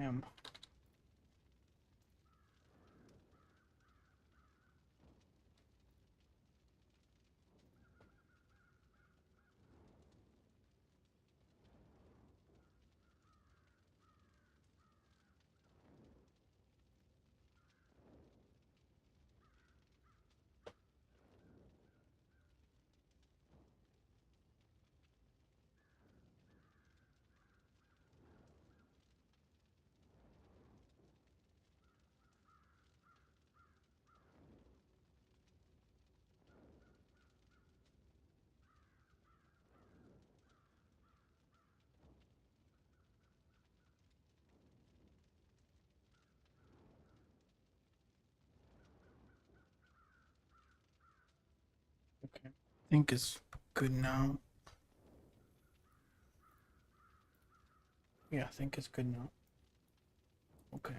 Damn. Okay. I think it's good now. Yeah, I think it's good now. Okay.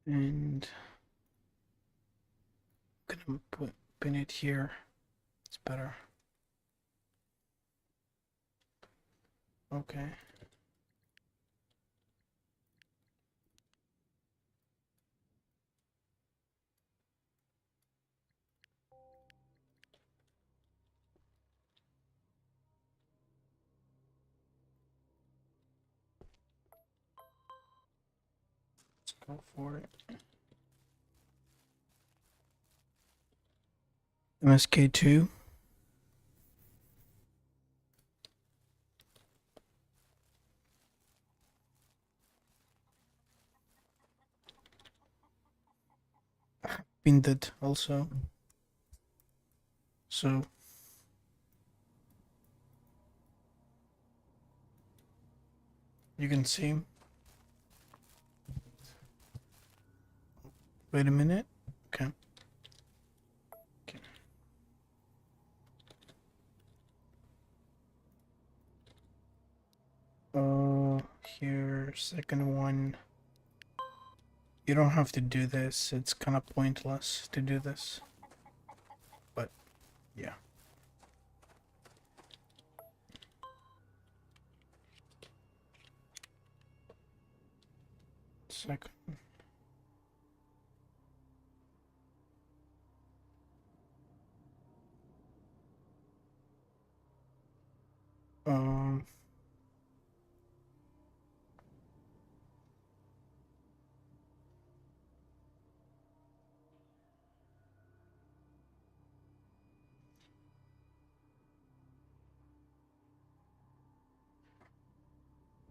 And I'm gonna pin it here. It's better. Okay. Let's go for it. MSK2. Pinned it also. So you can see. Wait a minute. Okay. Okay. Here, second one. You don't have to do this. It's kind of pointless to do this. But, yeah. Second. Um,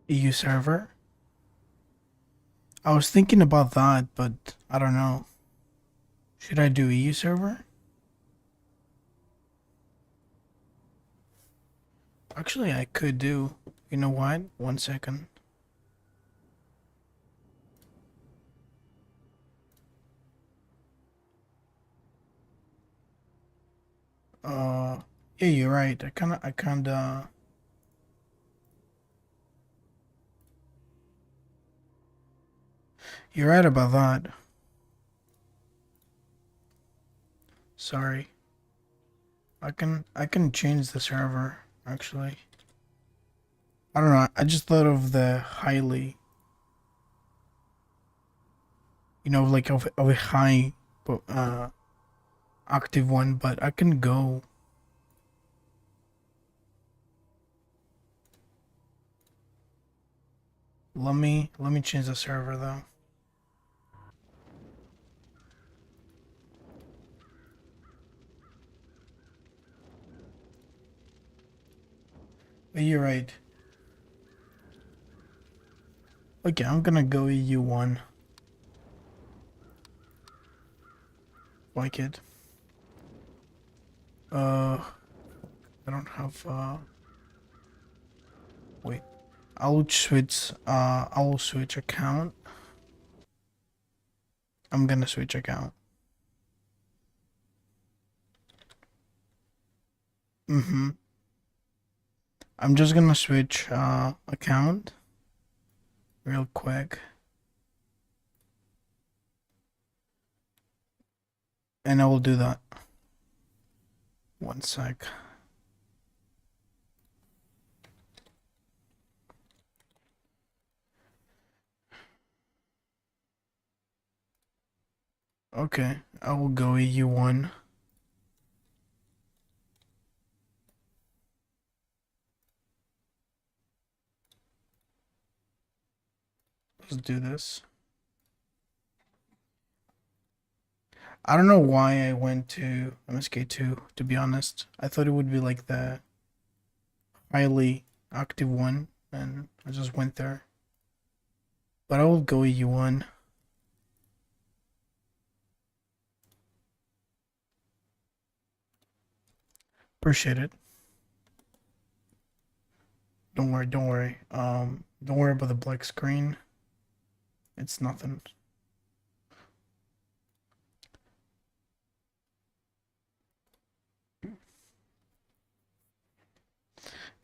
EU server. I was thinking about that, but I don't know. Should I do EU server? Actually, I could do. You know what? 1 second. Yeah, you're right. I kinda. You're right about that. Sorry. I can change the server, actually. I don't know. I just thought of the highly, like of a high, active one, but I can go. Let me change the server though. But you're right. Okay, I'm gonna go EU-1. Like it. I don't have wait. I'll switch account. I'm gonna switch account. I'm just gonna switch account real quick. And I will do that. One sec. Okay, I will go EU-1. Let's do this. I don't know why I went to MSK2, to be honest. I thought it would be like the highly active one, and I just went there. But I will go EU-1. Appreciate it. Don't worry, don't worry. Don't worry about the black screen. It's nothing.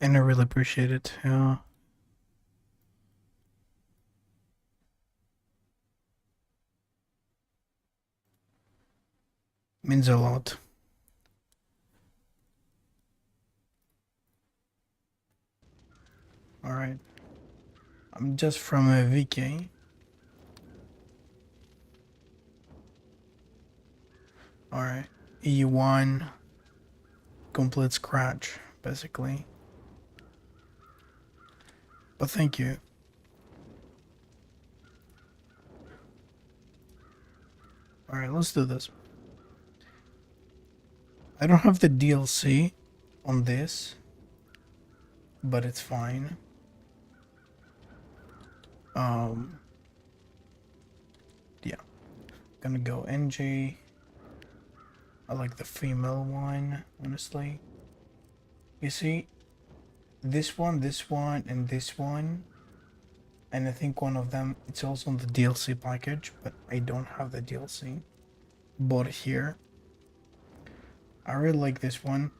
And I really appreciate it. Yeah. Means a lot. Alright. I'm just from a VK. Alright. EU-1. Complete scratch, basically. But thank you. Alright, let's do this. I don't have the DLC on this, but it's fine. Yeah. Gonna go NG. I like the female one, honestly. You see, this one, and this one, and I think one of them, it's also on the DLC package, but I don't have the DLC. Bought here. I really like this one.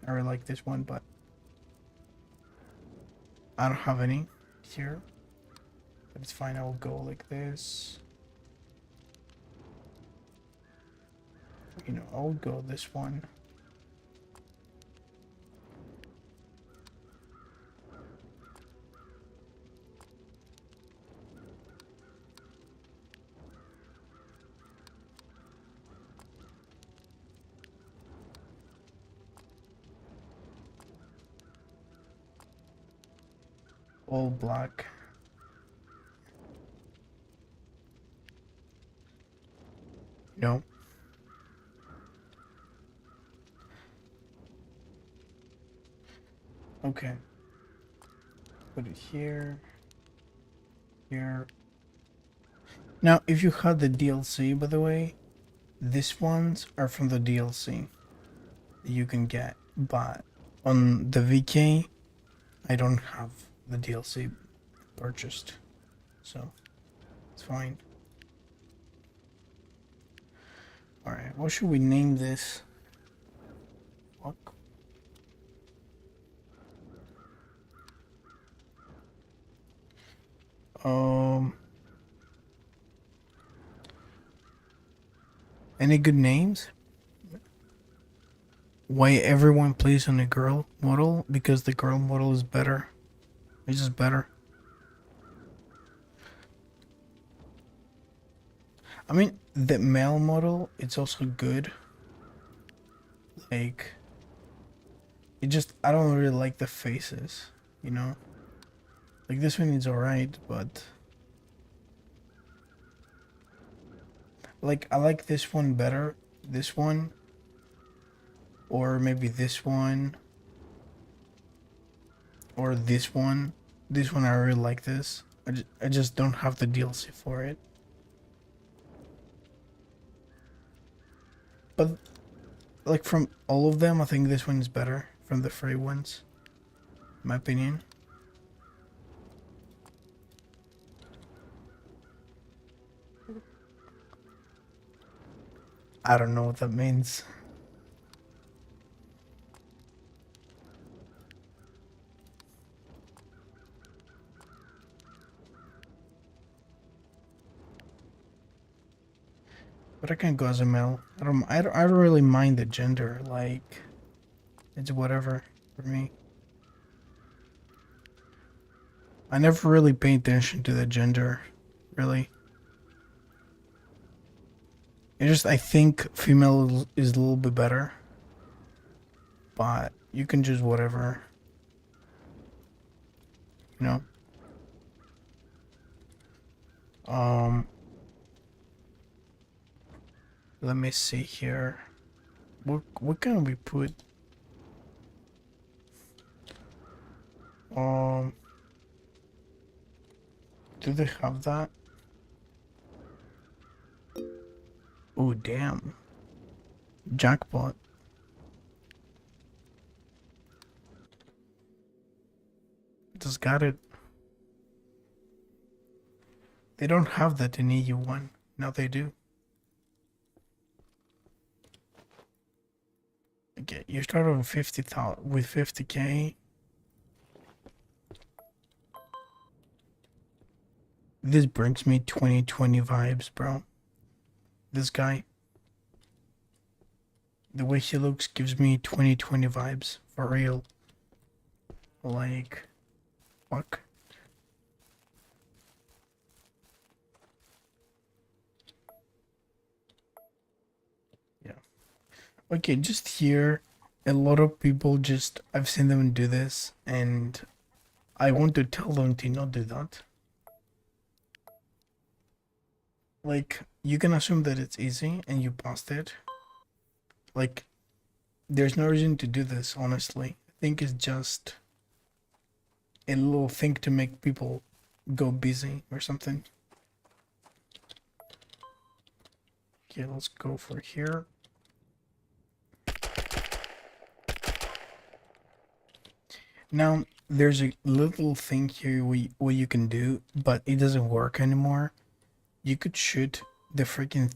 But I don't have any here. But it's fine, I will go like this. You know, I'll go this one. All black. No. Okay. Put it here. Here. Now, if you had the DLC, by the way, these ones are from the DLC that you can get. But on the VK, I don't have the DLC purchased. So, it's fine. Alright, what should we name this? Fuck. Any good names? Why everyone plays on a girl model? Because the girl model is better. It's just better. I mean, the male model, it's also good. Like, it just, I don't really like the faces, you know? Like, this one is alright, but... Like, I like this one better. This one. Or maybe this one. Or this one. This one, I really like this. I just don't have the DLC for it. But, like, from all of them, I think this one is better. From the free ones. In my opinion. I don't know what that means. But I can go as a male. I don't really mind the gender. Like, it's whatever for me. I never really pay attention to the gender, really. I think female is a little bit better, but you can choose whatever, you know. Um, Let me see here. What can we put? Um, do they have that? Oh damn, jackpot. Just got it. They don't have that in EU-1. Now they do. Okay, you start on 50,000 with 50k. This brings me 2020 vibes, bro. This guy, the way he looks gives me 2020 vibes for real. Like, fuck. Yeah. Okay, just here, a lot of people just I've seen them do this, and I want to tell them to not do that. Like, you can assume that it's easy and you passed it. Like, there's no reason to do this, honestly. I think it's just a little thing to make people go busy or something. Okay, let's go for here. Now, there's a little thing here what you can do, but it doesn't work anymore. You could shoot the freaking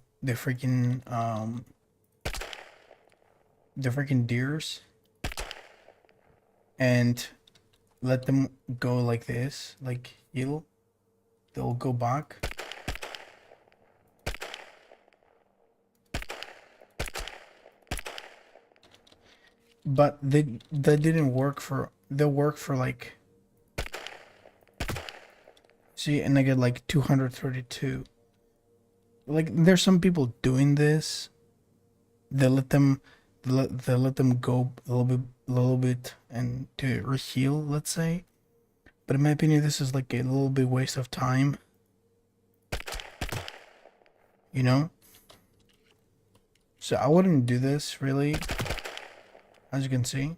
deers and let them go like this, like heal. They'll go back. But that didn't work for they'll work for like, see, and I get like 232. Like, there's some people doing this. They let them they let them go a little bit and to reheal, let's say. But in my opinion, this is like a little bit waste of time. You know? So I wouldn't do this really, as you can see.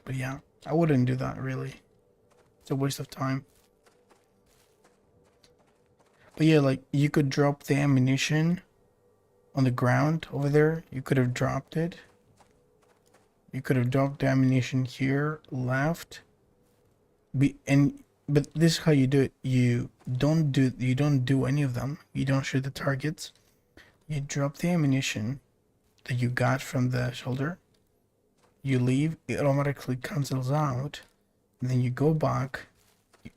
But yeah, I wouldn't do that really. It's a waste of time. But yeah, like, you could drop the ammunition on the ground over there. You could have dropped it. You could have dropped the ammunition here, left. But this is how you do it. You don't do any of them. You don't shoot the targets. You drop the ammunition that you got from the shoulder. You leave, it automatically cancels out. And then you go back,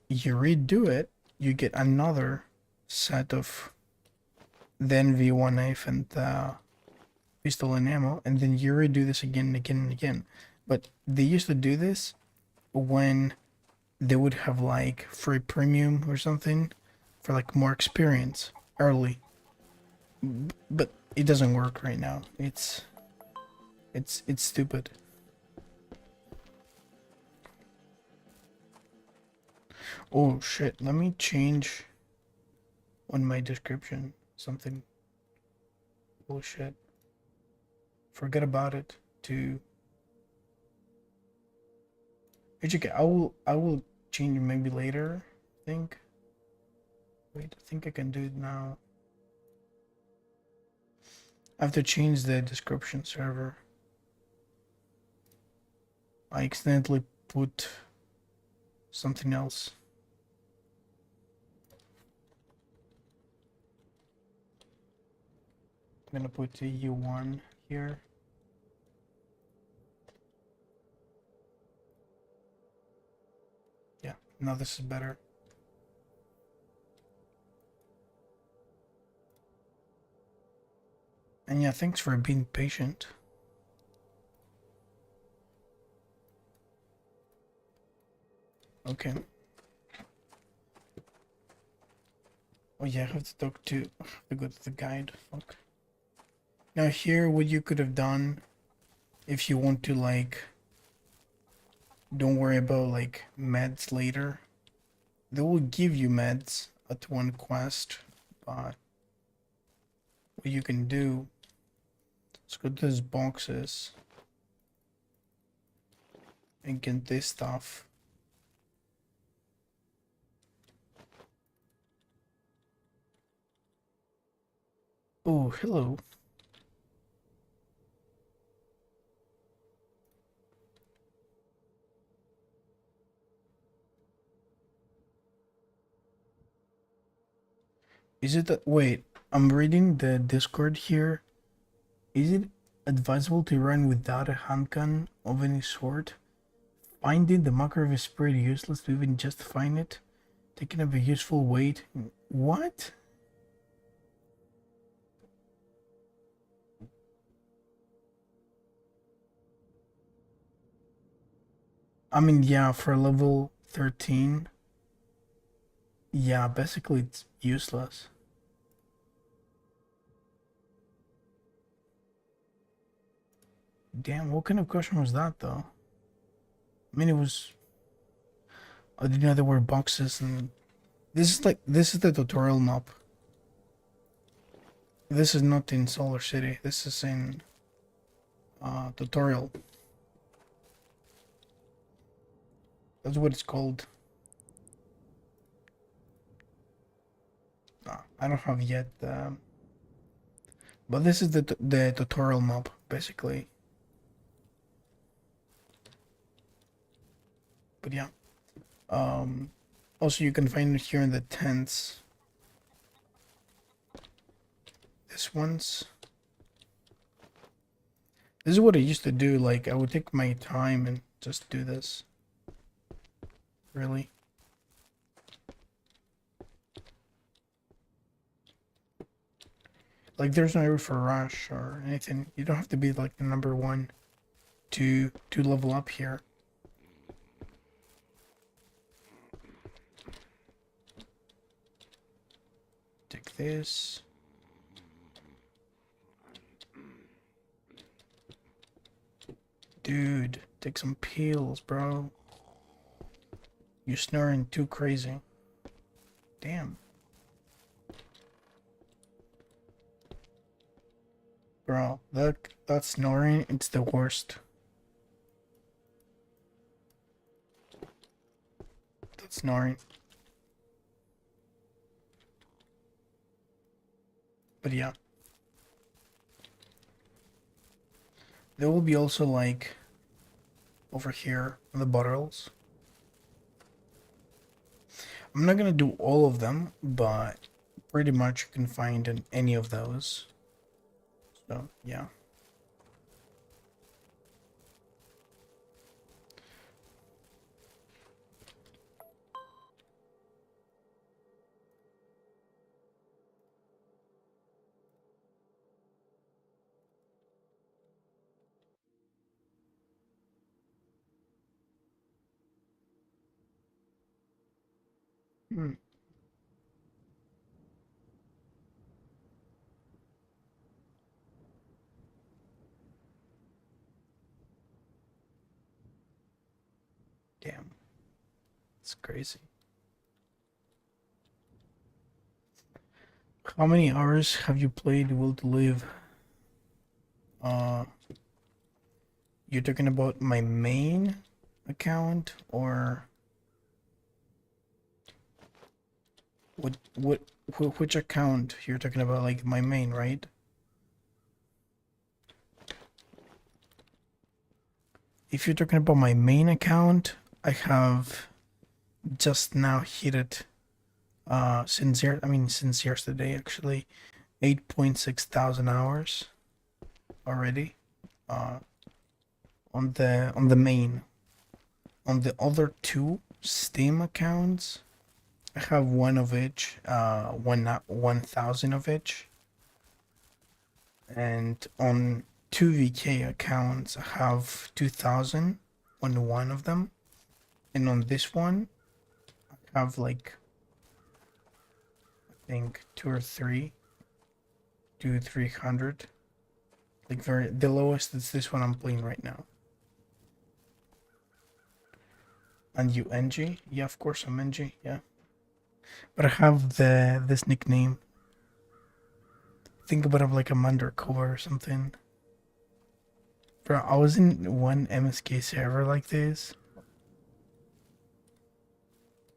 you redo it, you get another set of the NV1 knife and the pistol and ammo, and then you redo this again and again and again. But they used to do this when they would have like free premium or something for like more experience early. But it doesn't work right now. It's stupid. Oh shit, let me change on my description something. Bullshit. Forget about it. To it's okay. I will change it maybe later, I think. Wait, I think I can do it now. I have to change the description server. I accidentally put something else. I'm gonna put EU-1 here. Yeah, now this is better. And yeah, thanks for being patient. Okay. Oh yeah, I have to talk to go to the guide. Fuck. Now here, what you could have done, if you want to like, don't worry about like meds later. They will give you meds at one quest, but what you can do, let's go to those boxes and get this stuff. Oh, hello. Is it that, wait, I'm reading the Discord here. Is it advisable to run without a handgun of any sort? Finding the marker is pretty useless to even just find it. Taking up a useful weight. What? I mean, yeah, for level 13. Yeah, basically it's useless. Damn, what kind of question was that though? I mean, it was. I didn't know there were boxes and. This is the tutorial map. This is not in Solar City. This is in tutorial. That's what it's called. I don't have yet. But this is the tutorial map basically. But yeah. Also, you can find it here in the tents. This one's. This is what I used to do. Like, I would take my time and just do this. Really. Like, there's no area for rush or anything. You don't have to be like the number one to level up here. Take this. Dude, take some pills, bro. You're snoring too crazy. Damn. Bro, that snoring, it's the worst. That snoring. But yeah. There will be also like over here the bottles. I'm not gonna do all of them, but pretty much you can find in any of those. So yeah. Hmm. Damn. It's crazy. How many hours have you played Will to Live? Uh, you're talking about my main account or which account you're talking about? Like my main, right? If you're talking about my main account, I have just now hit it since yesterday actually. 8.6 thousand hours already. Uh, on the main. On the other two Steam accounts, I have one of each, 1,000 of each, and on two VK accounts, I have 2,000 on one of them, and on this one, I have like I think two or three, 300. Like the lowest is this one I'm playing right now. And you NG? Yeah, of course I'm NG. Yeah, but I have this nickname. Think about it like I'm undercover or something. Bro, I was in one MSK server like this.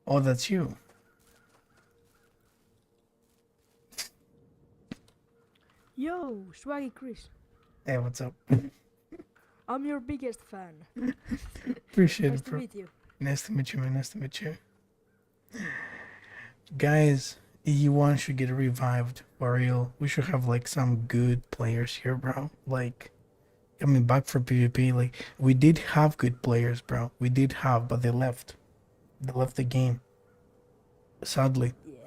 Oh, that's you. Yo, Swaggy Chris. Hey, what's up? I'm your biggest fan. Appreciate Nice it, to bro. meet you. Nice to meet you, man. Nice to meet you. Guys, EU-1 should get revived for real. We should have like some good players here, bro. Like coming back for PvP. Like we did have good players, bro. We did have, but they left. They left the game. Sadly. Yeah.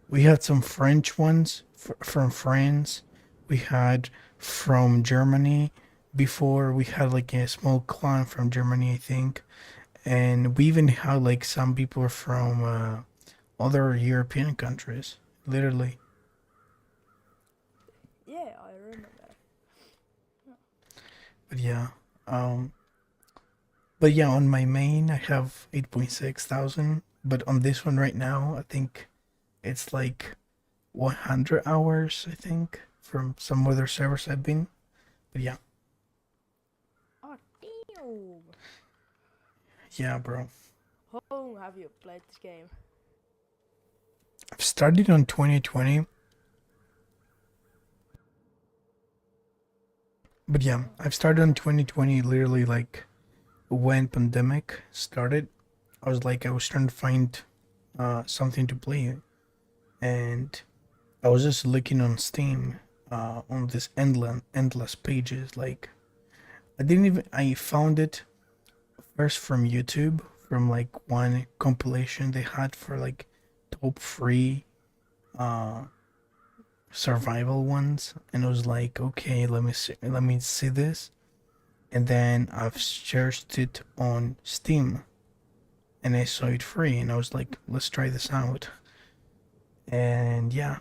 We had some French ones from France. We had from Germany. Before we had like a small clan from Germany, I think, and we even had like some people from other European countries. Literally, Yeah, I remember. but yeah, but yeah, on my main I have 8.6 thousand, but on this one right now I think it's like 100 hours. I think from some other servers I've been, but yeah. Oh, damn. Yeah, bro. How long have you played this game? I've started on 2020. But yeah, I've started on 2020 literally like when pandemic started. I was trying to find something to play, and I was just looking on Steam on this endless pages. Like I found it first from YouTube, from like one compilation they had for like top free uh survival ones, and I was like, okay, let me see this, and then I've searched it on Steam, and I saw it free, and I was like, let's try this out, and yeah,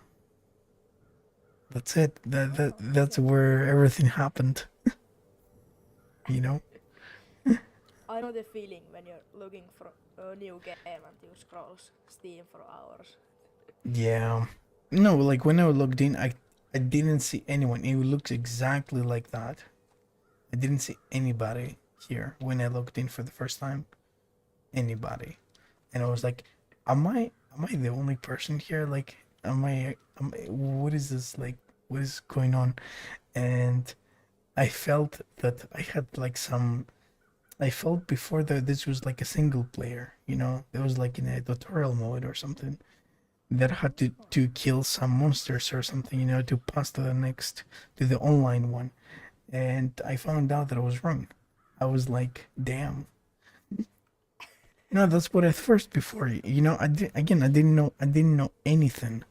that's it. That's Okay. where everything happened, you know. I know the feeling when you're looking for a new game and you scroll Steam for hours. Yeah, no, like when I logged in, I didn't see anyone. It looks exactly like that. I didn't see anybody here when I logged in for the first time. Anybody. And I was like, am I the only person here? Like, what is this like? What is going on? And I felt that I had like some. I felt before that this was like a single player. You know, it was like in a tutorial mode or something that I had to kill some monsters or something. You know, to pass to the next to the online one. And I found out that I was wrong. I was like, damn. No, that's what I first before. You know, I didn't know anything.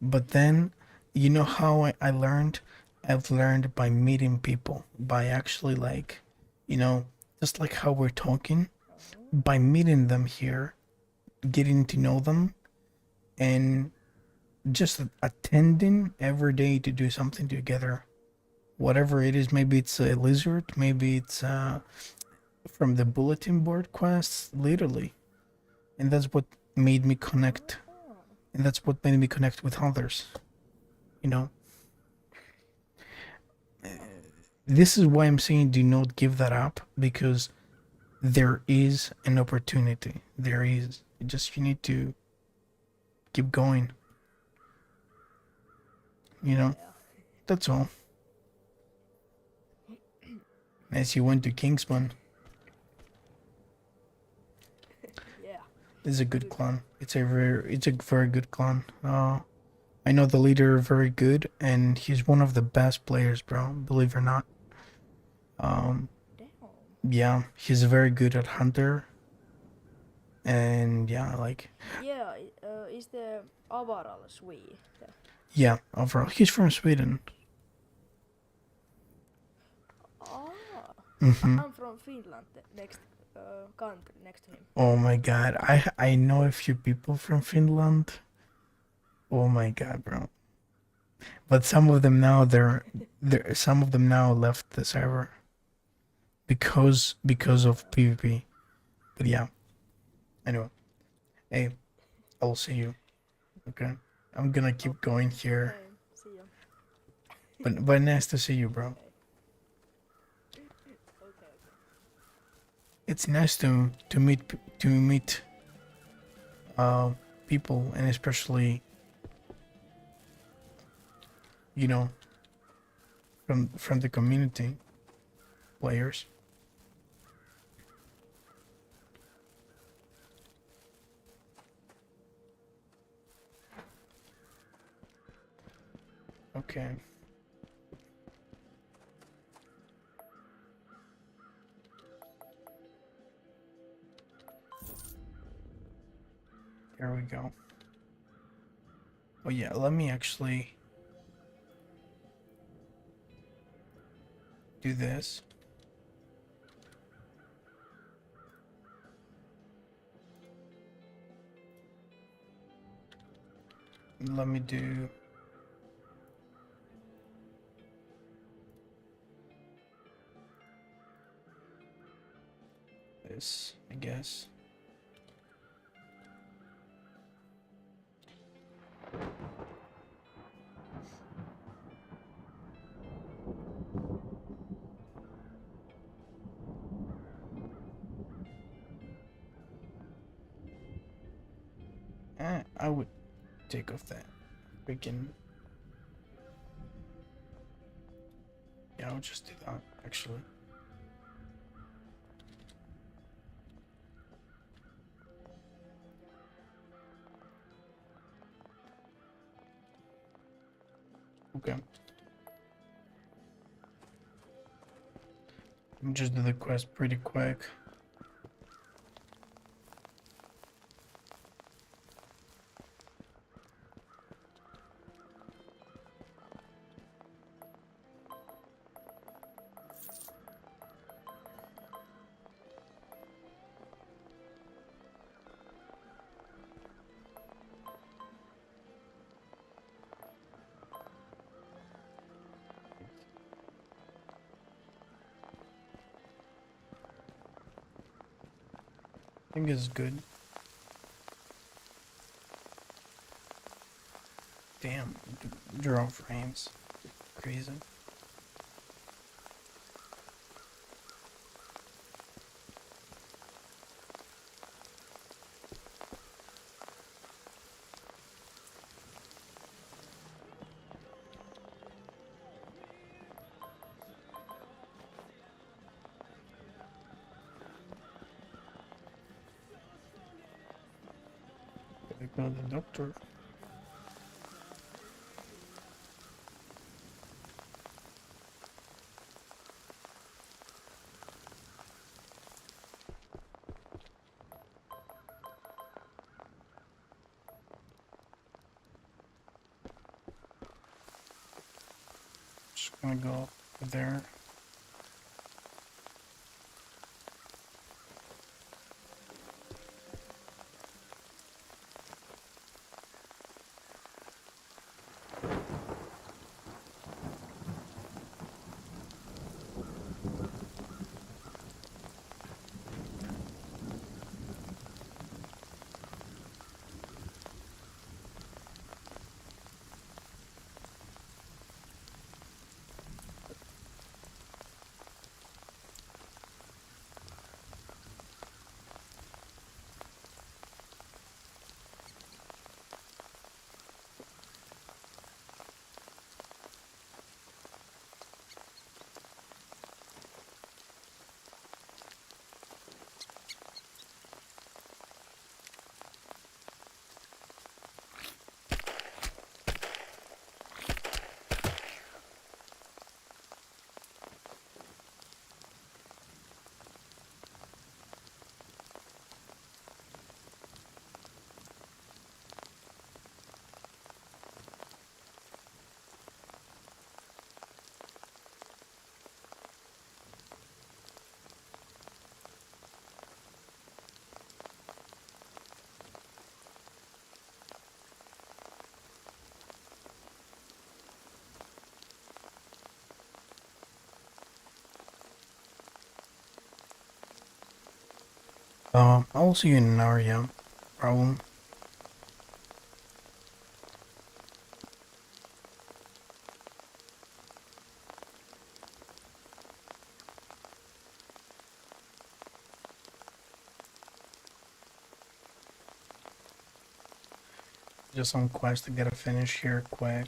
But then, you know how I learned? I've learned by meeting people, by actually like, you know, just like how we're talking, by meeting them here, getting to know them, and just attending every day to do something together. Whatever it is, maybe it's a lizard, maybe it's from the bulletin board quests, literally. And that's what made me connect. Oh. And that's what made me connect with others. You know, this is why I'm saying do not give that up, because there is an opportunity. There is. Just you need to keep going. You know, Yeah. that's all. As you went to Kingsman, Yeah. this is a good Good. clan. It's a very good clan. I know the leader very good, and he's one of the best players, bro. Believe it or not. Um, Damn. yeah, he's very good at hunter, and yeah, like Yeah, is the Avaral Swede? yeah. Overall, he's from Sweden. Ah, Mm-hmm. I'm from Finland, the next country next to him. Oh my god, I know a few people from Finland. Oh my god, bro. But some of them now they're some of them now left the server because of PvP. But yeah, anyway. Hey, I'll see you. Okay. I'm gonna keep going here. Okay, see ya. But nice to see you, bro. Okay. Okay, okay. It's nice to meet uh people, and especially you know from the community players. Okay. There we go. Oh yeah, let me actually do this. Let me do this, I guess. I would take off that freaking. Yeah, I would just do that actually. Okay. Let me just do the quest pretty quick. I think it's good. Damn, draw frames. Crazy. Gotta go to the doctor. Just gonna go over there. I will see you in an hour, yeah. Problem. Just some quest I gotta finish here quick.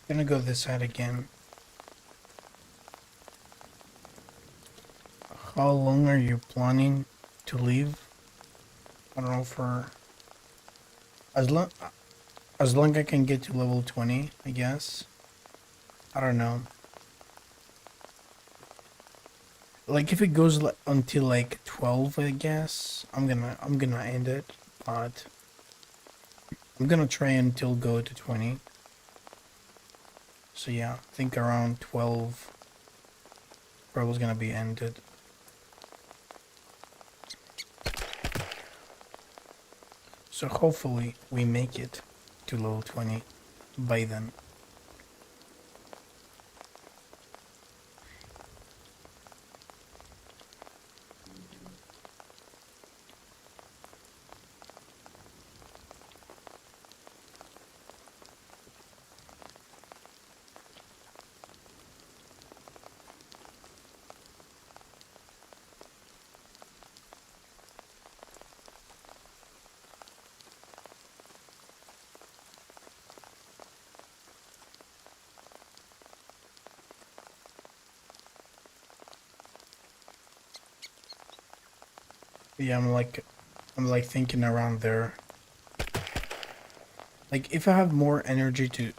Gonna go this side again. How long are you planning to leave? I don't know, for as long I can get to level 20, I guess. I don't know. Like if it goes until like 12, I guess I'm gonna end it, but I'm gonna try until go to 20. So yeah, I think around 12 probably gonna be ended. So hopefully we make it to level 20 by then. Yeah, I'm like thinking around there. Like if I have more energy to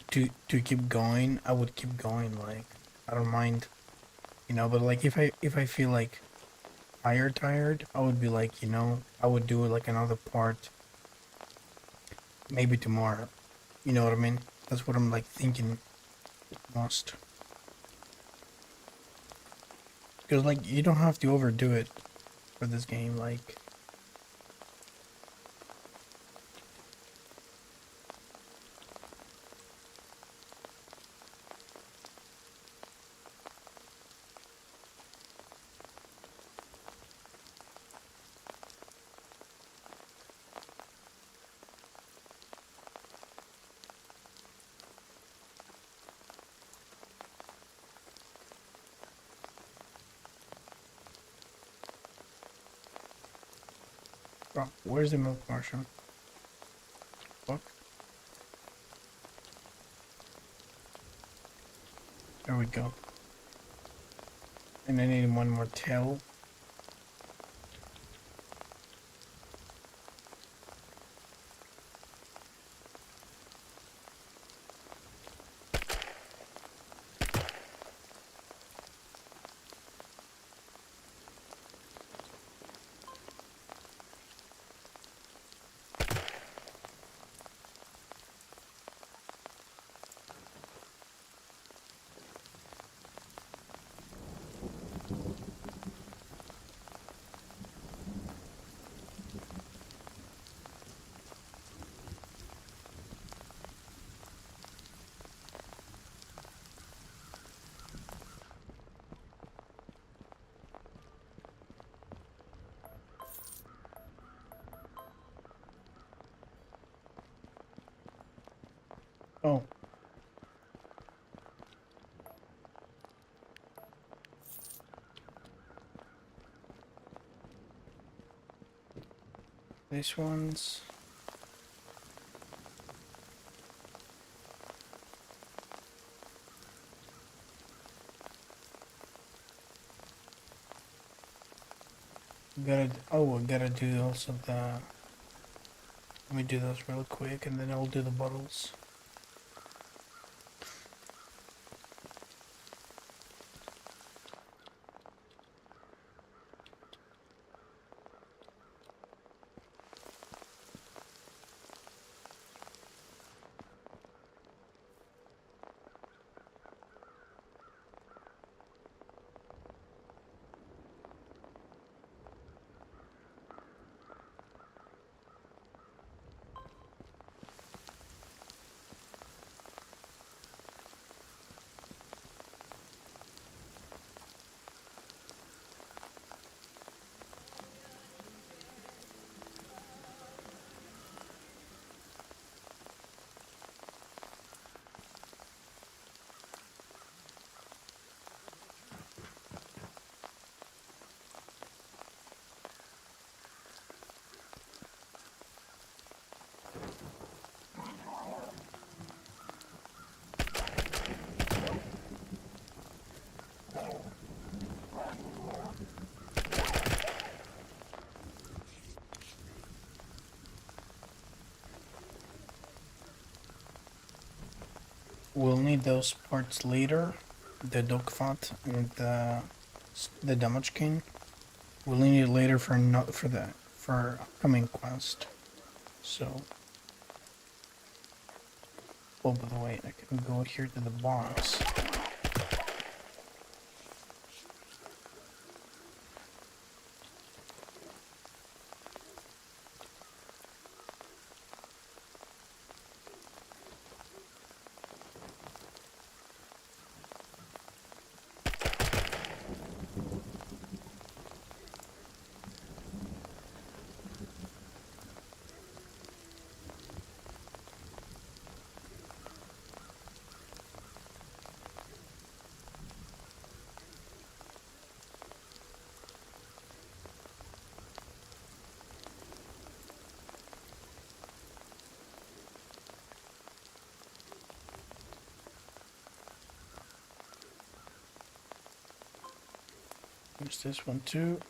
keep going, I would keep going. Like I don't mind, But like if I feel like tired, I would be like, I would do like another part maybe tomorrow. You know what I mean? That's what I'm like thinking most. Because like you don't have to overdo it for this game. Like bro, where's the milk Martian? Fuck. There we go. And I need one more tail. Oh. This one's... Gotta... Oh, I gotta do also the... Let me do those real quick and then I'll do the bottles. We'll need those parts later. The dogfoot and the damage king. We'll need it later for not for the for upcoming quest. So, oh, by the way, I can go here to the box. There's this one too.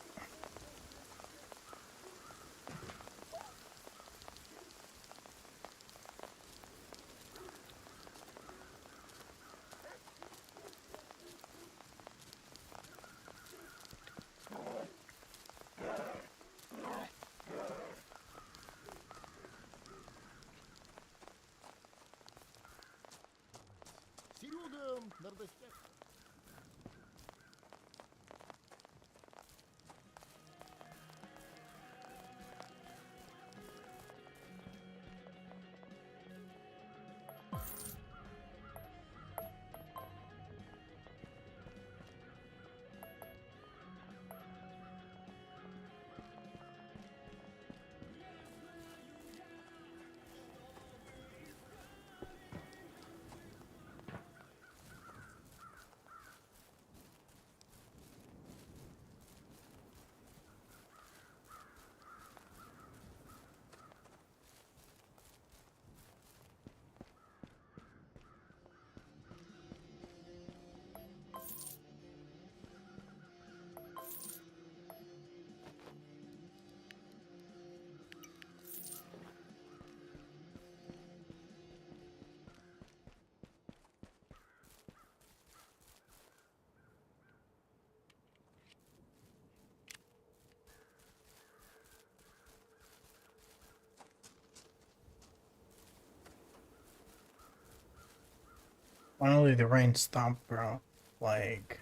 Finally, the rain stopped, bro. Like,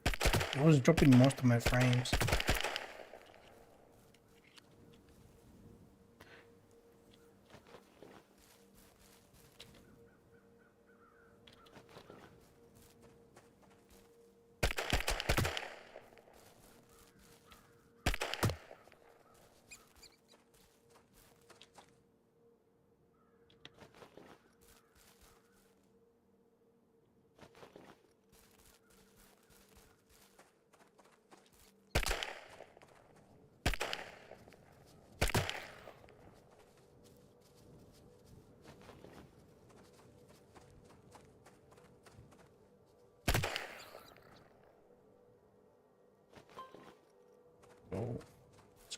it was dropping most of my frames.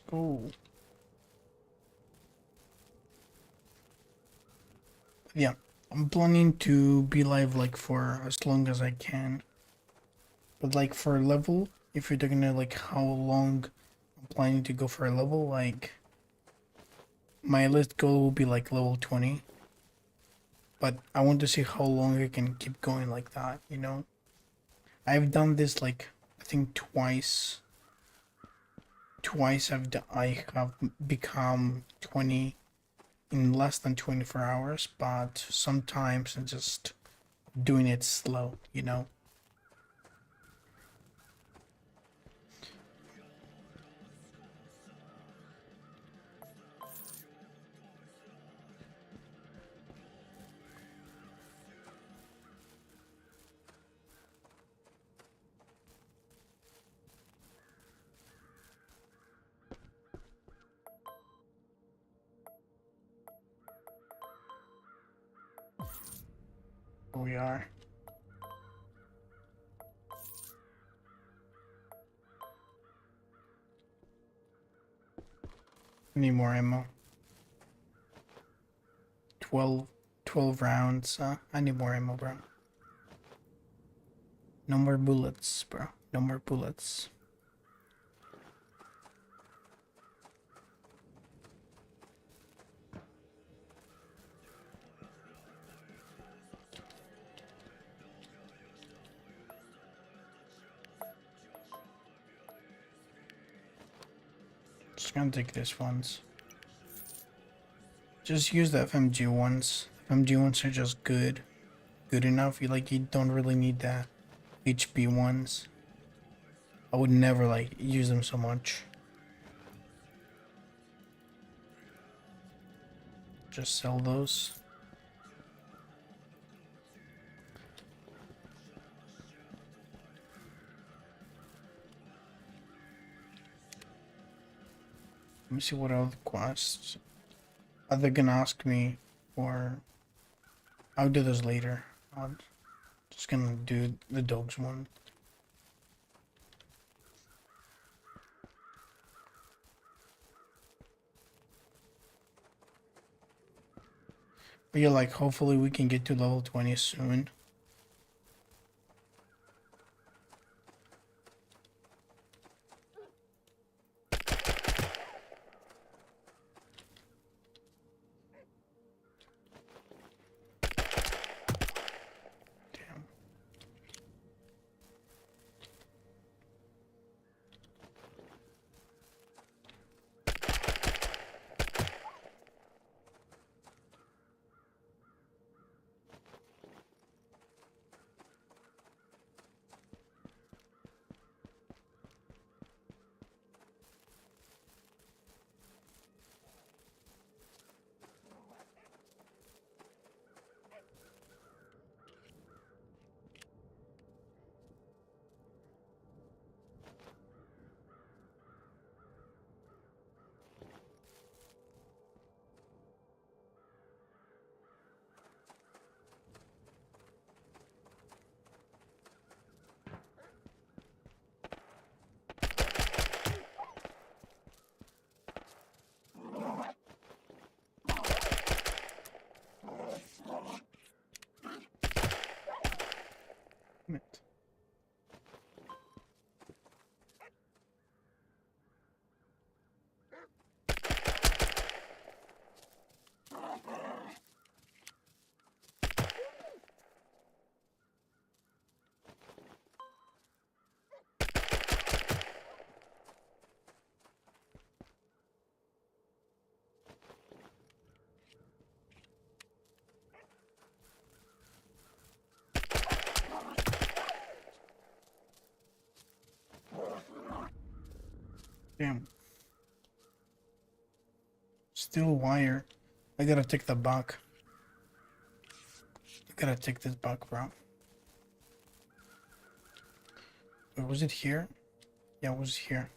go. Yeah, I'm planning to be live like for as long as I can. But like for a level, if you're talking like how long I'm planning to go for a level, like my list goal will be like level 20. But I want to see how long I can keep going like that, you know? I've done this like I think twice. Twice I have become 20 in less than 24 hours, but sometimes I'm just doing it slow, you know? Here we are. Need more ammo. 12 rounds. I need more ammo, bro. No more bullets, bro. No more bullets. Just gonna take this ones. Just use the FMG ones. FMG ones are just good. Good enough. You don't really need the HB ones. I would never like use them so much. Just sell those. Let me see what other quests are they gonna ask me for. I'll do this later. I'm just gonna do the dogs one. But yeah, like hopefully we can get to level 20 soon. Damn. Damn it. Damn. Still wire. I gotta take the buck. I gotta take this buck, bro. Wait, was it here? Yeah, it was here.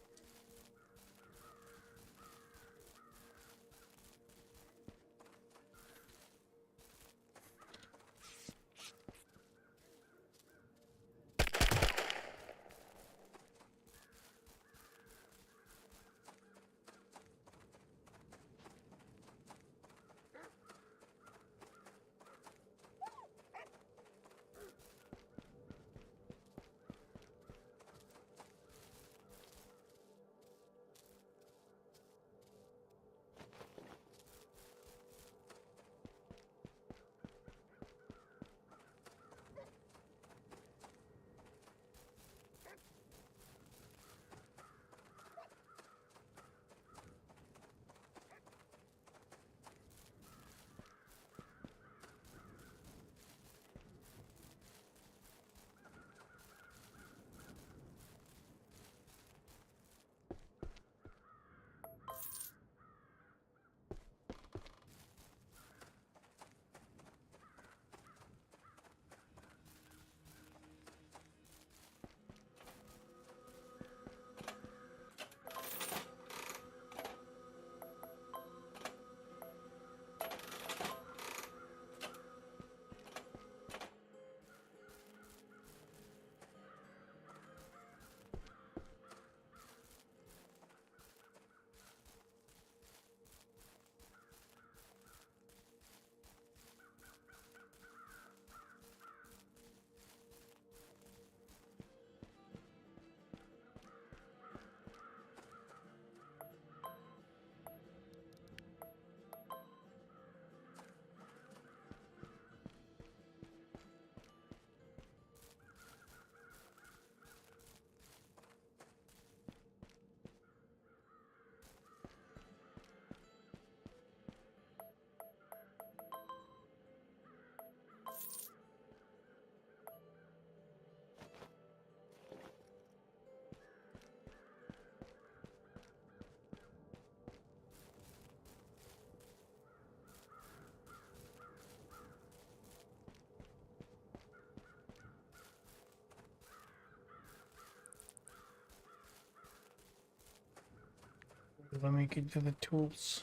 Let me get to the tools.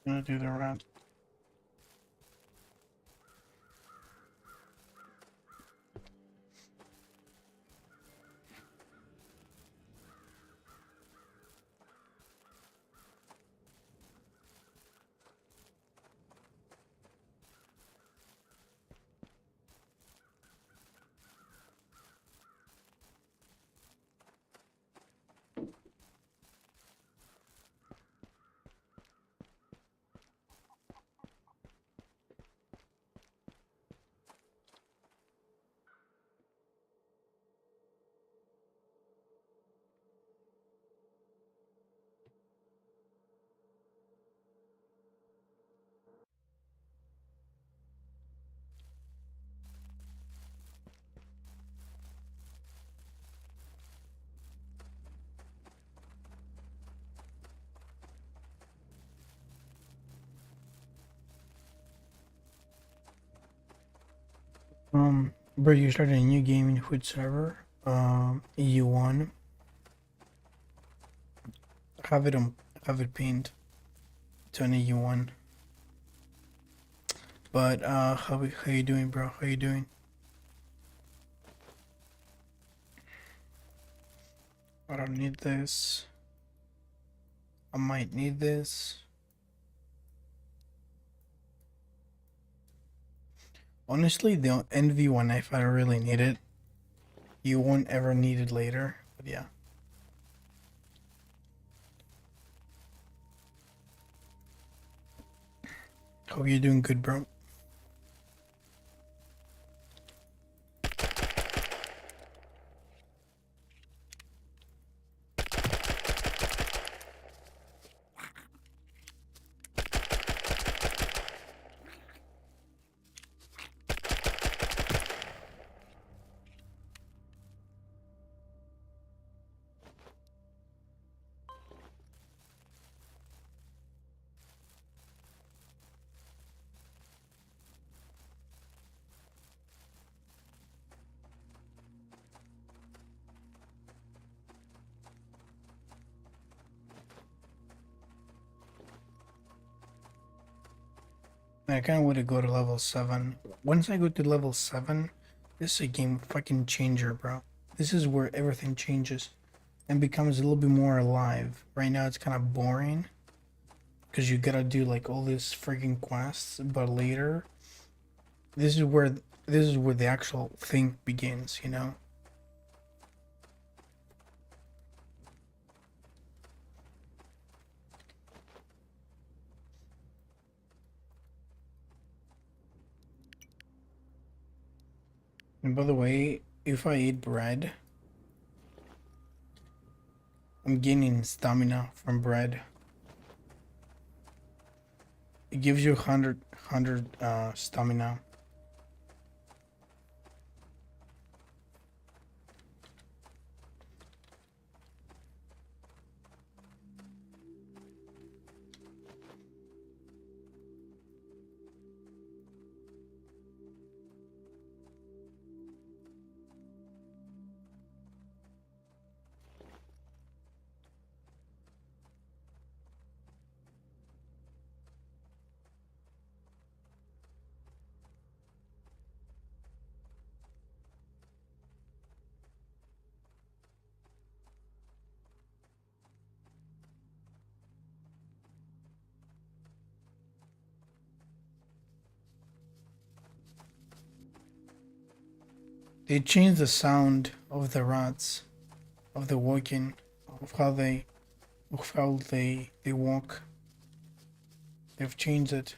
I'm gonna do the round. Bro, you started a new game in which server? EU-1. Have it pinned to an EU-1. But how you doing, bro? How you doing? I don't need this. I might need this. Honestly, the NV1, if I really need it, you won't ever need it later. But yeah. Hope you're doing good, bro. I kind of want to go to level 7. Once I go to level 7, this is a game fucking changer, bro. This is where everything changes and becomes a little bit more alive. Right now it's kind of boring because you gotta do like all these freaking quests, but later this is where the actual thing begins, you know? And by the way, if I eat bread, I'm gaining stamina from bread. It gives you 100 stamina. They changed the sound of the rats, of the walking, of how they walk. They've changed it.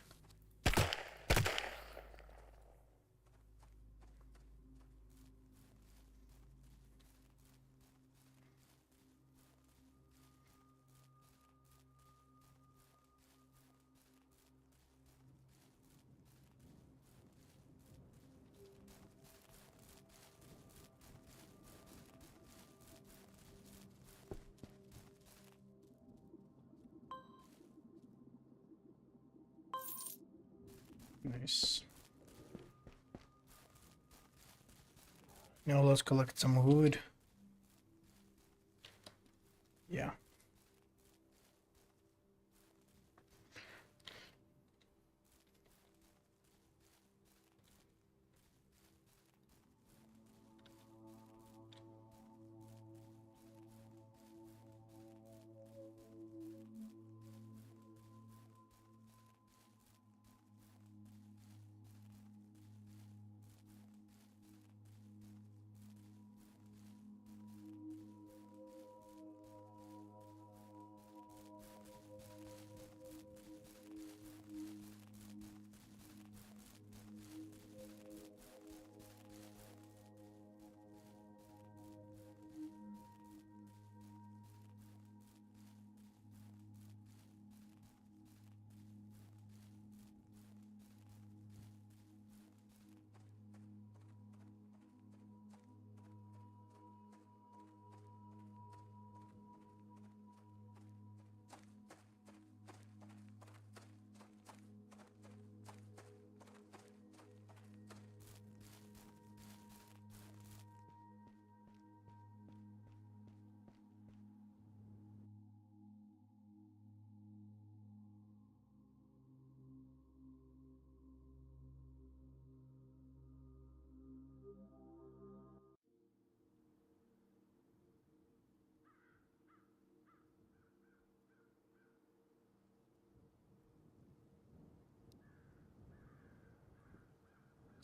Nice. Now let's collect some wood. Yeah.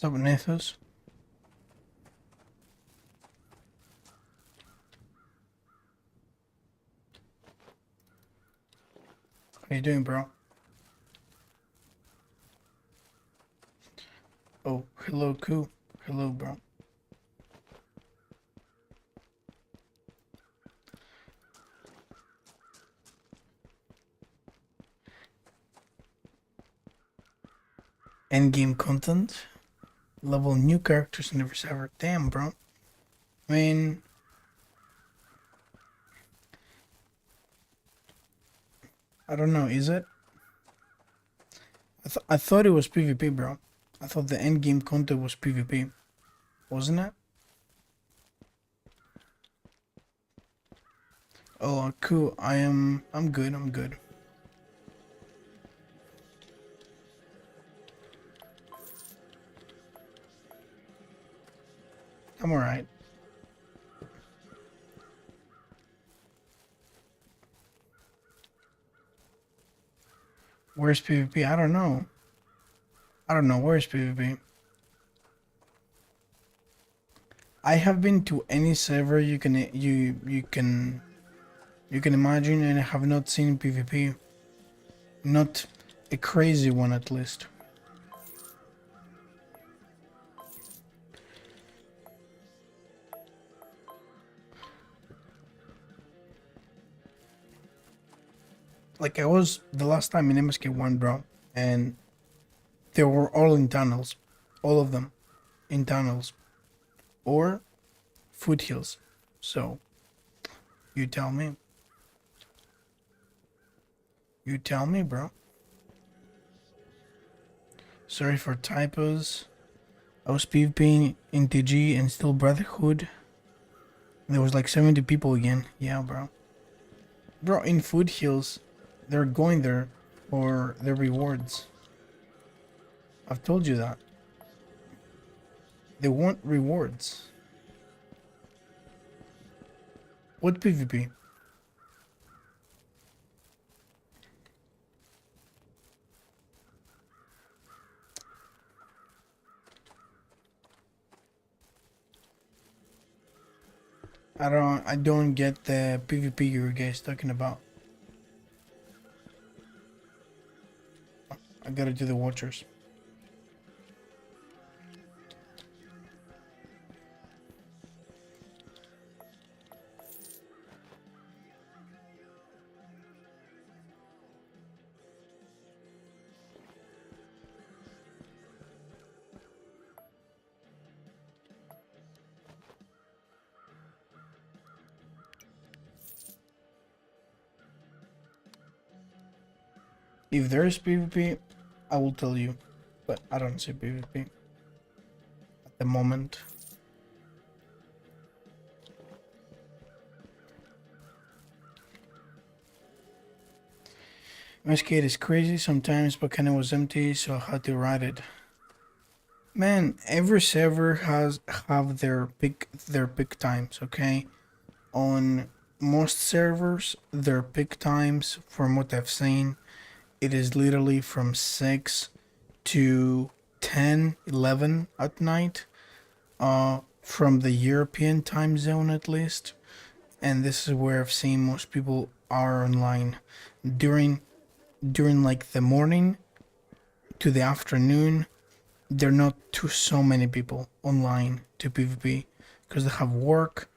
What's up, Nathos? How you doing, bro? Oh, hello, Koo. Hello, bro. Endgame content. Level new characters in every server. Damn, bro. I mean, I don't know. Is it? I thought it was PvP, bro. I thought the endgame content was PvP, wasn't it? Oh, cool. I'm good. I'm good. I'm alright. Where's PvP? I don't know. I don't know. Where's PvP? I have been to any server you can imagine, and I have not seen PvP. Not a crazy one, at least. Like, I was the last time in MSK1, bro, and they were all in tunnels. All of them in tunnels. Or foothills. So, you tell me. You tell me, bro. Sorry for typos. I was PvPing in TG and still Brotherhood. There was like 70 people again. Yeah, bro. Bro, in foothills, they're going there for their rewards. I've told you that. They want rewards. What PvP? I don't get the PvP you guys talking about. I gotta do the watchers. If there is PvP, I will tell you, but I don't see PvP at the moment. My skate is crazy sometimes, but kinda was empty, so I had to ride it. Man, every server have their peak times, okay? On most servers, their peak times, from what I've seen, it is literally from 6 to 10, 11 at night, from the European time zone at least. And this is where I've seen most people are online during like the morning to the afternoon. There are not so many people online to PvP because they have work,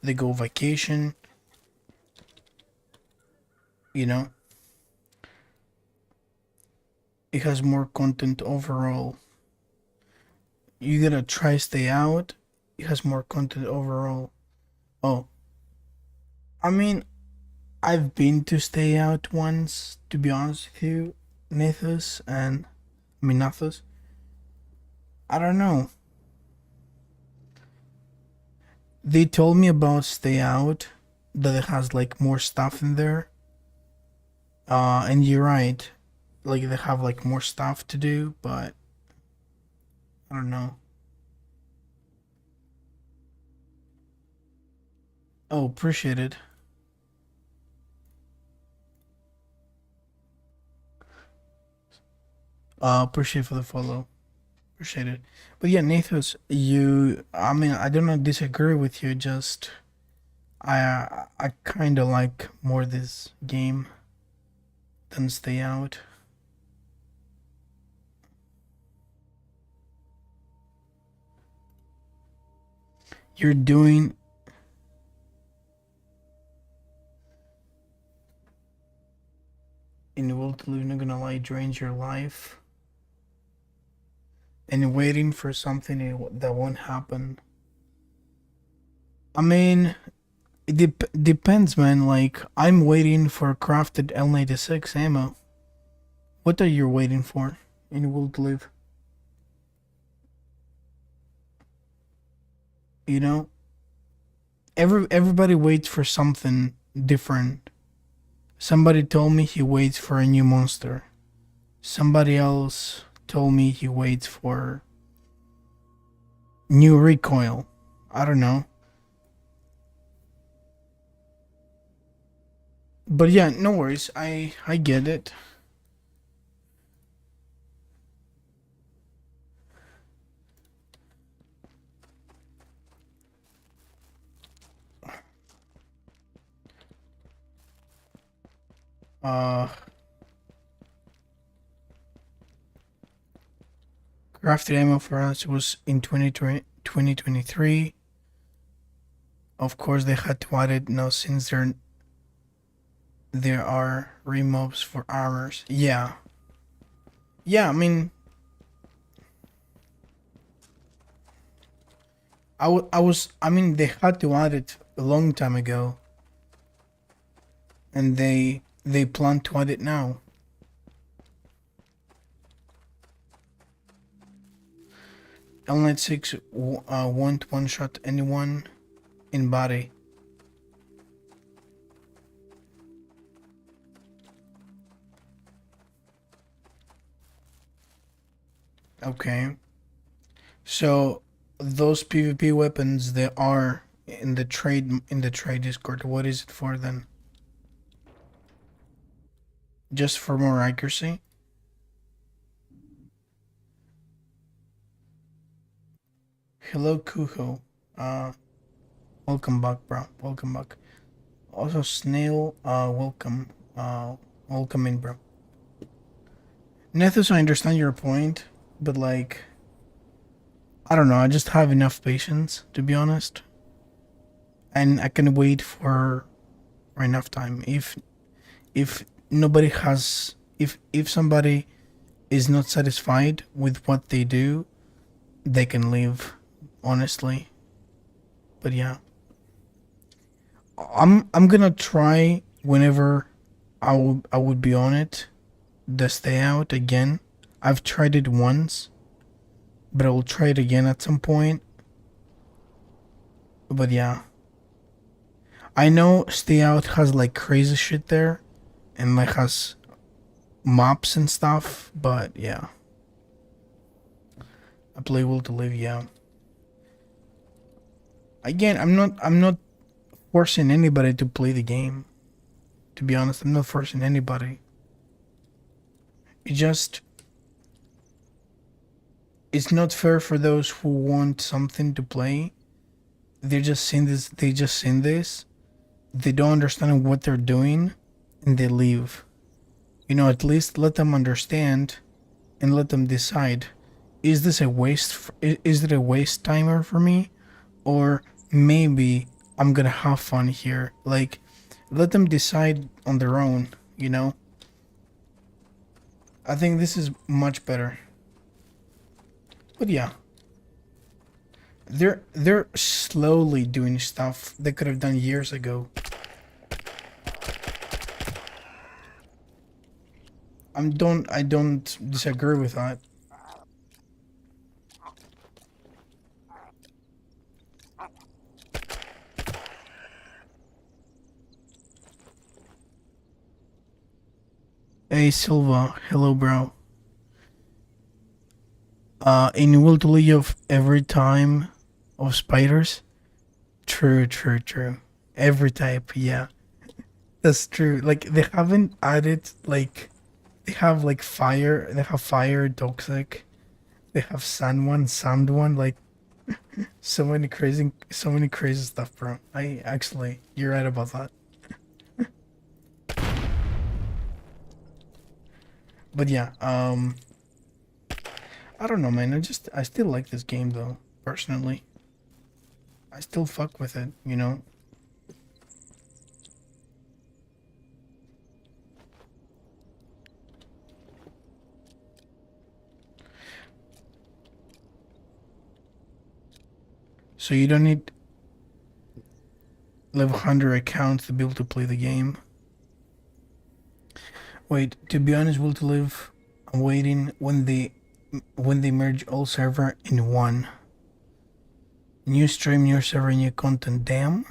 they go vacation, you know. It has more content overall. You gotta try stay out. It has more content overall. Oh, I mean, I've been to stay out once, to be honest with you, Nathos, and I mean Nathos. I don't know. They told me about stay out, that it has like more stuff in there. And you're right. Like they have like more stuff to do, but I don't know. Oh, appreciate it. Appreciate for the follow. Appreciate it. But yeah, Nathos, I mean, I don't disagree with you. Just I kind of like more this game than stay out. You're doing in the will to live, not gonna lie, drains your life. And waiting for something that won't happen. I mean, it depends, man. Like, I'm waiting for crafted L96 ammo. What are you waiting for in will to live? You know, everybody waits for something different. Somebody told me he waits for a new monster. Somebody else told me he waits for new recoil. I don't know. But yeah, no worries. I get it. Uh, crafted ammo for us was in 2023. Of course, they had to add it now since there are remobs for armors. Yeah, yeah. I mean, I mean, they had to add it a long time ago, and they plan to add it now. L 6 won't one shot anyone in body. Okay. So those PvP weapons that are in the trade Discord, what is it for then? Just for more accuracy? Hello Kuho. Welcome back, bro. Welcome back. Also Snail, welcome. Welcome in, bro. Nethus, I understand your point, but like, I don't know, I just have enough patience, to be honest. And I can wait for enough time. If nobody has, if somebody is not satisfied with what they do, they can leave, honestly. But yeah, I'm gonna try whenever I would be on it, the stay out again. I've tried it once, but I will try it again at some point. But yeah, I know stay out has like crazy shit there, and like has maps and stuff. But yeah, I play Will to Live. Yeah. Again, I'm not forcing anybody to play the game. To be honest, I'm not forcing anybody. It just it's not fair for those who want something to play. They just seen this. They just seen this. They don't understand what they're doing, and they leave. You know, at least let them understand, and let them decide. Is this a waste? Is it a waste timer for me, or maybe I'm gonna have fun here? Like, let them decide on their own. You know. I think this is much better. But yeah, they're slowly doing stuff they could have done years ago. I don't disagree with that. Hey Silva, hello bro. In Will to Live every time of spiders? True, true, true. Every type, yeah. That's true. Like they haven't added like they have like fire, they have fire, toxic, they have sand one, like so many crazy stuff, bro. I actually you're right about that. But yeah, I don't know man, I still like this game though, personally. I still fuck with it, you know? So you don't need level 100 accounts to be able to play the game. Wait, to be honest, Will to Live, I'm waiting when they merge all server in one. New stream, new server, new content. Damn.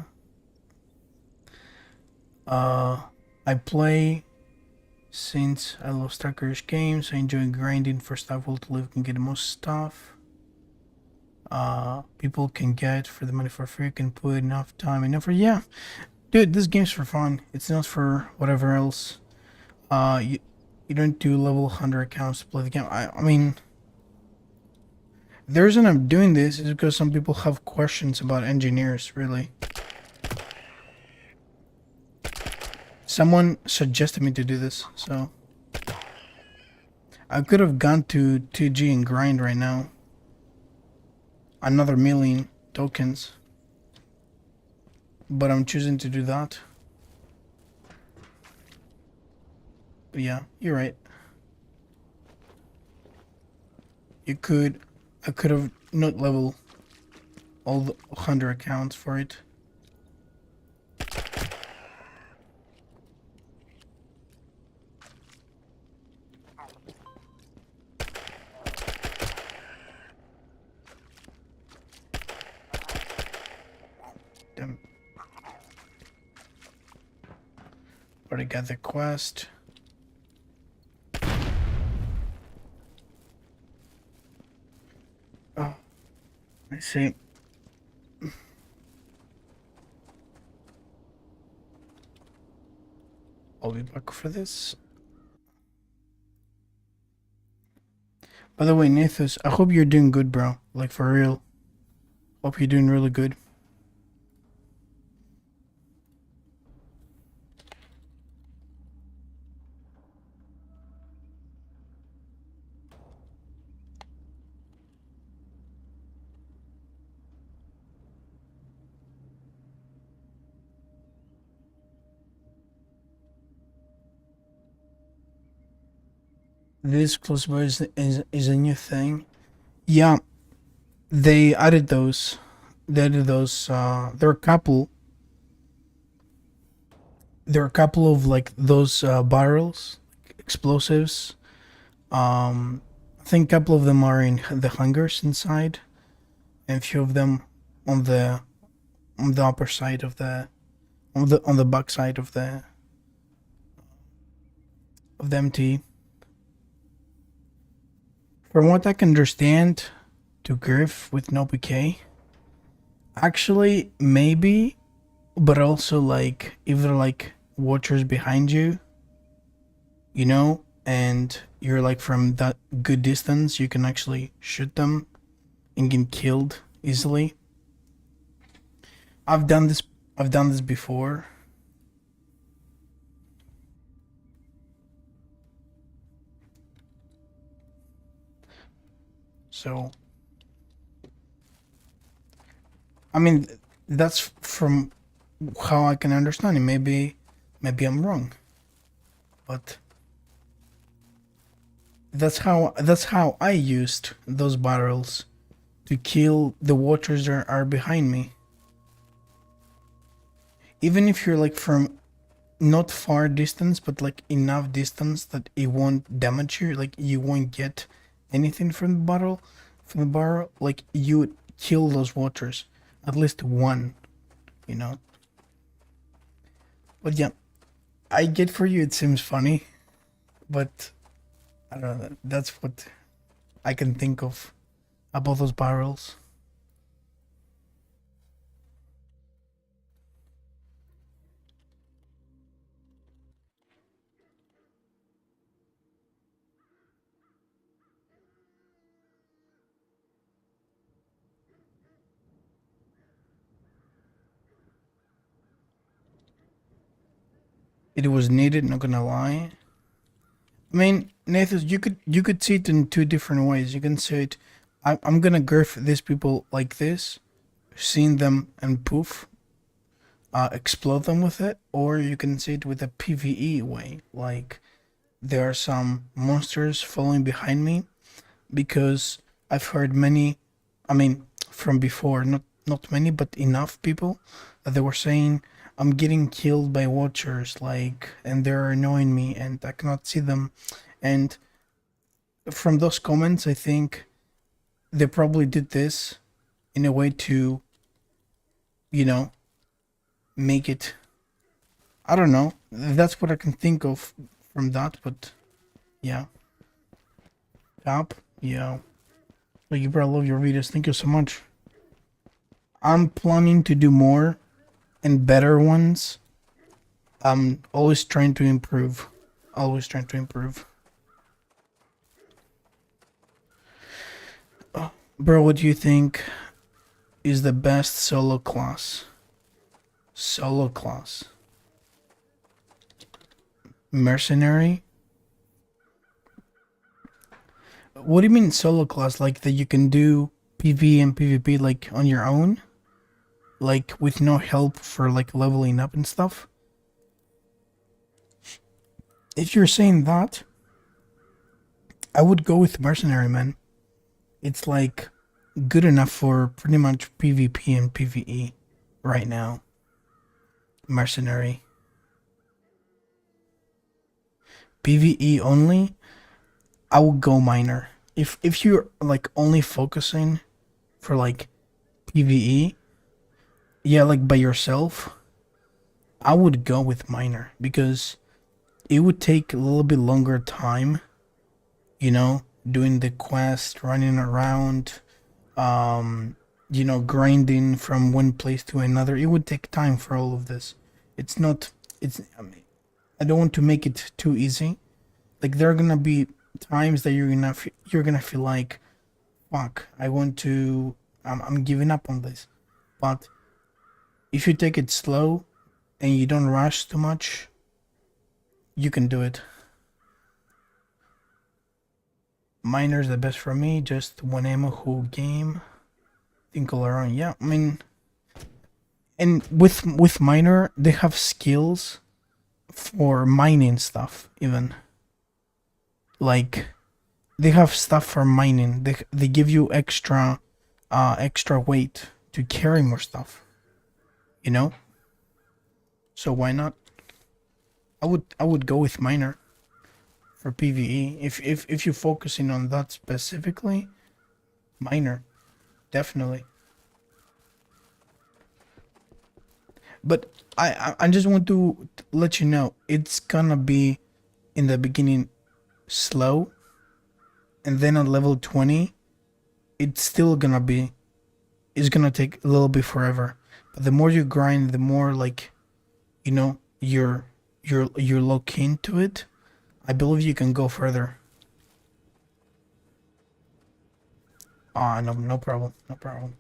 I play since I love Starkers games. I enjoy grinding for stuff. Will to Live can get the most stuff. people can get for the money for free, can put enough time and effort. Yeah, dude, this game's for fun. It's not for whatever else. You don't do level 100 accounts to play the game. I mean, the reason I'm doing this is because some people have questions about engineers, really. Someone suggested me to do this, so I could have gone to 2G and grind right now. Another million tokens. But I'm choosing to do that. But yeah, you're right. I could have not level all the 100 accounts for it. Damn. Already got the quest. Oh, I see. I'll be back for this. By the way, Nathus, I hope you're doing good, bro. Like, for real. Hope you're doing really good. This close by is a new thing. Yeah, they added those. They added those. There are a couple. There are a couple of like those barrels, explosives. I think a couple of them are in the hangars inside, and a few of them on the upper side of the on the back side of the MT. From what I can understand, to Griff with no PK. Actually, maybe, but also like if they're like watchers behind you, you know, and you're like from that good distance, you can actually shoot them and get killed easily. I've done this before. So I mean, that's from how I can understand it. Maybe I'm wrong, but that's how I used those barrels to kill the watchers that are behind me. Even if you're like from not far distance, but like enough distance that it won't damage you, like you won't get anything from the barrel, like you would kill those watchers, at least one, you know. But yeah, I get for you it seems funny, but I don't know, that's what I can think of about those barrels. It was needed, not gonna lie. I mean, Nathan, you could see it in two different ways. You can say it, I'm gonna griff these people like this, seeing them and poof, explode them with it, or you can see it with a PvE way, like there are some monsters following behind me, because I've heard many, I mean, from before, not many, but enough people that they were saying I'm getting killed by watchers, like, and they're annoying me, and I cannot see them, and from those comments, I think they probably did this in a way to, you know, make it. I don't know. That's what I can think of from that, but yeah. Top, yeah. Like, you, bro, I love your videos. Thank you so much. I'm planning to do more and better ones. I'm always trying to improve. Always trying to improve. Bro, what do you think is the best solo class? Solo class. Mercenary? What do you mean solo class? Like that you can do PvE and PvP like on your own? Like with no help for like leveling up and stuff? If you're saying that, I would go with Mercenary, man. It's like good enough for pretty much PvP and PvE right now. Mercenary. PvE only, I would go Miner. If you're like only focusing for like PvE, yeah, like by yourself, I would go with Miner because it would take a little bit longer time, you know, doing the quest, running around, grinding from one place to another. It would take time for all of this. It's not, it's, I mean, I don't want to make it too easy. Like there are gonna be times that you're gonna feel like, fuck, I want to, I'm giving up on this. But if you take it slow and you don't rush too much, you can do it. Miner's the best for me, just one ammo whole game. Think all around. Yeah, I mean, and with miner, they have skills for mining stuff even. Like they have stuff for mining. They give you extra weight to carry more stuff. You know? So why not? I would go with miner for PvE. If you're focusing on that specifically, miner, definitely. But I just want to let you know it's gonna be in the beginning slow, and then on level 20, it's still gonna be. It's gonna take a little bit forever. But the more you grind, the more like, you're look into it. I believe you can go further. Ah, no, no problem, no problem,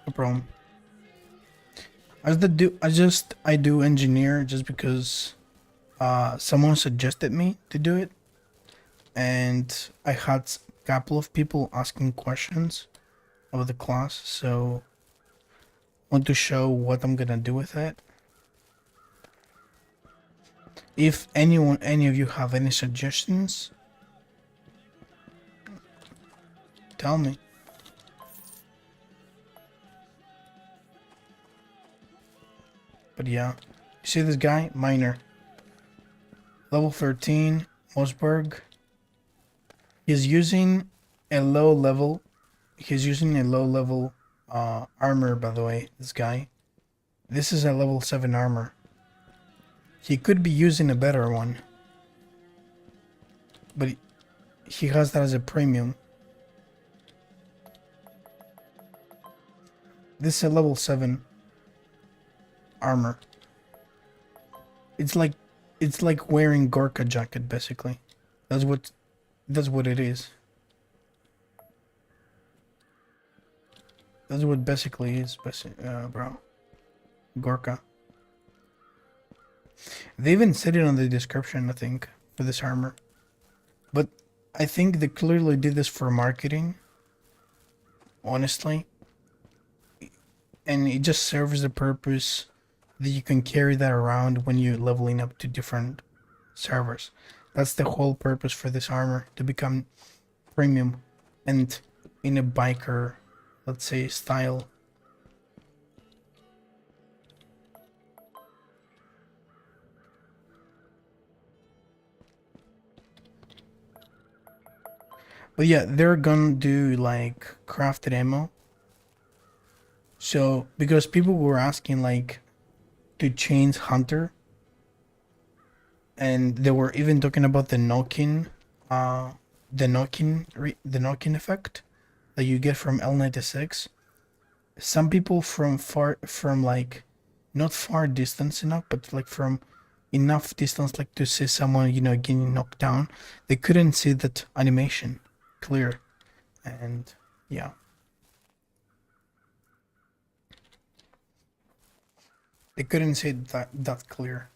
no problem. I do engineer just because someone suggested me to do it, and I had a couple of people asking questions about the class, so I want to show what I'm gonna do with it. If any of you have any suggestions, tell me. But yeah, you see this guy, Miner, level 13, Mosberg. He's using a low level. He's using a low level armor, by the way. This guy. This is a level 7 armor. He could be using a better one, but he has that as a premium. This is a level 7 armor. It's like wearing Gorka jacket, basically. That's what it is. That's what basically is, bro. Gorka. They even said it on the description, I think, for this armor. But I think they clearly did this for marketing. Honestly. And it just serves the purpose that you can carry that around when you're leveling up to different servers. That's the whole purpose for this armor, to become premium and in a biker, let's say, style. But yeah, they're gonna do like crafted ammo. So because people were asking like to change Hunter, and they were even talking about the Nokin the knocking effect that you get from L96. Some people from like not far distance enough, but like from enough distance like to see someone, you know, getting knocked down, they couldn't see that animation clear. And yeah. They couldn't see that clear.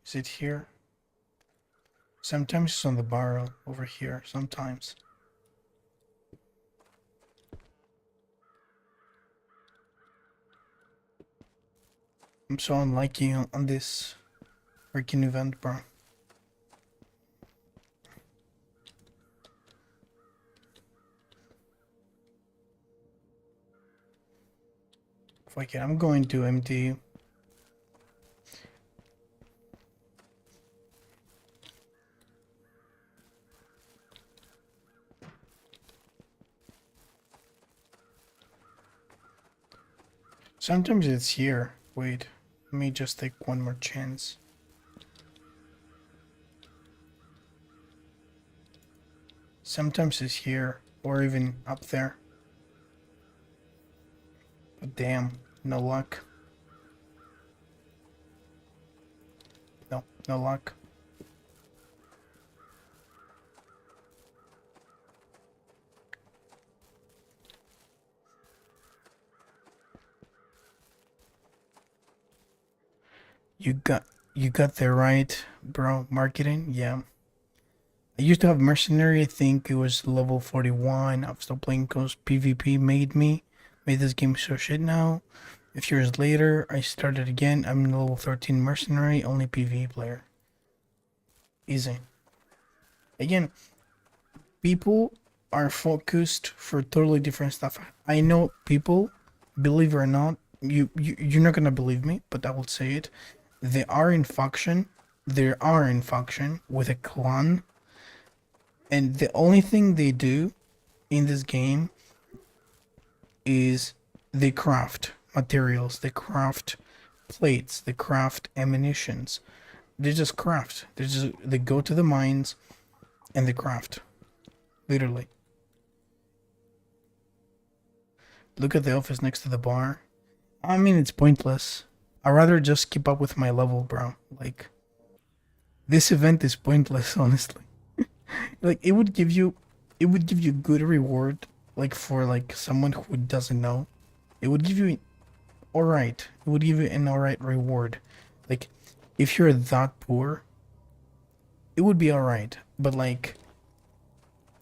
Is it here? Sometimes it's on the barrel over here, sometimes. I'm so unlucky on this freaking event, bro. Fuck it, I'm going to MD. Sometimes it's here. Wait, let me just take one more chance. Sometimes it's here, or even up there. But damn, no luck. No, no luck. You got there right, bro. Marketing, yeah. I used to have mercenary. I think it was level 41. I'm still playing because PvP made this game so shit now. A few years later, I started again. I'm level 13 mercenary, only PvE player. Easy. Again, people are focused for totally different stuff. I know people, believe it or not, you're not gonna believe me, but I will say it. They are in faction. They are in faction with a clan, and the only thing they do in this game is they craft materials, they craft plates, they craft ammunitions. They just craft. They go to the mines and they craft. Literally. Look at the office next to the bar. I mean, it's pointless. I'd rather just keep up with my level, bro. Like, this event is pointless, honestly. Like, it would give you good reward, like, for, like, someone who doesn't know. It would give you alright. It would give you an alright reward. Like, if you're that poor, it would be alright. But, like,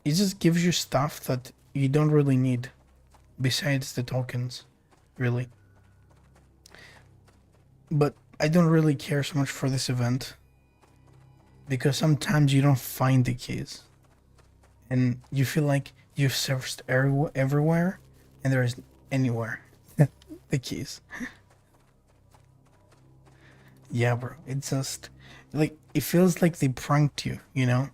it just gives you stuff that you don't really need besides the tokens, really. But I don't really care so much for this event because sometimes you don't find the keys and you feel like you've searched everywhere and there is anywhere the keys. Yeah, bro, it's just like it feels like they pranked you, you know?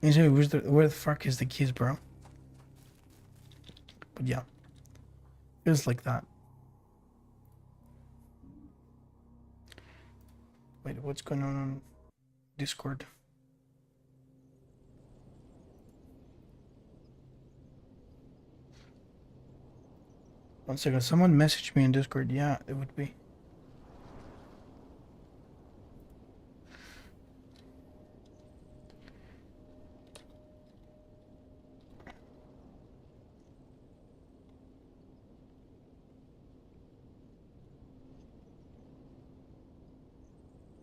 And so where the fuck is the keys, bro? But yeah, feels like that. Wait, what's going on Discord? One second, someone messaged me in Discord. Yeah, it would be.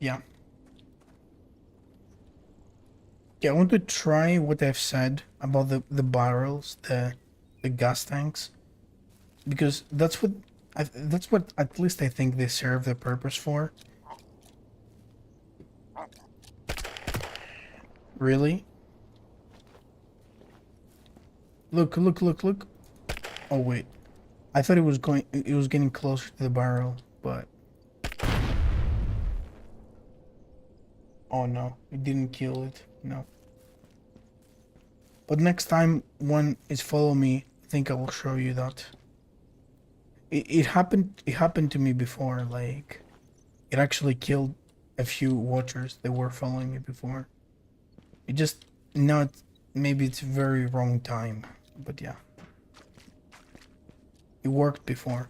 Yeah. Yeah, I want to try what I've said about the barrels, the gas tanks, because that's what at least I think they serve the purpose for. Really? Look, look, look, look. Oh wait. I thought it was getting closer to the barrel, but oh no, it didn't kill it. No. But next time one is follow me, I think I will show you that. It happened to me before, like it actually killed a few watchers that were following me before. It just not, maybe it's very wrong time, but yeah. It worked before.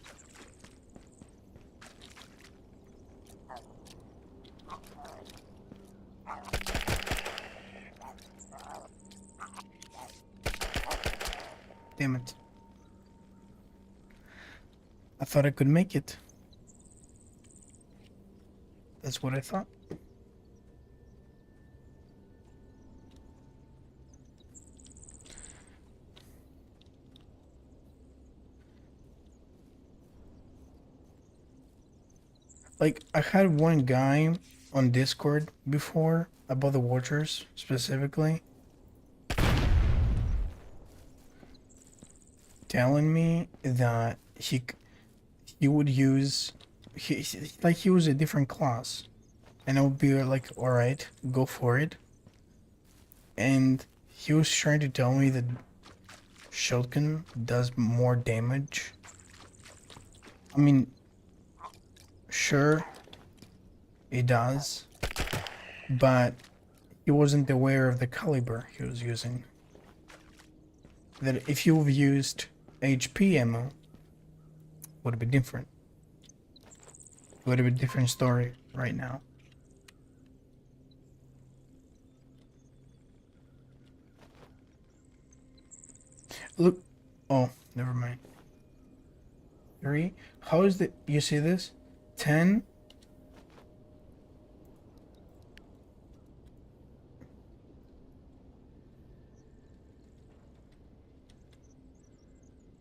Damn it. I thought I could make it. That's what I thought. Like, I had one guy on Discord before about the Watchers specifically telling me that he would use like he was a different class, and I would be like, all right, go for it. And he was trying to tell me that shotgun does more damage. I mean, sure, it does, but he wasn't aware of the caliber he was using. That if you've used HP ammo, would have been different. Would have been a different story right now. Look, oh, never mind. 3. How is the, you see this? 10.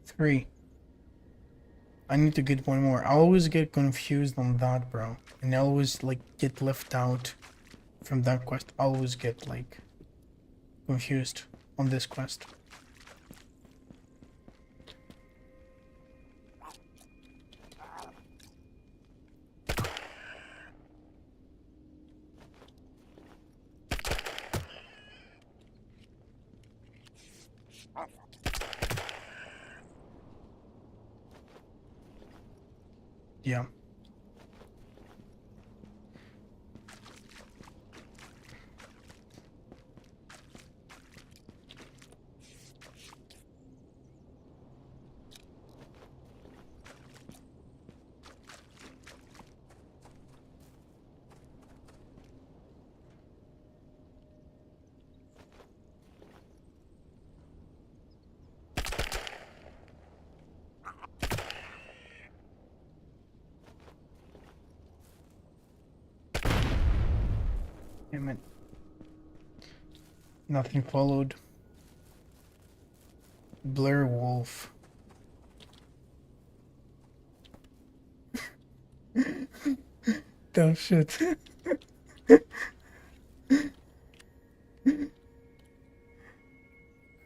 Three. I need to get one more. I always get confused on that, bro. And I always like get left out from that quest. I always get like confused on this quest. Yeah. Damn it. Nothing followed. Blair Wolf. Don't shoot.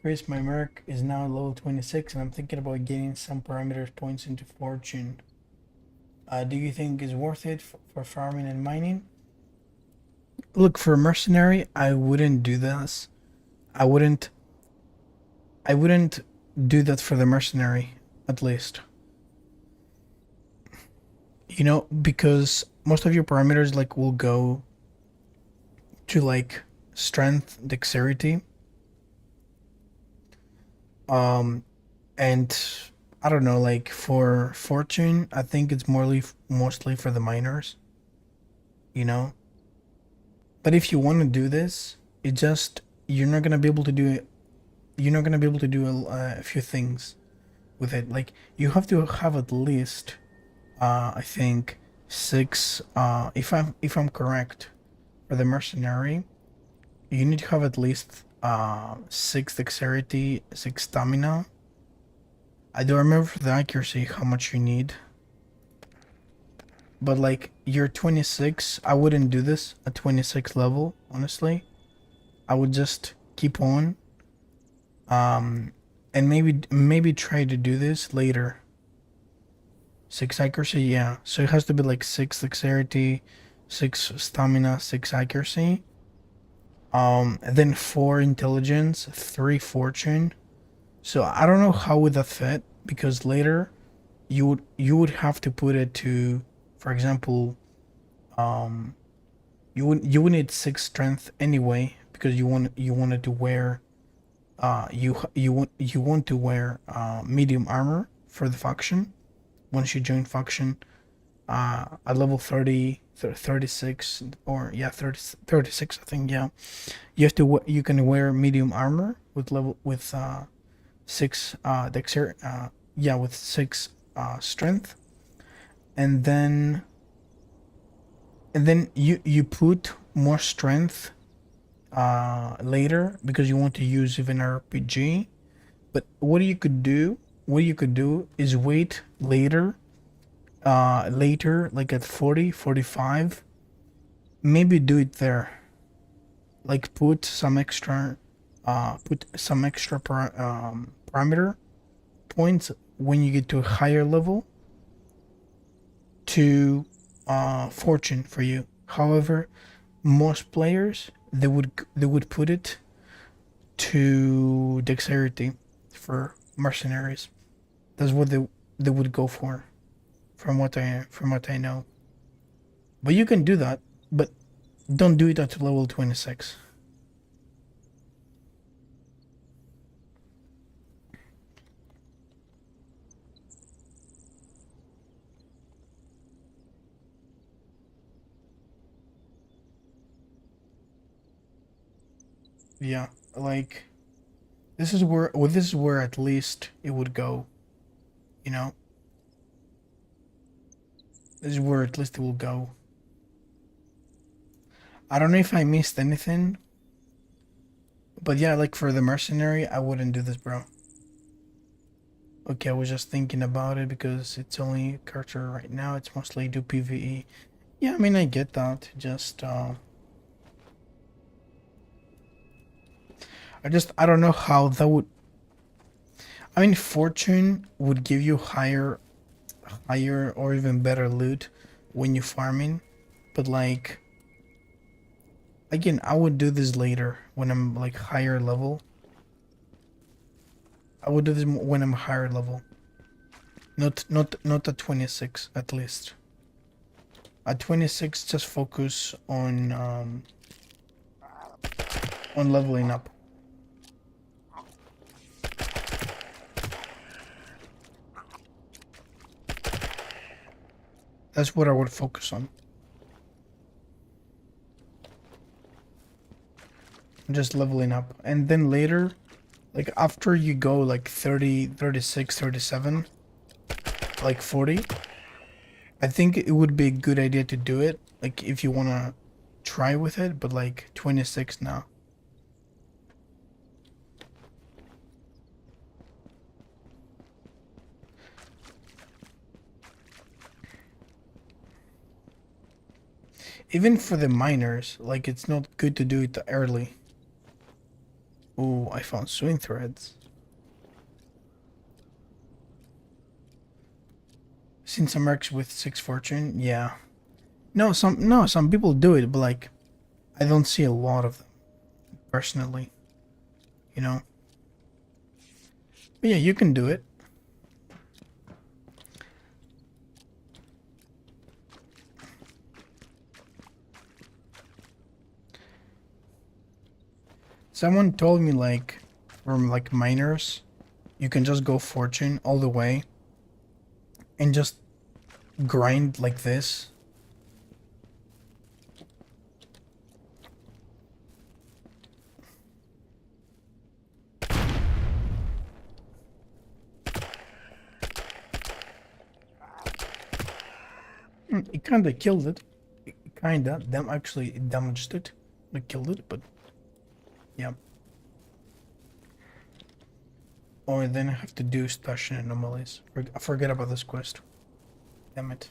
Chris, my Merc is now level 26 and I'm thinking about getting some parameters points into Fortune. Do you think it's worth it for farming and mining? Look, for a mercenary, I wouldn't do this. I wouldn't do that for the mercenary, at least. You know, because most of your parameters like will go to like strength, dexterity. And I don't know, like for fortune, I think it's mostly for the miners. You know? But if you want to do this, it just you're not gonna be able to do it. You're not gonna be able to do a few things with it. Like you have to have at least, I think 6. If I'm correct, for the mercenary, you need to have at least 6 dexterity, 6 stamina. I don't remember for the accuracy how much you need. But like you're 26, I wouldn't do this at 26 level, honestly. I would just keep on. And maybe try to do this later. 6 accuracy, yeah. So it has to be like 6 dexterity, 6 stamina, 6 accuracy. And then 4 intelligence, 3 fortune. So I don't know how would that fit, because later you would have to put it to, for example, You would need 6 strength anyway because you wanted to wear you want to wear medium armor for the faction once you join faction at level 36 or yeah 30, 36 I think. Yeah, you can wear medium armor with level with 6 dexter yeah with 6 strength, and then you put more strength later because you want to use even RPG. But what you could do is wait later like at 40, 45. Maybe do it there, like put some extra parameter points when you get to a higher level to fortune for you. However, most players they would put it to dexterity for mercenaries. That's what they would go for, from what I know. But you can do that, but don't do it at level 26. Yeah, like this is where at least it would go. You know, this is where at least it will go. I don't know if I missed anything, but yeah, like for the mercenary, I wouldn't do this, bro. Okay, I was just thinking about it because it's only character right now. It's mostly do PvE. Yeah, I mean I get that. I don't know how that would. I mean, fortune would give you higher or even better loot when you farming, but like again, I would do this later when I'm like higher level. I would do this when I'm higher level. Not at 26 at least. At 26, just focus on leveling up. That's what I would focus on. Just leveling up. And then later, like after you go like 30, 36, 37, like 40, I think it would be a good idea to do it. Like if you want to try with it, but like 26 now. Even for the miners, like it's not good to do it early. Oh, I found swing threads. Seen some mercs with 6 fortune, yeah. No, some people do it, but like I don't see a lot of them personally, you know. But yeah, you can do it. Someone told me like from like miners, you can just go fortune all the way and just grind like this. It kind of killed it. It kind of, them actually it damaged it. It killed it, but yeah. Oh, and then I have to do station anomalies. I forget about this quest. Damn it.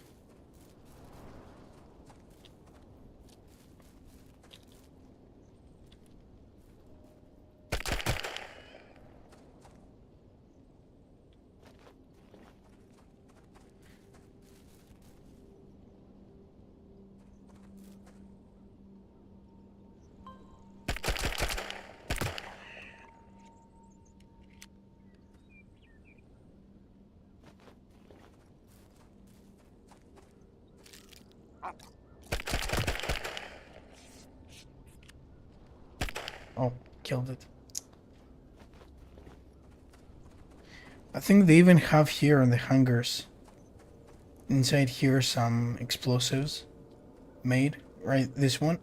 Oh, killed it. I think they even have here in the hangars. Inside here some explosives made. Right, this one.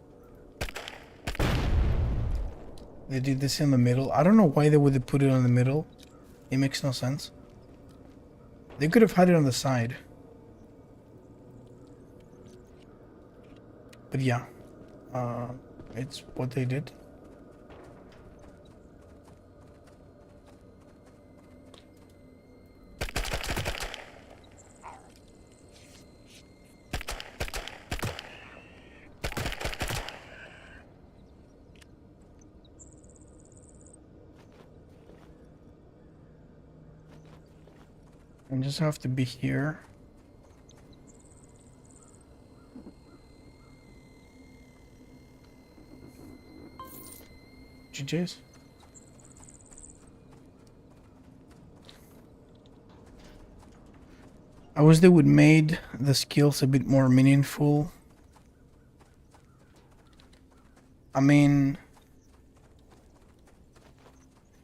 They did this in the middle. I don't know why they would put it in the middle. It makes no sense. They could have had it on the side. But yeah, it's what they did. And just have to be here. GG's. I wish they would made the skills a bit more meaningful. I mean,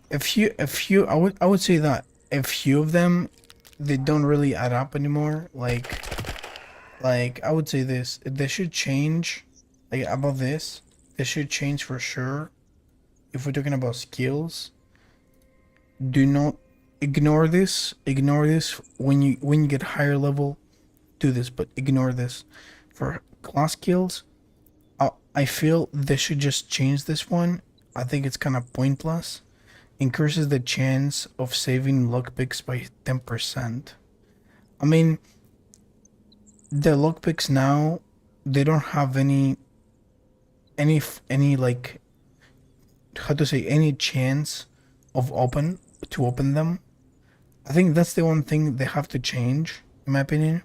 a few, I would say that a few of them, they don't really add up anymore. Like I would say this, they should change. Like about this, they should change for sure. If we're talking about skills, do not ignore this. Ignore this when you get higher level. Do this, but ignore this. For class skills, I feel they should just change this one. I think it's kind of pointless. Increases the chance of saving lockpicks by 10%. I mean, the lockpicks now, they don't have any like, how to say, any chance of open them. I think that's the one thing they have to change, in my opinion.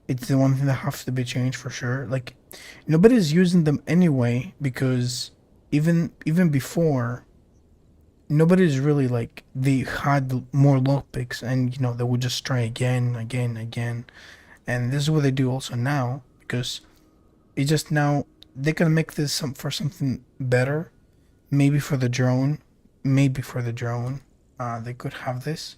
It's the one thing that has to be changed for sure. Like, nobody's using them anyway because even before, nobody's really like, they had more lockpicks and they would just try again, and this is what they do also now because it's just now they can make this for something better, maybe for the drone, they could have this.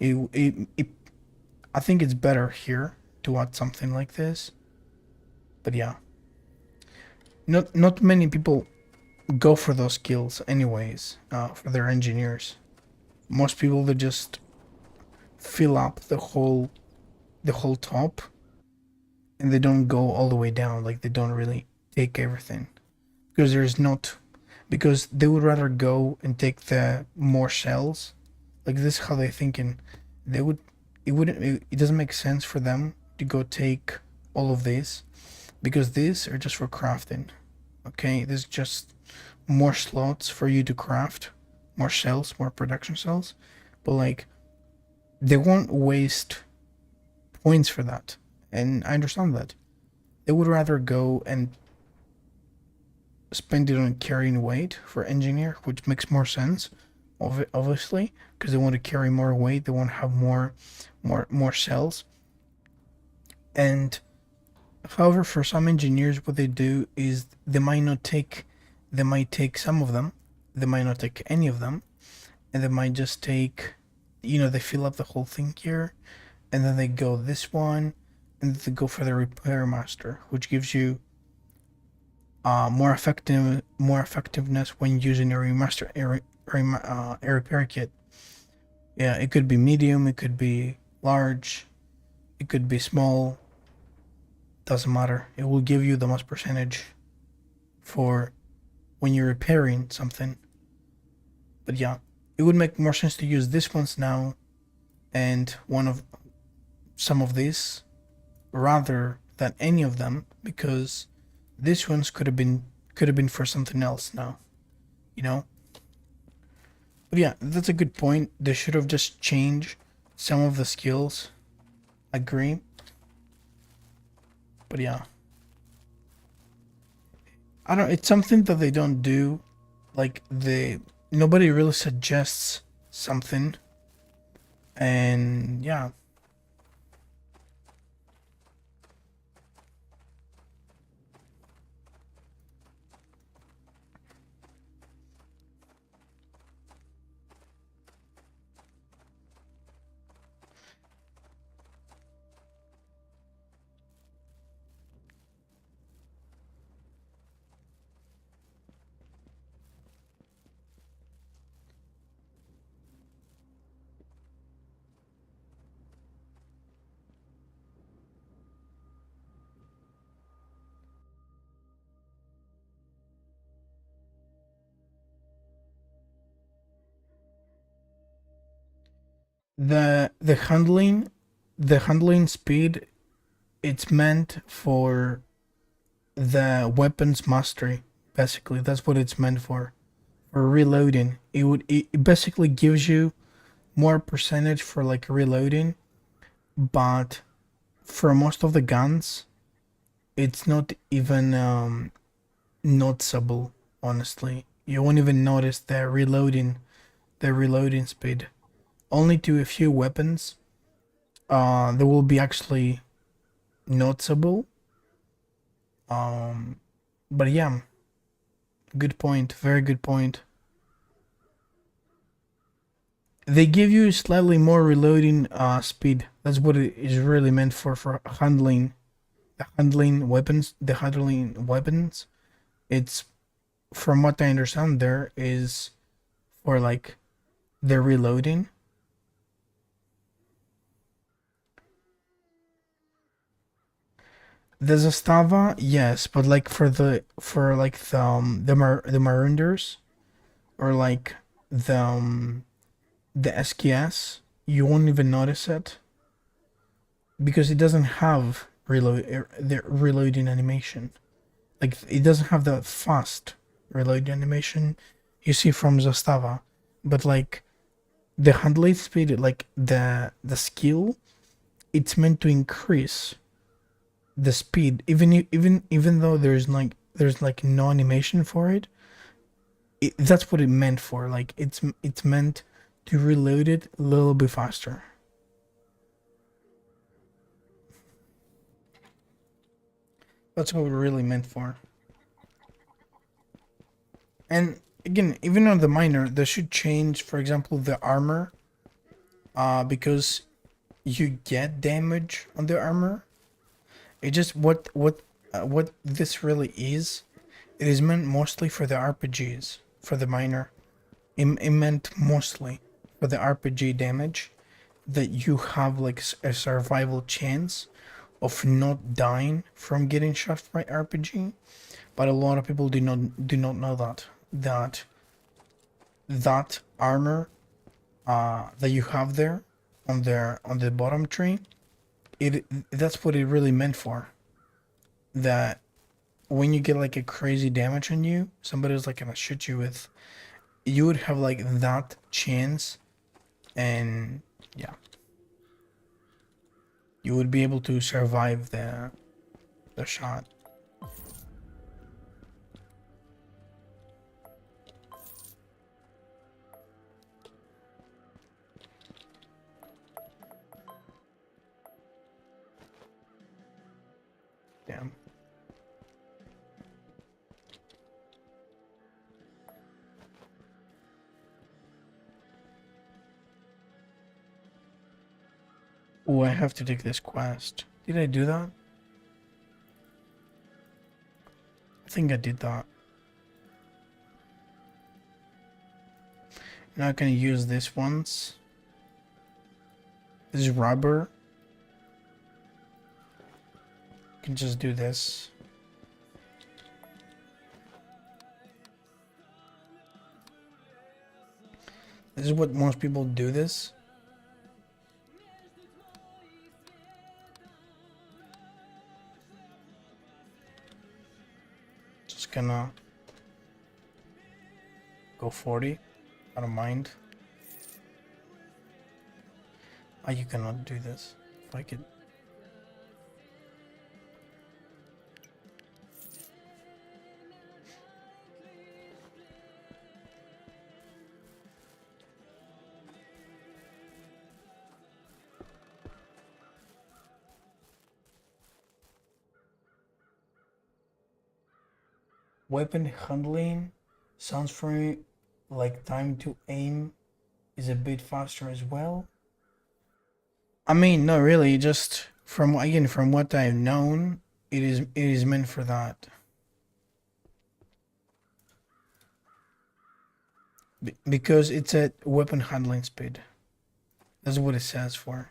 I think it's better here to add something like this. But yeah, not many people go for those skills anyways, for their engineers. Most people, they just fill up the whole top and they don't go all the way down. Like, they don't really take everything because because they would rather go and take the more shells. Like, this is how they're thinking. It doesn't make sense for them to go take all of these because these are just for crafting. Okay, this is just more slots for you to craft more cells, more production cells, but like, they won't waste points for that, and I understand that. They would rather go and spend it on carrying weight for engineer, which makes more sense, obviously, because they want to carry more weight, they want to have more cells. And however, for some engineers, what they do is they might take some of them, they might not take any of them, and they might just take, they fill up the whole thing here, and then they go this one, and then they go for the repair master, which gives you more effectiveness when using a repair kit. Yeah, it could be medium, it could be large, it could be small. Doesn't matter. It will give you the most percentage for when you're repairing something. But yeah, it would make more sense to use this ones now and some of these rather than any of them, because these ones could have been for something else now, But yeah, that's a good point. They should have just changed some of the skills. Agree. But yeah, I don't. It's something that they don't do. Like, nobody really suggests something, and yeah. The handling speed, it's meant for the weapons mastery. Basically, that's what it's meant for. For reloading, it basically gives you more percentage for like reloading, but for most of the guns, it's not even noticeable. Honestly, you won't even notice the reloading speed. Only to a few weapons, there will be actually noticeable. Um, but yeah, good point. Very good point. They give you slightly more reloading speed. That's what it is really meant for handling weapons. The handling weapons. It's, from what I understand, there is for like the reloading. The Zastava, yes, but like for like the Maroonders, or like the SKS, you won't even notice it because it doesn't have the reloading animation. Like it doesn't have the fast reload animation you see from Zastava, but like the handling speed, like the skill, it's meant to increase the speed, even though there's like no animation for it. That's what it meant for. Like it's meant to reload it a little bit faster. That's what it really meant for. And again, even on the minor, they should change, for example, the armor, because you get damage on the armor. It just what this really is. It is meant mostly for the RPGs, for the minor. It meant mostly for the RPG damage, that you have like a survival chance of not dying from getting shot by RPG. But a lot of people do not know that armor that you have there on the bottom tree, that's what it really meant for. That when you get like a crazy damage on you, somebody's like gonna shoot you with, you would have like that chance, and yeah, you would be able to survive the shot. Damn. Oh, I have to take this quest. Did I do that? I think I did that. Now I'm gonna use this once. This is rubber. I can just do this. This is what most people do this. Just gonna go 40. I don't mind. Oh, you cannot do this. If I could. Weapon handling sounds for me like time to aim is a bit faster as well. I mean, not really. Just from what I've known, it is meant for that. Because it's a weapon handling speed. That's what it says for.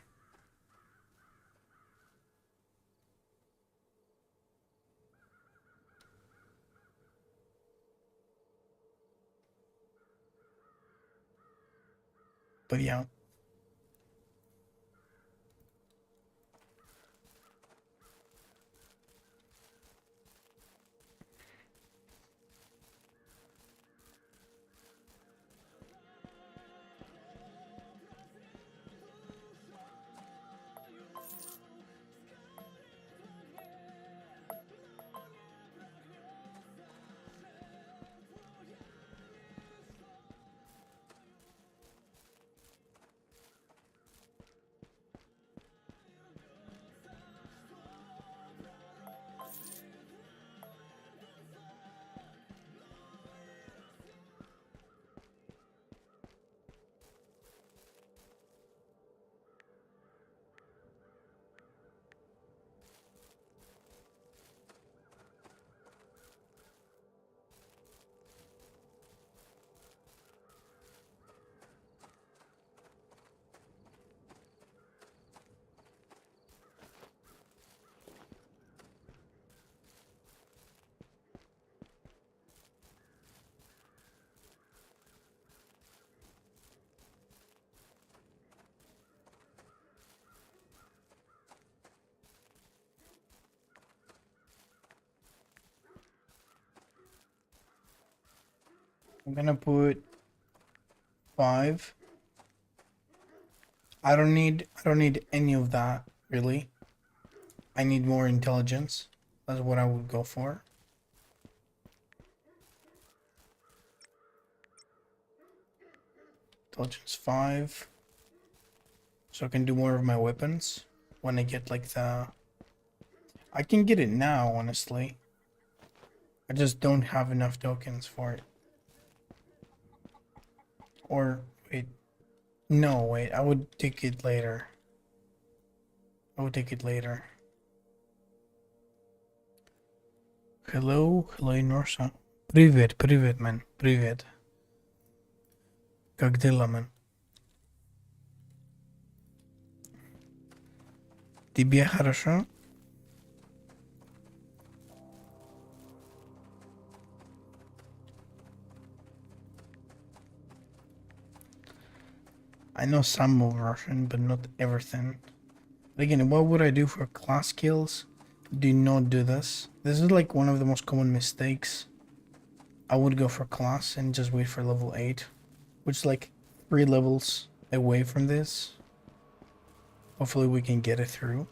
But yeah, I'm gonna put 5. I don't need any of that, really. I need more intelligence. That's what I would go for. Intelligence 5. So I can do more of my weapons when I get like the... I can get it now, honestly. I just don't have enough tokens for it. Or, wait. No, wait. I would take it later. I would take it later. Hello, Norsa. Привет, man. Привет. Как дела, man? Тебе хорошо? I know some of Russian, but not everything. Again, what would I do for class kills? Do not do this. This is like one of the most common mistakes. I would go for class and just wait for level 8, which is like 3 levels away from this. Hopefully we can get it through.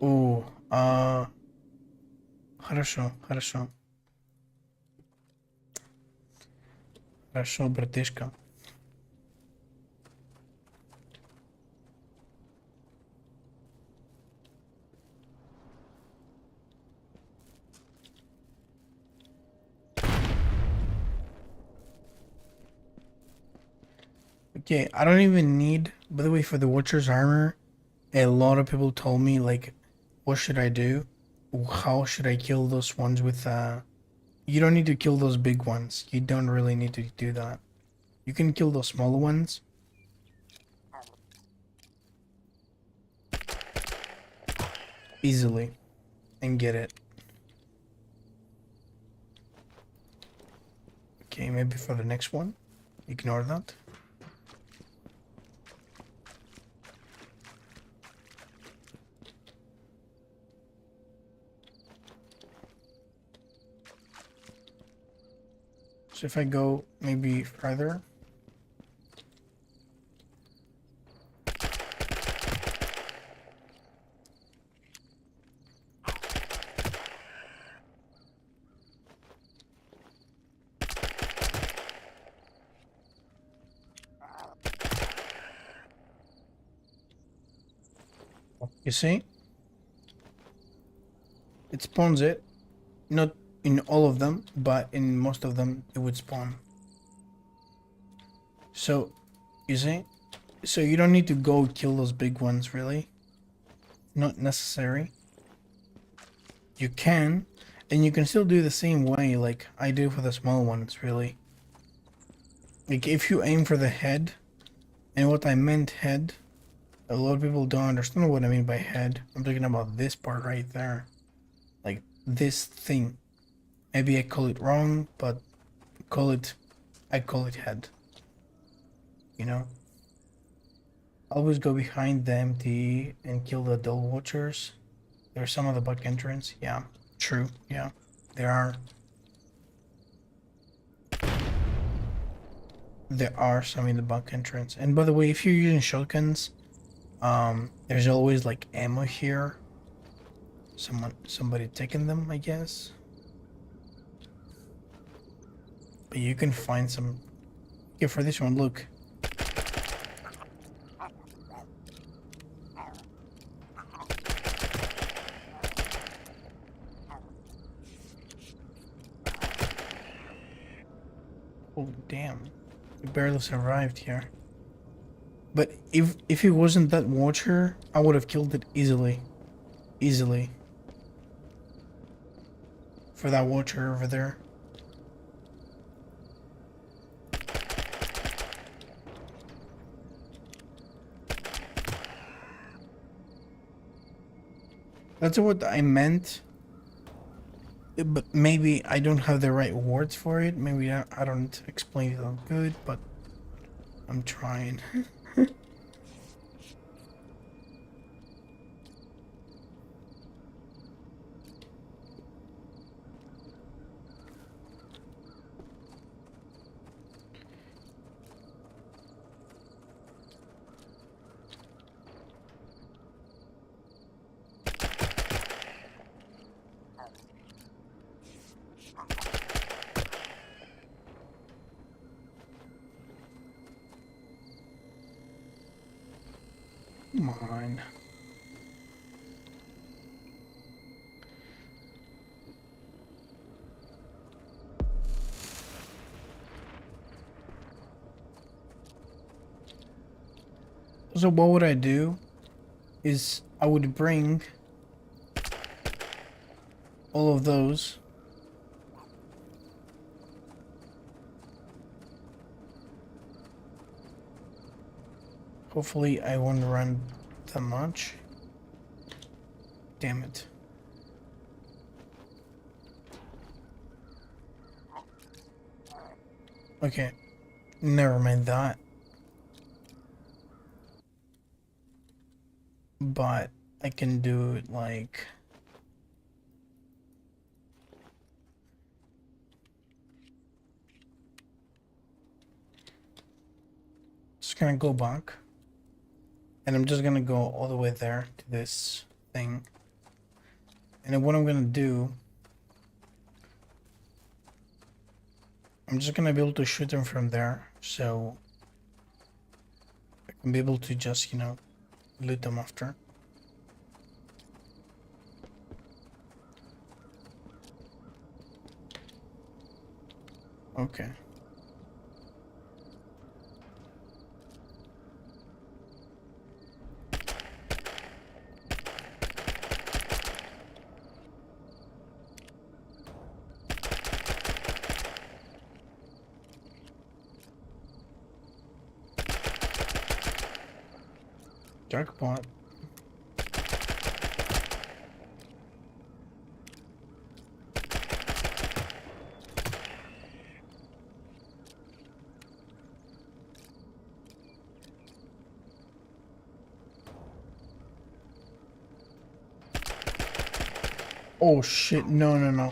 Ooh, хорошо, хорошо. Хорошо, братишка. Okay, I don't even need, by the way, for the Watcher's armor, a lot of people told me, like, what should I do? How should I kill those ones with, you don't need to kill those big ones. You don't really need to do that. You can kill those smaller ones. Easily. And get it. Okay, maybe for the next one. Ignore that. So if I go maybe further. You see? It spawns it. Not in all of them, but in most of them it would spawn. So, you see? So you don't need to go kill those big ones, really. Not necessary. You can, and you can still do the same way like I do for the small ones, really. Like if you aim for the head, and what I meant head, a lot of people don't understand what I mean by head. I'm talking about this part right there. Like this thing. Maybe I call it wrong, but I call it head. You know? Always go behind the MTE and kill the dull watchers. There's some of the back entrance. Yeah, true. Yeah, there are. There are some in the back entrance. And by the way, if you're using shotguns, there's always like ammo here. Somebody taking them, I guess. But you can find some. Yeah, for this one, look. Oh damn, we barely survived here. But if it wasn't that watcher, I would have killed it easily. Easily. For that watcher over there. That's what I meant. But maybe I don't have the right words for it. Maybe I don't explain it all good, but I'm trying. Come on. So what would I do is I would bring all of those. Hopefully I won't run that much. Damn it. Okay. Never mind that. But I can do it like... Just gonna go back. And I'm just gonna go all the way there to this thing. And then what I'm gonna do... I'm just gonna be able to shoot them from there. So... I can be able to just, you know, loot them after. Okay. Jackpot. Oh shit, no, no, no.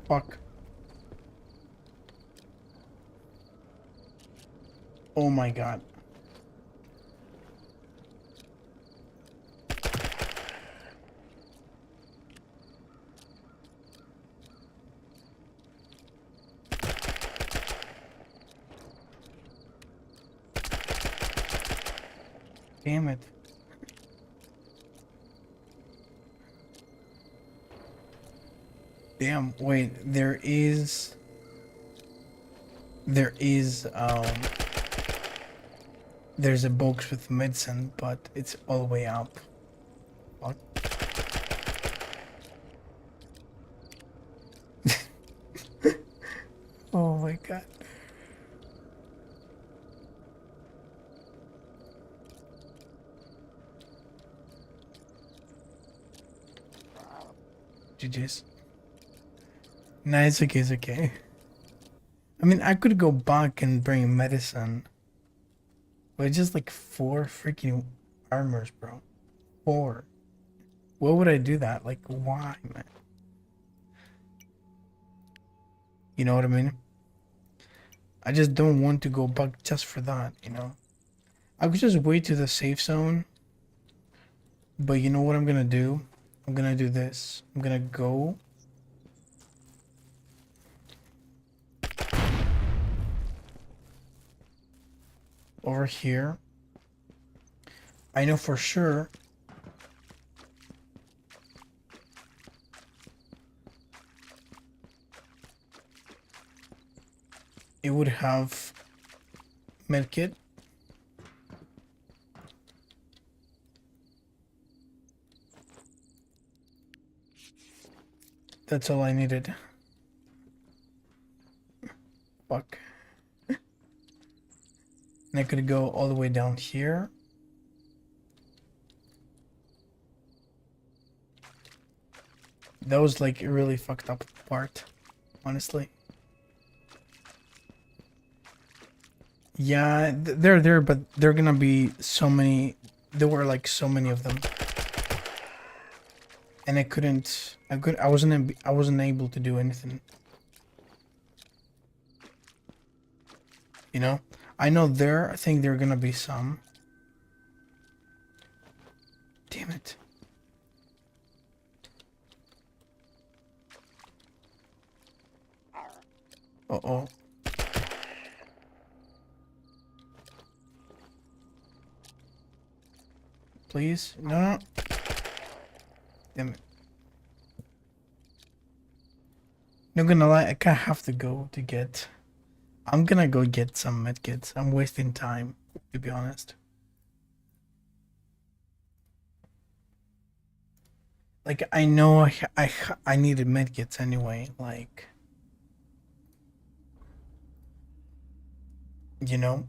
Fuck. Oh my god. Damn it. Damn, wait, there's a box with medicine, but it's all the way up. What? Oh my god. GG's. Nah, it's okay, it's okay. I mean, I could go back and bring medicine. But it's just like 4 freaking armors, bro. 4. Why would I do that? Like, why, man? You know what I mean? I just don't want to go back just for that, you know? I could just wait to the safe zone. But you know what I'm gonna do? I'm gonna do this. I'm gonna go... over here. I know for sure it would have medkit. That's all I needed. Fuck. And I could go all the way down here. That was like really fucked up. part, honestly. Yeah, they're there, but there are gonna be so many. There were like so many of them, and I couldn't. I wasn't able to do anything. You know, I know there. I think there are gonna be some. Damn it. Uh-oh. Please? No, no. Damn it. Not gonna lie, I kinda have to go to get... I'm gonna go get some medkits. I'm wasting time, to be honest. Like, I know I needed medkits anyway, like... You know?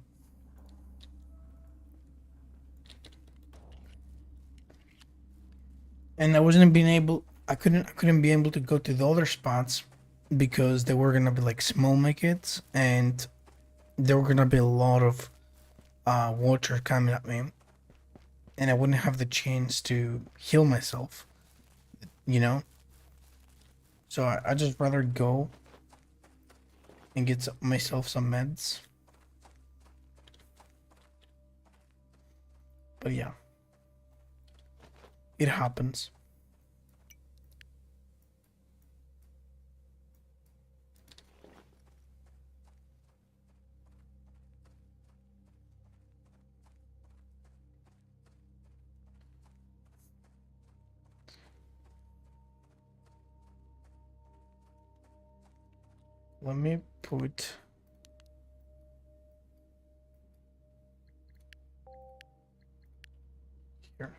And I wasn't being able... I couldn't be able to go to the other spots because they were gonna be like small medkits and there were gonna be a lot of water coming at me. And I wouldn't have the chance to heal myself, you know? So I just rather go and get myself some meds. But yeah, it happens. Let me put... Here.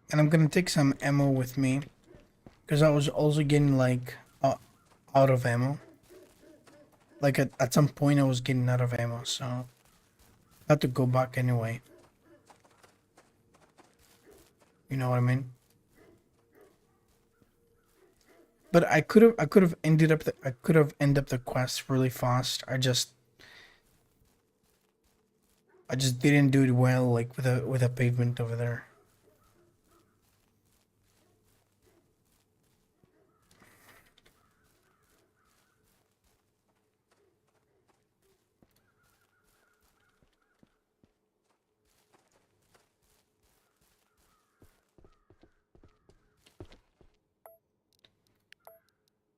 And I'm gonna take some ammo with me because I was also getting like out of ammo. Like at some point I was getting out of ammo, so I had to go back anyway. You know what I mean? But I could have ended up the quest really fast. I just didn't do it well, like with a pavement over there.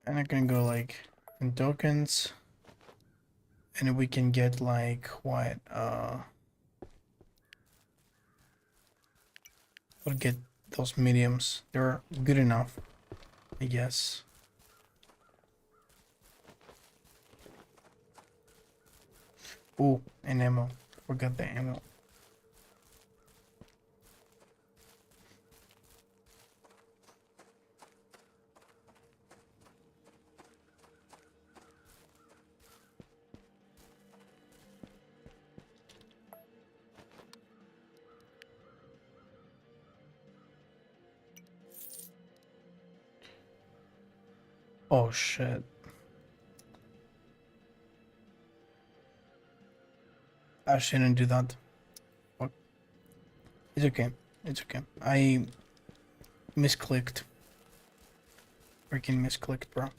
And I can go like in tokens, and we can get like what we'll get those mediums. They're good enough, I guess. Oh, and ammo. Forgot the ammo. Oh shit. I shouldn't do that. Fuck. It's okay. It's okay. I misclicked. Freaking misclicked, bro.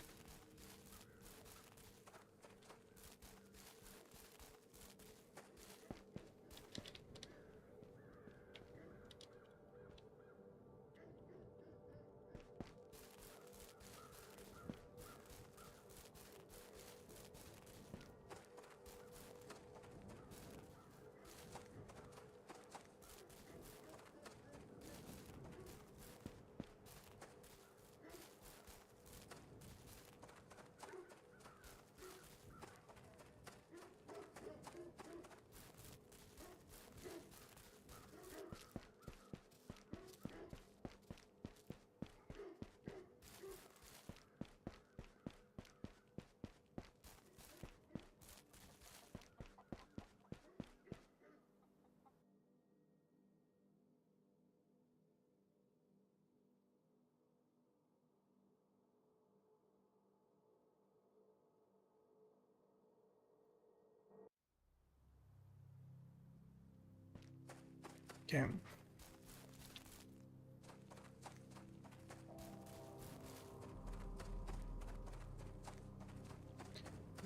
Okay.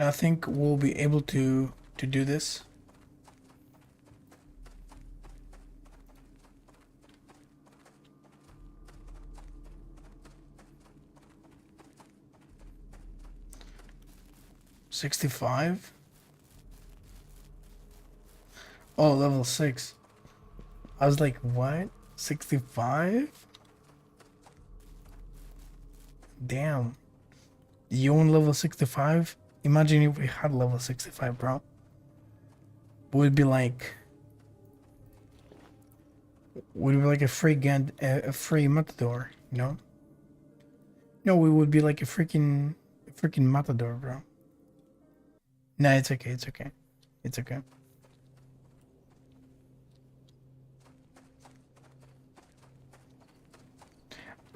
I think we'll be able to do this. $65? Oh, level 6. I was like, what? 65? Damn. You own level 65? Imagine if we had level 65, bro. Would be like a a free matador, you know? No, we would be like a freaking matador, bro. Nah, it's okay, it's okay. It's okay.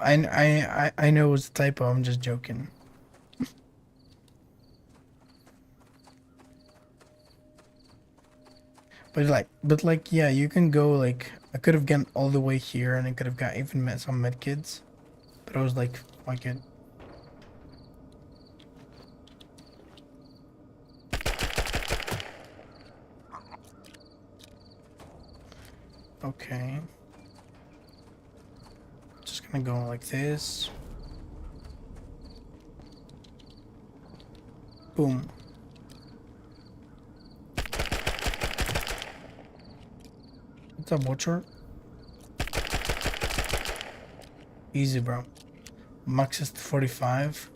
I know it's a typo, I'm just joking. But like, yeah, you can go like, I could have gotten all the way here and I could have got even met some med kids, but I was like, fuck it. Okay. Just gonna go like this. Boom. What's up, Watcher? Easy, bro. Max is 45.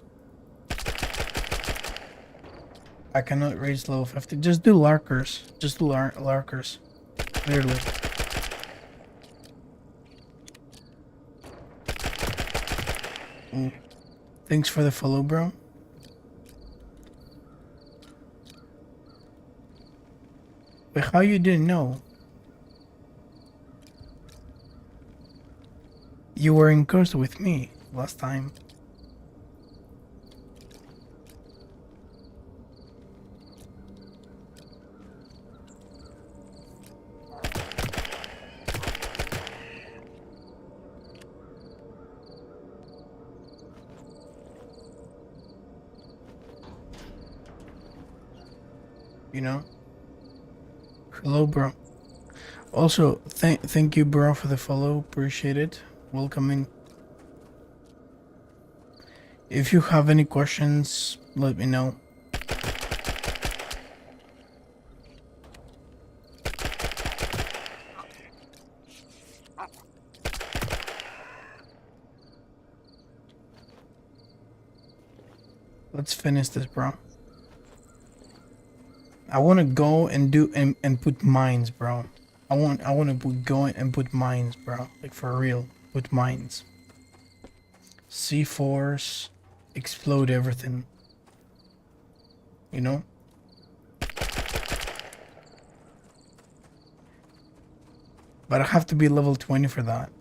I cannot raise level 50. Just do Larkers. Just do Larkers. Literally. Thanks for the follow, bro. Wait, how you didn't know? You were in course with me last time. You know? Hello, bro. Also, thank you, bro, for the follow. Appreciate it. Welcome in. If you have any questions, let me know. Let's finish this, bro. I want to go and do and put mines, bro. I want to go and put mines, bro. Like for real, put mines. C4s, explode everything. You know? But I have to be level 20 for that.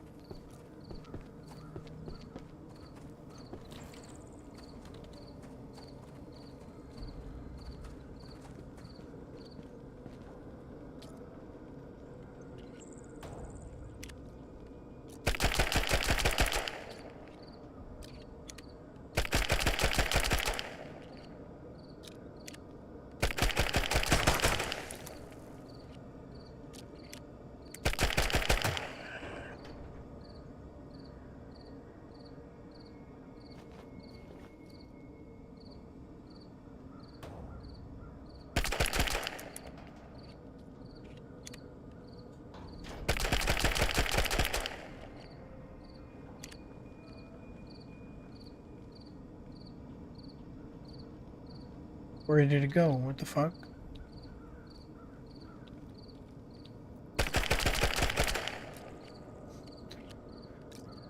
Where did it go? What the fuck?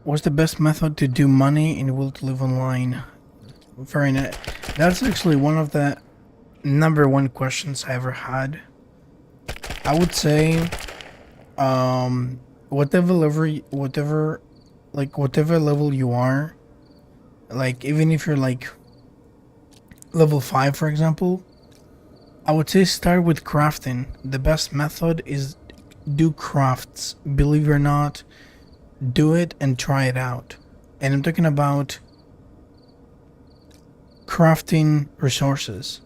What's the best method to do money in Will to Live Online? Very nice. That's actually one of the #1 questions I ever had. I would say, whatever level you are, like even if you're like level 5, for example, I would say start with crafting. The best method is do crafts. Believe it or not, do it and try it out. And I'm talking about crafting resources.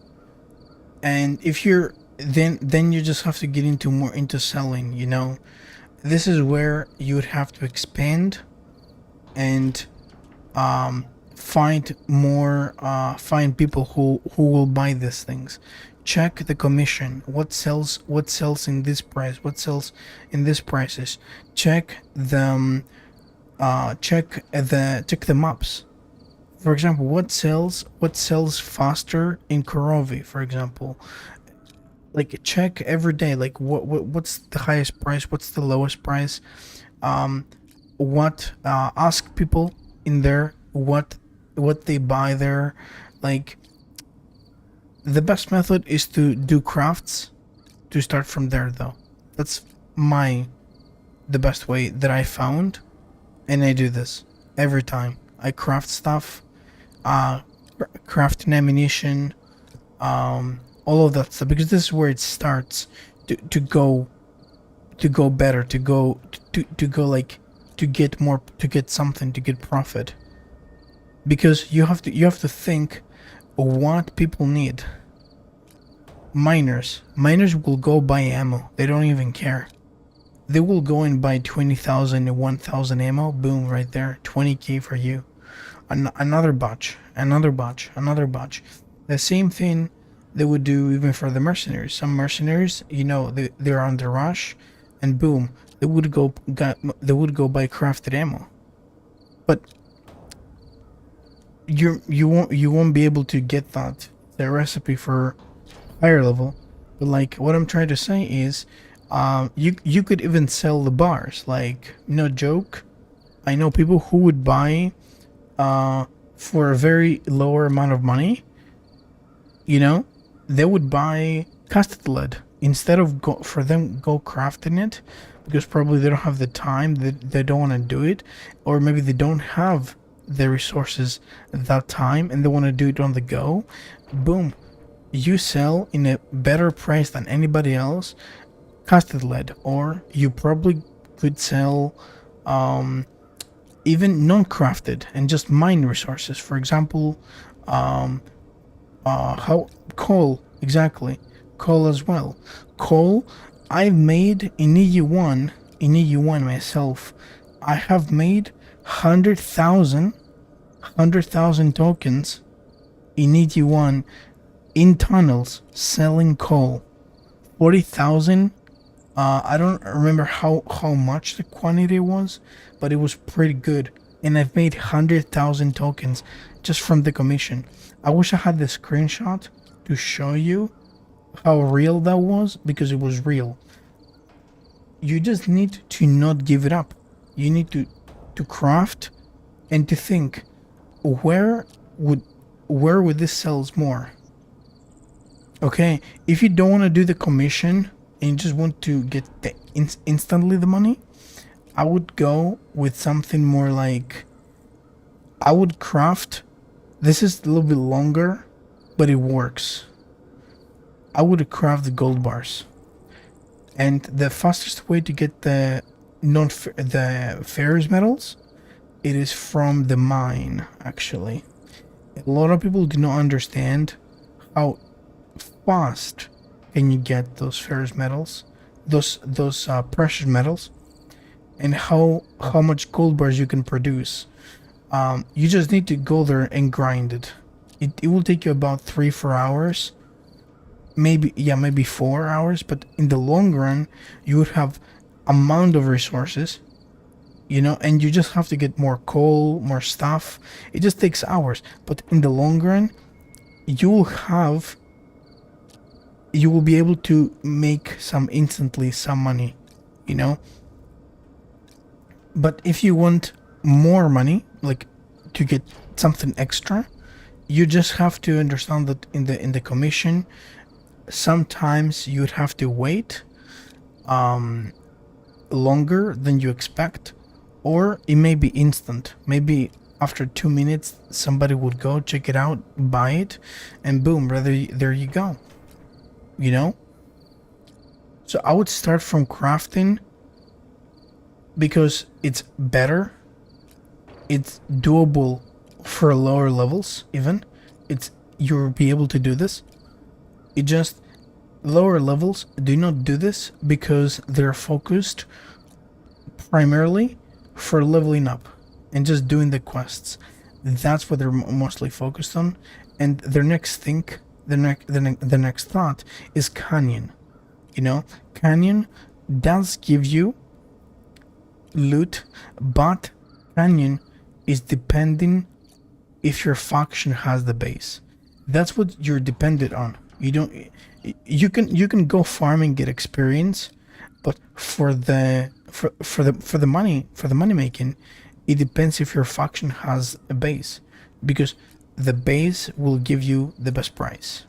And if you're then you just have to get into more into selling, you know. This is where you would have to expand and find more find people who will buy these things. Check the commission, what sells in this price, what sells in this prices. Check the check the maps. For example, what sells faster in Korovi, for example. Like check every day, like what's the highest price, what's the lowest price. What ask people in there what they buy there. Like the best method is to do crafts, to start from there though. That's the best way that I found, and I do this every time. I craft stuff, crafting ammunition, all of that stuff, because this is where it starts to go better, to go like to get more, to get something, to get profit. Because you have to think what people need. Miners will go buy ammo. They don't even care. They will go and buy 20,000 and 1,000 ammo. Boom, right there, 20k for you. Another batch. The same thing they would do even for the mercenaries. Some mercenaries, you know, they're on the rush, and boom, they would go buy crafted ammo. But you won't be able to get the recipe for higher level. But like what I'm trying to say is, you could even sell the bars. Like, no joke, I know people who would buy for a very lower amount of money, you know, they would buy casted lead instead of go crafting it, because probably they don't have the time, they don't want to do it, or maybe they don't have the resources at that time and they want to do it on the go. Boom, you sell in a better price than anybody else casted lead. Or you probably could sell even non-crafted and just mine resources. For example, how coal, exactly, coal as well. Coal, I've made in EU1 myself, I have made 100,000 tokens in EU1 in tunnels selling coal. 40,000. I don't remember how much the quantity was, but it was pretty good. And I've made 100,000 tokens just from the commission. I wish I had the screenshot to show you how real that was, because it was real. You just need to not give it up. You need to craft and to think, where would this sells more? Okay, if you don't want to do the commission and you just want to get instantly the money, I would go with something more like, I would craft. This is a little bit longer, but it works. I would craft the gold bars, and the fastest way to get the ferrous metals, it is from the mine. Actually, a lot of people do not understand how fast can you get those ferrous metals, those precious metals, and how much gold bars you can produce. You just need to go there and grind it. It will take you about 3-4 hours, maybe 4 hours, but in the long run you would have amount of resources, you know, and you just have to get more coal, more stuff. It just takes hours, but in the long run you will be able to make instantly some money, you know. But if you want more money, like to get something extra, you just have to understand that in the commission, sometimes you'd have to wait longer than you expect, or it may be instant. Maybe after 2 minutes somebody would go check it out, buy it, and boom, there you go, you know. So I would start from crafting because it's better. It's doable for lower levels even. You'll be able to do this. It just lower levels do not do this because they're focused primarily for leveling up and just doing the quests. That's what they're mostly focused on. And their next the next thought is Canyon. You know, Canyon does give you loot, but Canyon is depending if your faction has the base. That's what you're dependent on. You can go farm and get experience, but for the money making, it depends if your faction has a base, because the base will give you the best price.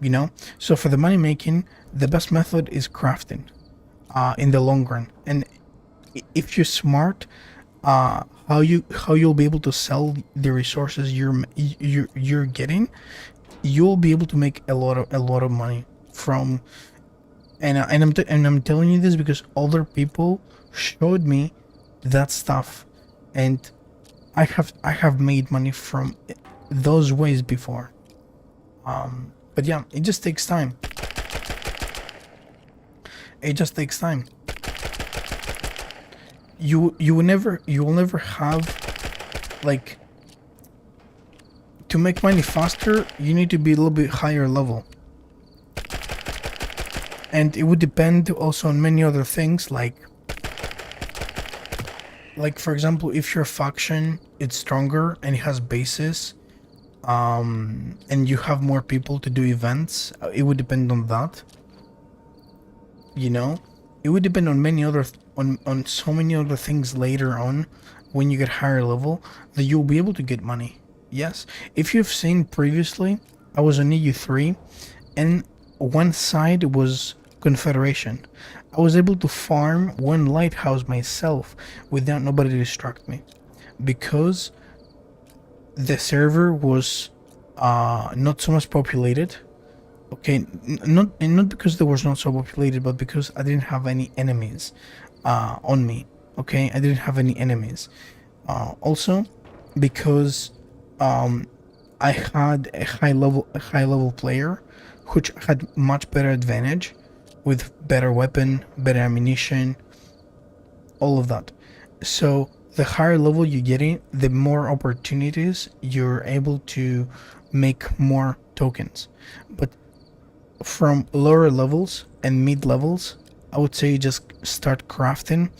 You know, so for the money making, the best method is crafting, in the long run. And if you're smart, how you'll be able to sell the resources you're getting, you'll be able to make a lot of money from. And I'm telling you this because other people showed me that stuff, and I have made money from those ways before. But yeah, it just takes time. It just takes time. You will never have, like, to make money faster, you need to be a little bit higher level. And it would depend also on many other things, like for example, if your faction is stronger and it has bases, and you have more people to do events, it would depend on that. You know, it would depend on many other on so many other things later on when you get higher level that you'll be able to get money. Yes, if you've seen previously, I was on EU-3, and one side was Confederation. I was able to farm one lighthouse myself without nobody to distract me, because the server was not so much populated. Okay, not because there was not so populated, but because I didn't have any enemies on me. Okay, I didn't have any enemies. Also, because I had a high level player, which had much better advantage, with better weapon, better ammunition, all of that. So the higher level you get in, the more opportunities you're able to make more tokens. But from lower levels and mid levels, I would say just start crafting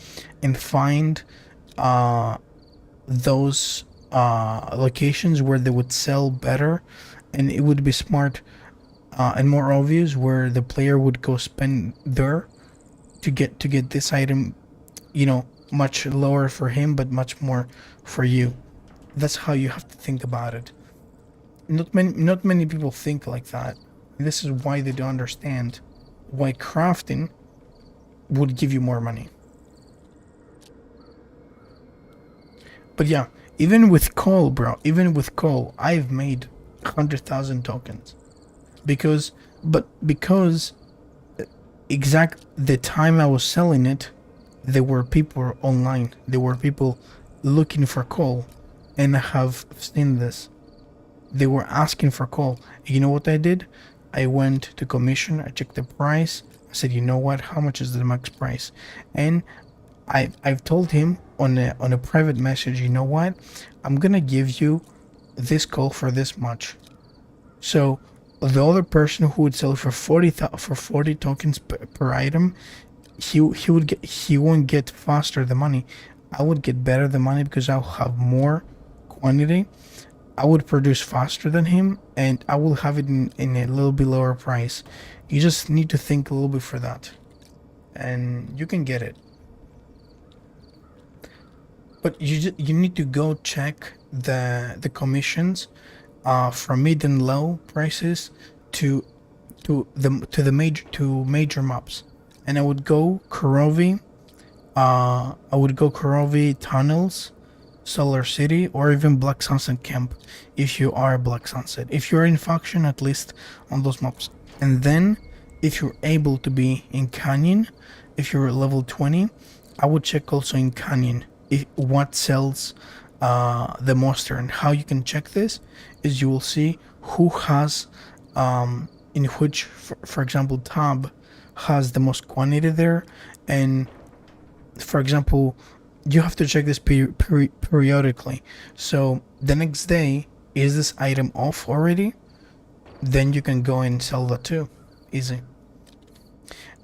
and find those locations where they would sell better, and it would be smart and more obvious where the player would go spend there to get this item, you know, much lower for him but much more for you. That's how you have to think about it. Not many people think like that. This is why they don't understand why crafting would give you more money. But yeah, even with coal, bro, I've made 100,000 tokens. Because exact the time I was selling it, there were people online. There were people looking for coal, and I have seen this. They were asking for coal. You know what I did? I went to commission. I checked the price. I said, you know what? How much is the max price? And I've told him on a private message, you know what? I'm gonna give you this coal for this much. So the other person who would sell for 40 tokens per item, he won't get faster the money. I would get better the money because I'll have more quantity. I would produce faster than him, and I will have it in a little bit lower price. You just need to think a little bit for that, and you can get it. But you need to go check the commissions from mid and low prices to major maps. And I would go Kurovi, Tunnels, Solar City, or even Black Sunset Camp if you are Black Sunset. If you're in faction, at least on those maps. And then if you're able to be in Canyon, if you're level 20, I would check also in Canyon what sells the most. And how you can check this is you will see who has in which, for example, tab has the most quantity there. And for example, you have to check this periodically. So the next day, is this item off already? Then you can go and sell that too. Easy.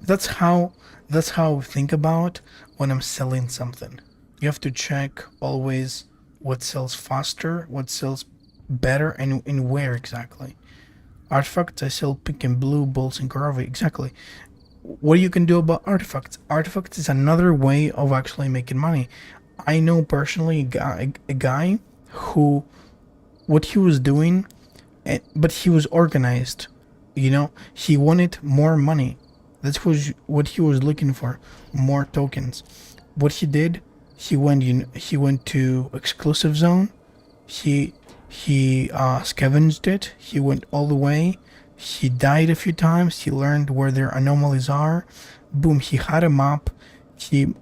That's how I think about when I'm selling something. You have to check always what sells faster, what sells better, and in where exactly. Artifacts, I sell pink and blue, bolts and Karavi. Exactly. What you can do about artifacts? Artifacts is another way of actually making money. I know personally a guy who, what he was doing, but he was organized. You know, he wanted more money. That's what he was looking for, more tokens. What he did, he went to exclusive zone. He scavenged it. He went all the way. He died a few times. He learned where their anomalies are. Boom, he had a map. He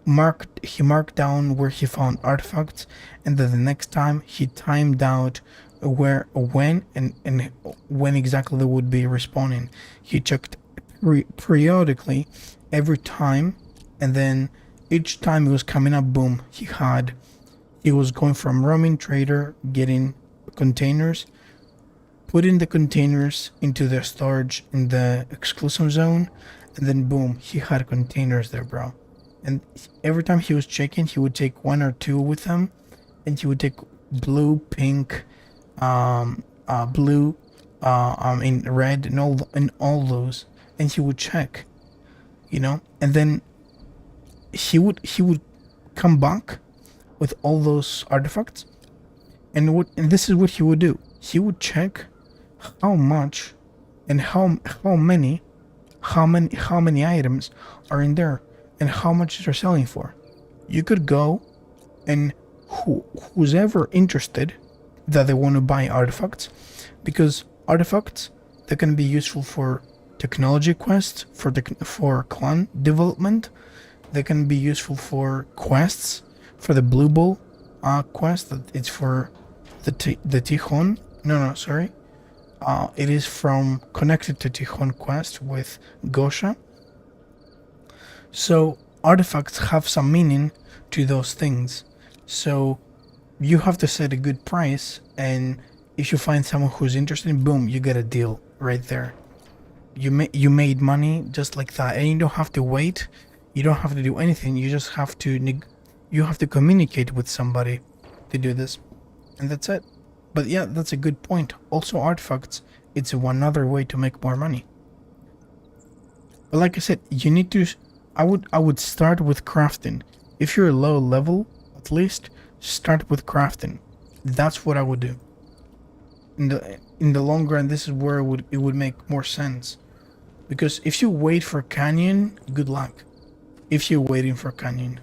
marked down where he found artifacts, and then the next time he timed out when when exactly they would be respawning. He checked periodically every time, and then each time it was coming up, boom, he was going from roaming trader, getting containers, putting the containers into their storage in the exclusive zone, and then boom, he had containers there, bro. And every time he was checking, he would take one or two with him, and he would take blue, pink, blue, in red, and all those, and he would check, and then he would come back with all those artifacts, and this is what he would do. He would check how much and how many items are in there and how much they're selling for. You could go and who's ever interested that they want to buy artifacts, because artifacts that can be useful for technology quests, for clan development. They can be useful for quests, for the Blue Bull quest. That it's for the Tijon. No, sorry. It is from connected to Tijon quest with Gosha. So artifacts have some meaning to those things. So you have to set a good price, and if you find someone who's interested, boom, you get a deal right there. You made money just like that, and you don't have to wait. You don't have to do anything. You just have to communicate with somebody to do this, and that's it. But yeah, that's a good point. Also, artifacts, it's one other way to make more money. But like I said, you need to. I would start with crafting. If you're low level, at least start with crafting. That's what I would do. In the long run, this is where it would make more sense. Because if you wait for Canyon, good luck. If you're waiting for Canyon.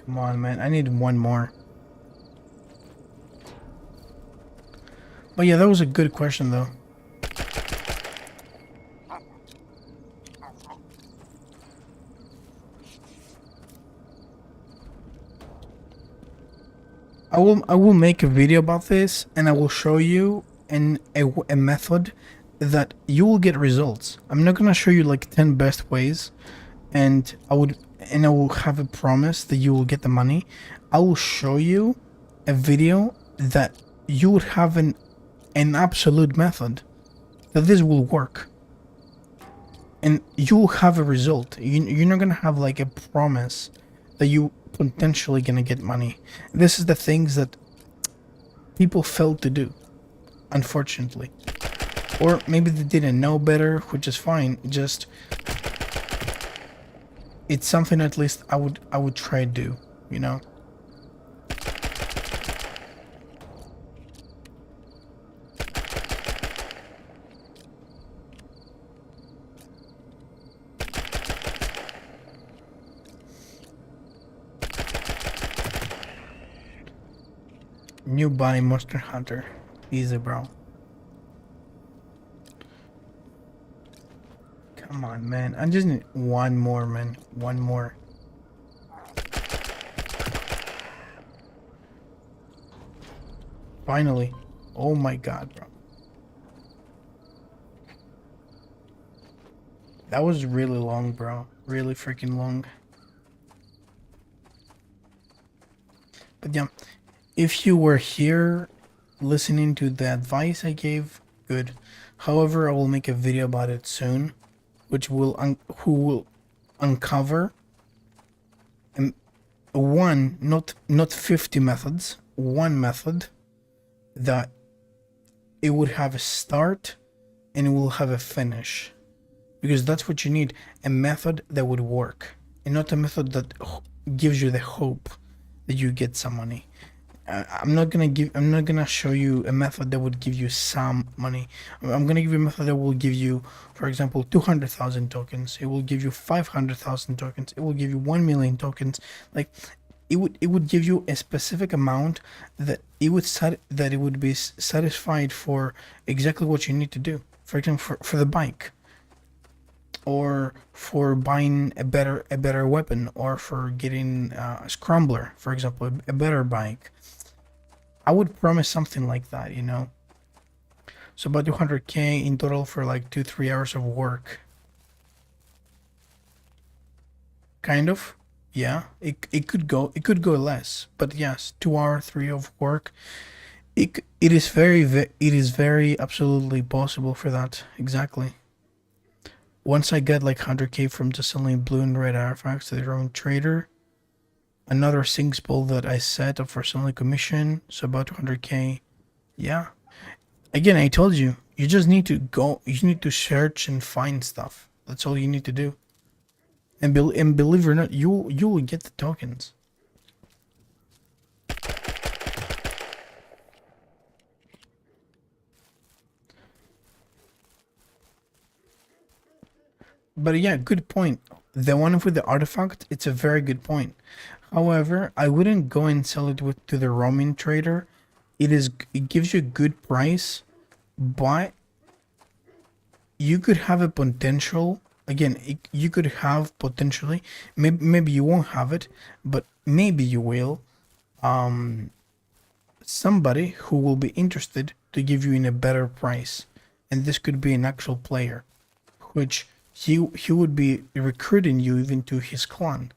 Come on, man. I need one more. But yeah, that was a good question, though. I will make a video about this, and I will show you a method that you will get results. I'm not gonna show you like 10 best ways, and I will have a promise that you will get the money. I will show you a video that you would have an absolute method that this will work, and you will have a result. You're not gonna have like a promise that you potentially gonna get money. This is the things that people fail to do, unfortunately, or maybe they didn't know better, which is fine. Just it's something at least I would try to do, you know. New bunny monster hunter. Easy, bro. Come on, man. I just need one more, man. One more. Finally. Oh my god, bro. That was really long, bro. Really freaking long. But yeah, if you were here listening to the advice I gave, good. However, I will make a video about it soon, which will who will uncover one, not 50 methods, one method that it would have a start and it will have a finish, because that's what you need, a method that would work and not a method that gives you the hope that you get some money. I'm not gonna show you a method that would give you some money. I'm gonna give you a method that will give you, for example, 200,000 tokens. It will give you 500,000 tokens. It will give you 1 million tokens. Like, it would give you a specific amount that it would be satisfied for exactly what you need to do. For example, for the bike, or for buying a better weapon, or for getting a scrambler, for example, a better bike. I would promise something like that, you know. So about 200k in total for like 2-3 hours of work. Kind of. Yeah, it could go less, but yes, 2 hour 3 of work. It is very absolutely possible for that. Exactly. Once I get like 100k from just selling blue and red artifacts to the Roman trader, another sing spell that I set up for selling commission, so about 200k. Yeah. Again, I told you, you just need to go, you need to search and find stuff. That's all you need to do. And believe it or not, you will get the tokens. But yeah, good point. The one with the artifact, it's a very good point. However, I wouldn't go and sell it to the roaming trader. It gives you a good price, but you could have a potential. Again, you could have potentially, maybe you won't have it, but maybe you will. Somebody who will be interested to give you in a better price, and this could be an actual player, which he would be recruiting you even to his clan,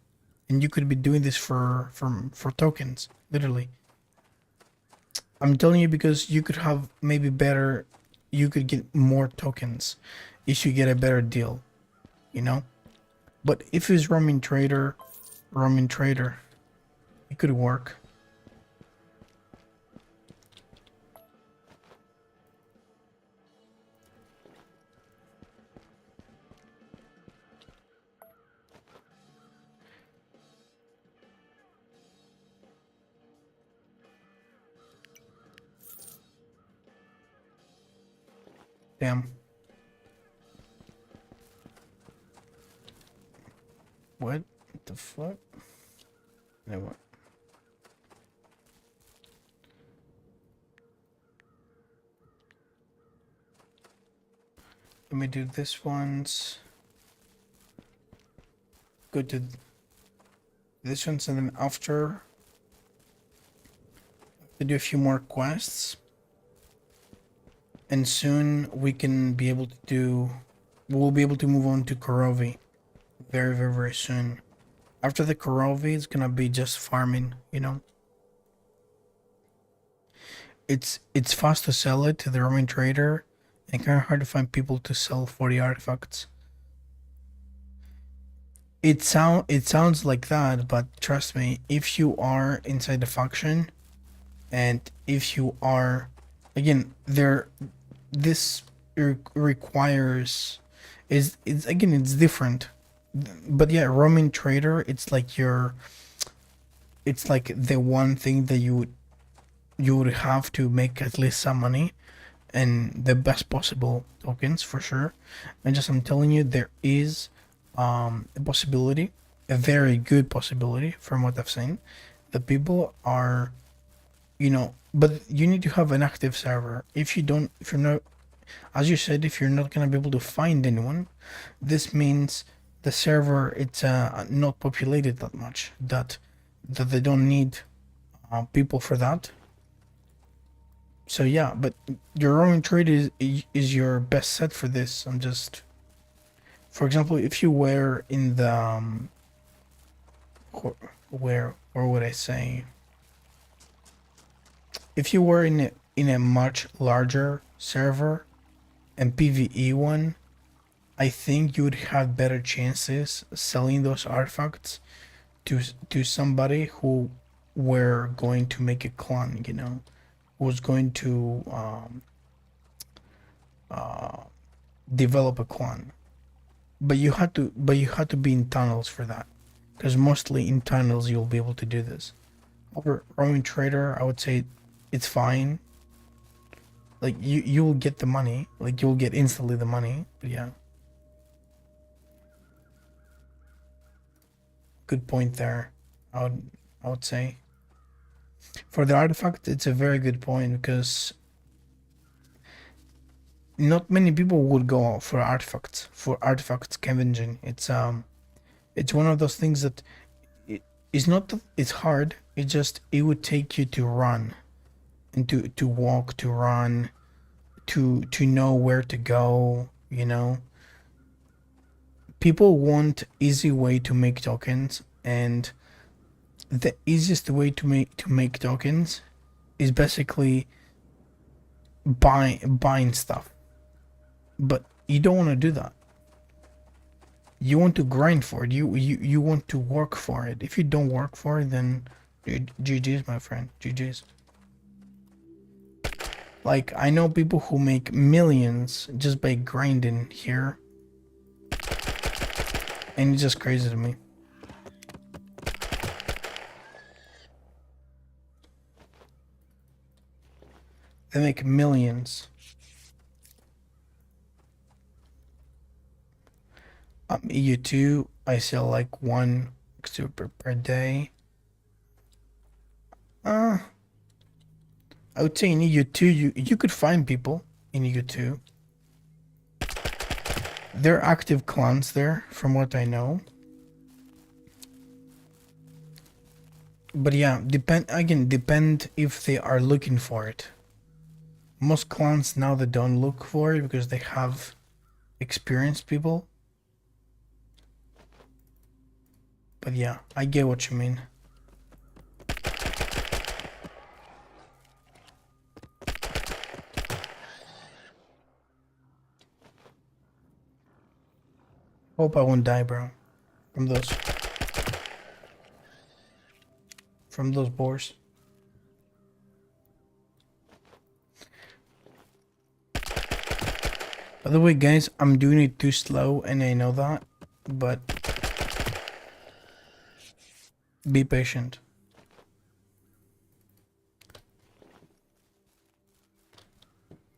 and you could be doing this for tokens, literally. I'm telling you, because you could have maybe better, you could get more tokens if you get a better deal, you know. But if it's roaming trader, it could work. Damn. What the fuck? No, what? Let me do this once. Go to this ones, and then after, to do a few more quests. And soon we can be able to do, we'll be able to move on to Korovi very soon. After the Korovi, it's gonna be just farming, you know. It's fast to sell it to the Roman trader, and kind of hard to find people to sell 40 artifacts. It sounds like that, but trust me, if you are inside the faction, and if you are, again, this requires, it's again, it's different. But yeah, Roman trader, it's like it's like the one thing that you would have to make at least some money, and the best possible tokens for sure. And just, I'm telling you, there is a possibility, a very good possibility from what I've seen, that people are you know, but you need to have an active server. If you don't, if you're not, as you said, if you're not gonna be able to find anyone, this means the server it's not populated that much. That they don't need people for that. So yeah, but your roaming trade is your best set for this. I'm just, for example, if you were in the where would I say? If you were in a much larger server and PvE one, I think you would have better chances selling those artifacts to somebody who were going to make a clan, you know, who was going to develop a clan. But you had to be in tunnels for that, because mostly in tunnels you'll be able to do this. Over roaming trader, I would say it's fine. Like you will get the money, like you'll get instantly the money. But yeah, good point there. I would say for the artifact, it's a very good point because not many people would go for artifacts scavenging. It's one of those things that it's not that it's hard. It just it would take you to run and to walk, to run, to know where to go, you know. People want easy way to make tokens, and the easiest way to make tokens is basically buying stuff. But you don't want to do that. You want to grind for it. You want to work for it. If you don't work for it, then GG's, my friend. GG's. Like, I know people who make millions just by grinding here. And it's just crazy to me. They make millions. EU2, I sell like 1 super per day. I would say in EU2 you could find people in EU2. There are active clans there, from what I know. But yeah, depend if they are looking for it. Most clans now they don't look for it because they have experienced people. But yeah, I get what you mean. Hope I won't die, bro. From those boars. By the way, guys, I'm doing it too slow, and I know that, but be patient.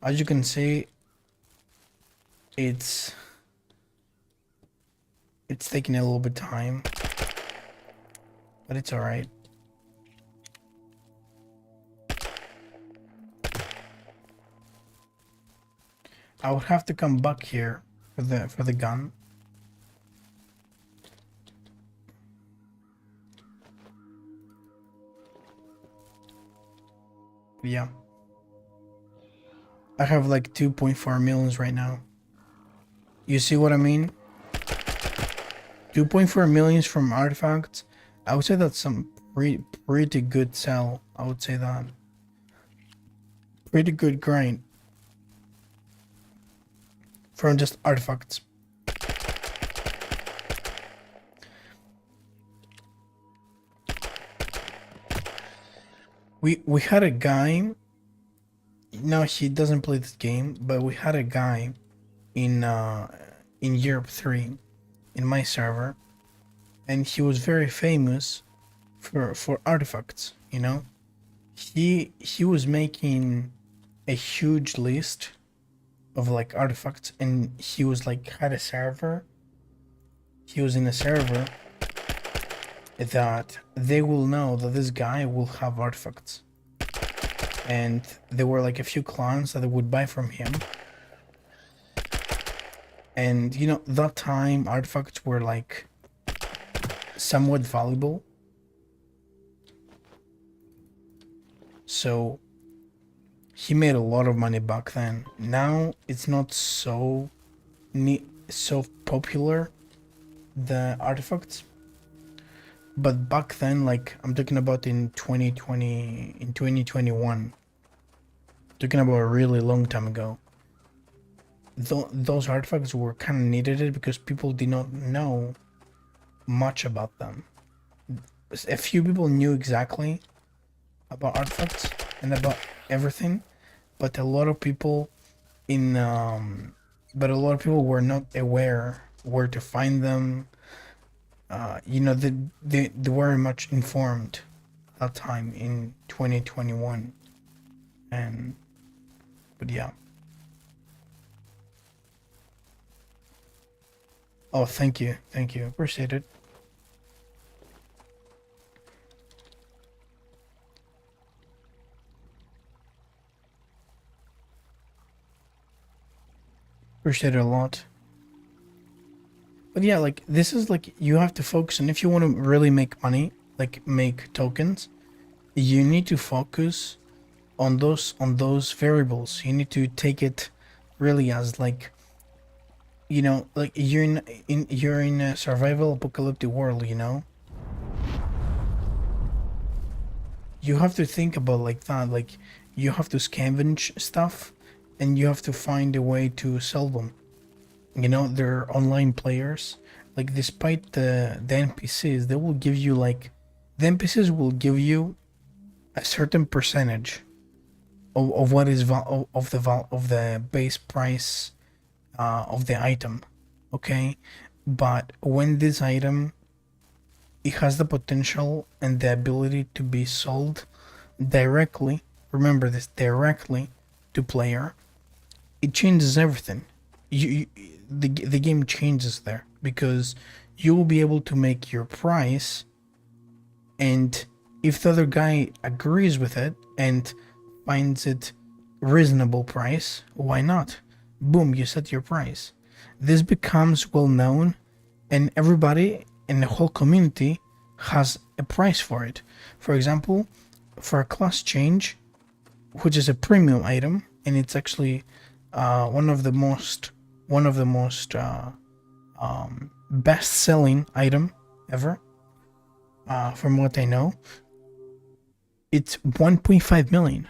As you can see, it's taking a little bit of time, but it's all right. I would have to come back here for the gun. Yeah. I have like 2.4 millions right now. You see what I mean? 2.4 millions from artifacts. I would say that's some pretty good sell. I would say that. Pretty good grind. From just artifacts. We had a guy. No, he doesn't play this game, but we had a guy in Europe 3 in my server, and he was very famous for artifacts, you know. He was making a huge list of like artifacts, and he was like had a server. He was in a server that they will know that this guy will have artifacts. and there were like a few clans that would buy from him. And you know, that time artifacts were like somewhat valuable. So he made a lot of money back then. Now it's not so so popular, the artifacts. But back then, like I'm talking about in 2020, in 2021, talking about a really long time ago, those artifacts were kind of needed because people did not know much about them. A few people knew exactly about artifacts and about everything, but a lot of people were not aware where to find them. You know, they were much informed that time in 2021, but yeah. Oh, thank you, appreciate it. Appreciate it a lot. But yeah, like this is like you have to focus, and if you want to really make money, like make tokens, you need to focus on those variables. You need to take it really as like, you know, like you're in a survival apocalyptic world, you know. You have to think about like that, like you have to scavenge stuff and you have to find a way to sell them. You know, they're online players. Like despite the NPCs, they will give you like the NPCs will give you a certain percentage of what is of the base price of the item, okay? But when this item, it has the potential and the ability to be sold directly, remember this, directly to player, it changes everything. The game changes there because you will be able to make your price, and if the other guy agrees with it and finds it reasonable price, why not? Boom, you set your price. This becomes well known, and everybody in the whole community has a price for it. For example, for a class change, which is a premium item, and it's actually one of the most best-selling item ever, from what I know. It's 1.5 million.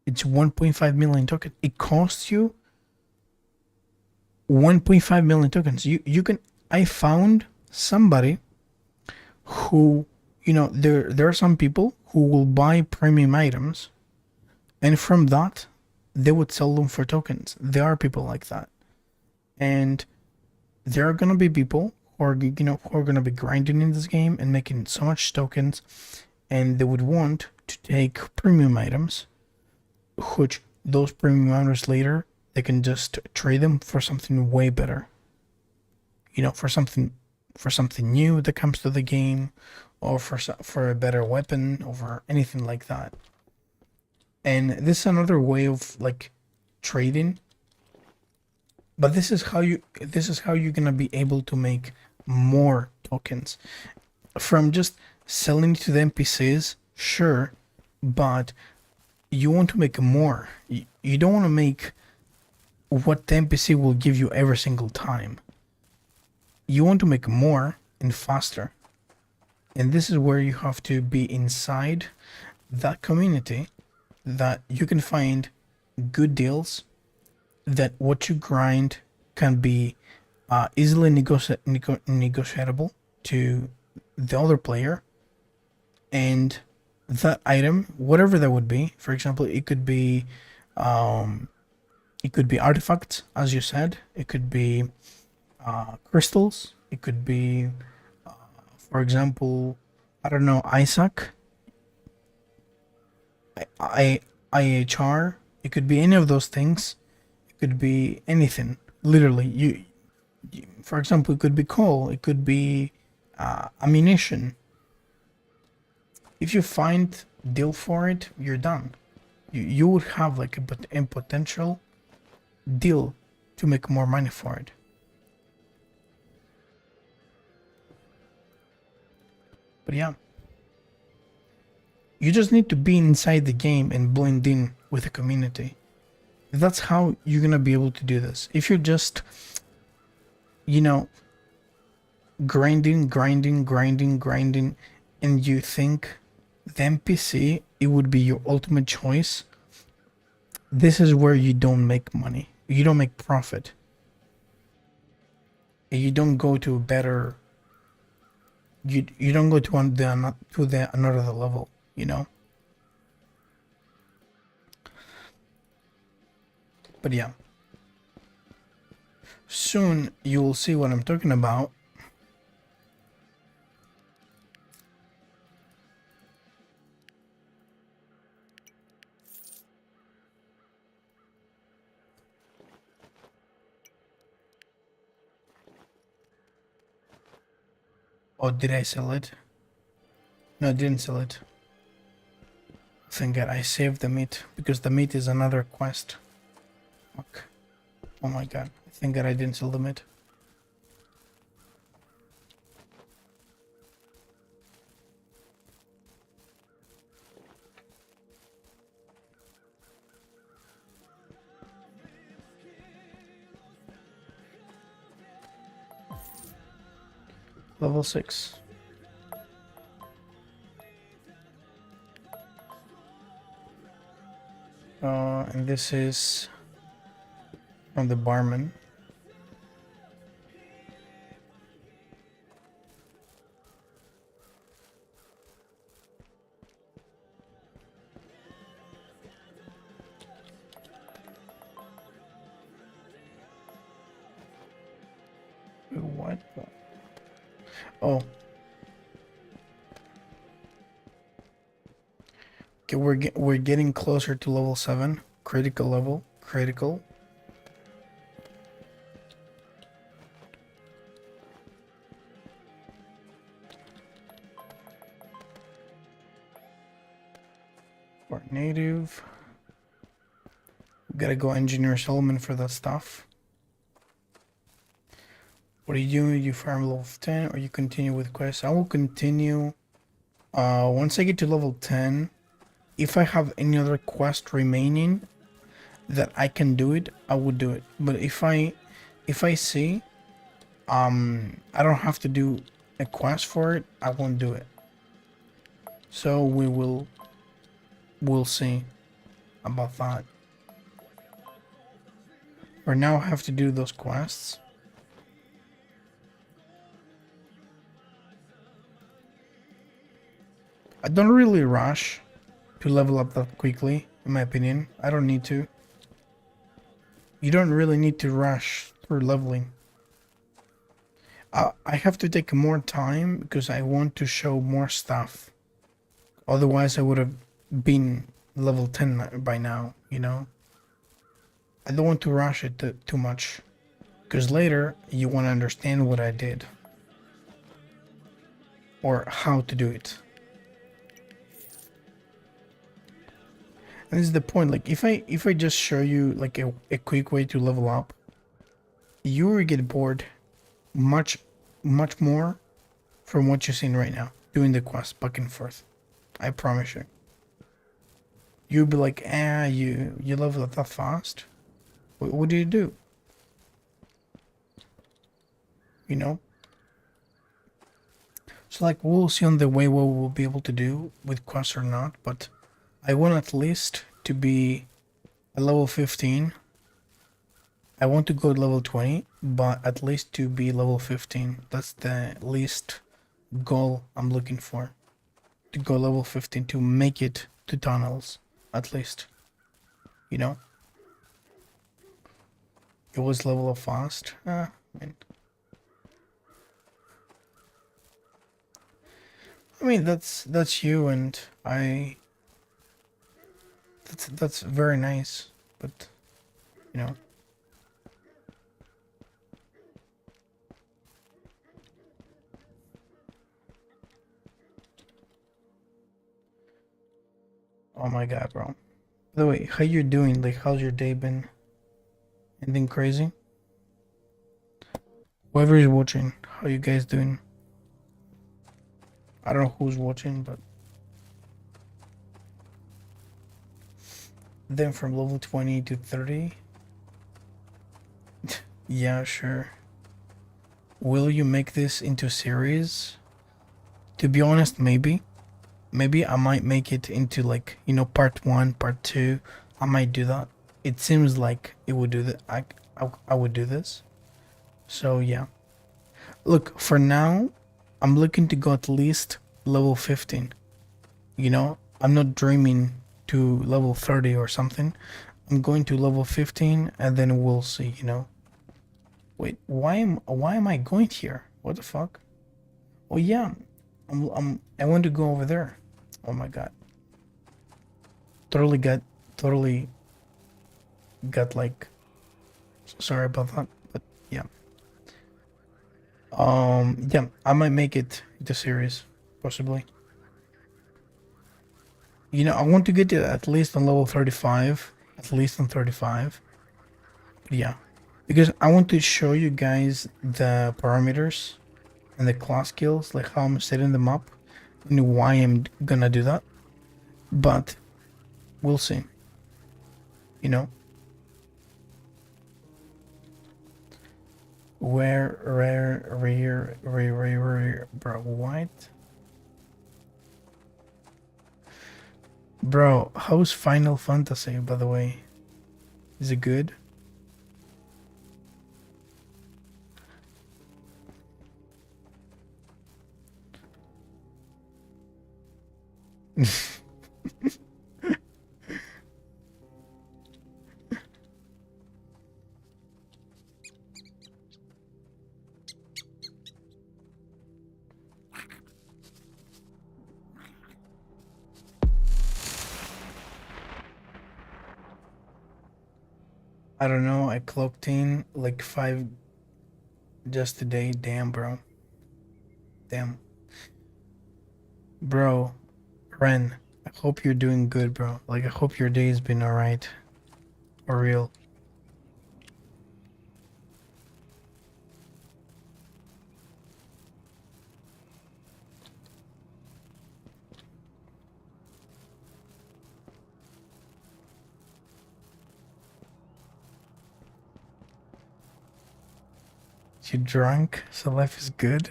It's 1.5 million tokens. It costs you 1.5 million tokens. You can. I found somebody who, you know, there are some people who will buy premium items, and from that they would sell them for tokens. There are people like that, and there are gonna be people who are, you know, who are gonna be grinding in this game and making so much tokens, and they would want to take premium items, which those premium items later they can just trade them for something way better. You know, for something new that comes to the game, or for a better weapon, or for anything like that. And this is another way of like trading. But this is how you're gonna be able to make more tokens from just selling to the NPCs, sure, but you want to make more. You don't want to make what the NPC will give you every single time. You want to make more and faster. And this is where you have to be inside that community, that you can find good deals, that what you grind can be easily negotiable to the other player, and that item, whatever that would be, for example, it could be artifacts, as you said, it could be crystals, it could be for example, I don't know, Isaac, IHR, it could be any of those things. It could be anything, literally. For example, it could be coal, it could be ammunition. If you find deal for it, you're done. You would have like a potential deal to make more money for it. But yeah, you just need to be inside the game and blend in with the community. That's how you're gonna be able to do this. If you're just, you know, grinding, and you think the NPC it would be your ultimate choice, this is where you don't make money. You don't make profit. You don't go to a better. You don't go to another level. You know. But yeah. Soon you will see what I'm talking about. Oh, did I sell it? No, I didn't sell it. Thank God I saved the meat, because the meat is another quest. Fuck. Oh my God. Thank God I didn't sell the meat. Level 6. And this is from the barman. What? Oh. Okay, we're getting closer to level 7. Critical level. Critical. For native. Gotta go engineer settlement for that stuff. What are you doing? You farm level 10 or you continue with quests? I will continue. Once I get to level 10, if I have any other quest remaining that I can do it, I would do it. But if I see I don't have to do a quest for it, I won't do it. So we'll see about that. For now, I have to do those quests. I don't really rush to level up that quickly, in my opinion. I don't need to. You don't really need to rush through leveling. I have to take more time because I want to show more stuff. Otherwise, I would have been level 10 by now, you know? I don't want to rush it too much. Because later, you want to understand what I did. Or how to do it. And this is the point, like if I just show you like a quick way to level up, you will get bored much more from what you're seeing right now, doing the quest back and forth. I promise you. You'll be like, you level up that fast? What do you do? You know? So like we'll see on the way what we'll be able to do with quests or not, but I want at least to be a level 15. I want to go to level 20, but at least to be level 15. That's the least goal I'm looking for. To go level 15, to make it to tunnels, at least. You know? It was level up fast. I mean that's you, and that's very nice, but you know. Oh my God, bro. By the way, how you doing? Like, how's your day been? Anything crazy? Whoever is watching, how you guys doing? I don't know who's watching, but then from level 20 to 30. Yeah, sure. Will you make this into a series? To be honest, maybe. Maybe I might make it into, like, part 1, part 2. I might do that. It seems like it would do that. I would do this. So yeah. Look, for now, I'm looking to go at least level 15. I'm not dreaming to level 30 or something. I'm going to level 15 and then we'll see. Wait, why am I going here? What the fuck? Oh yeah, I want to go over there. Oh my god. Totally got like, sorry about that, but yeah. Yeah, I might make it the series, possibly. I want to get it at least on level 35, at least on 35. But yeah, because I want to show you guys the parameters and the class skills, like how I'm setting them up and why I'm gonna do that. But we'll see. You know, rare, bro, what? Bro, how's Final Fantasy, by the way? Is it good? I don't know, I clocked in like 5 just today. Damn, bro. Damn. Bro, Ren, I hope you're doing good, bro. Like, I hope your day's been alright. For real. You drunk, so life is good?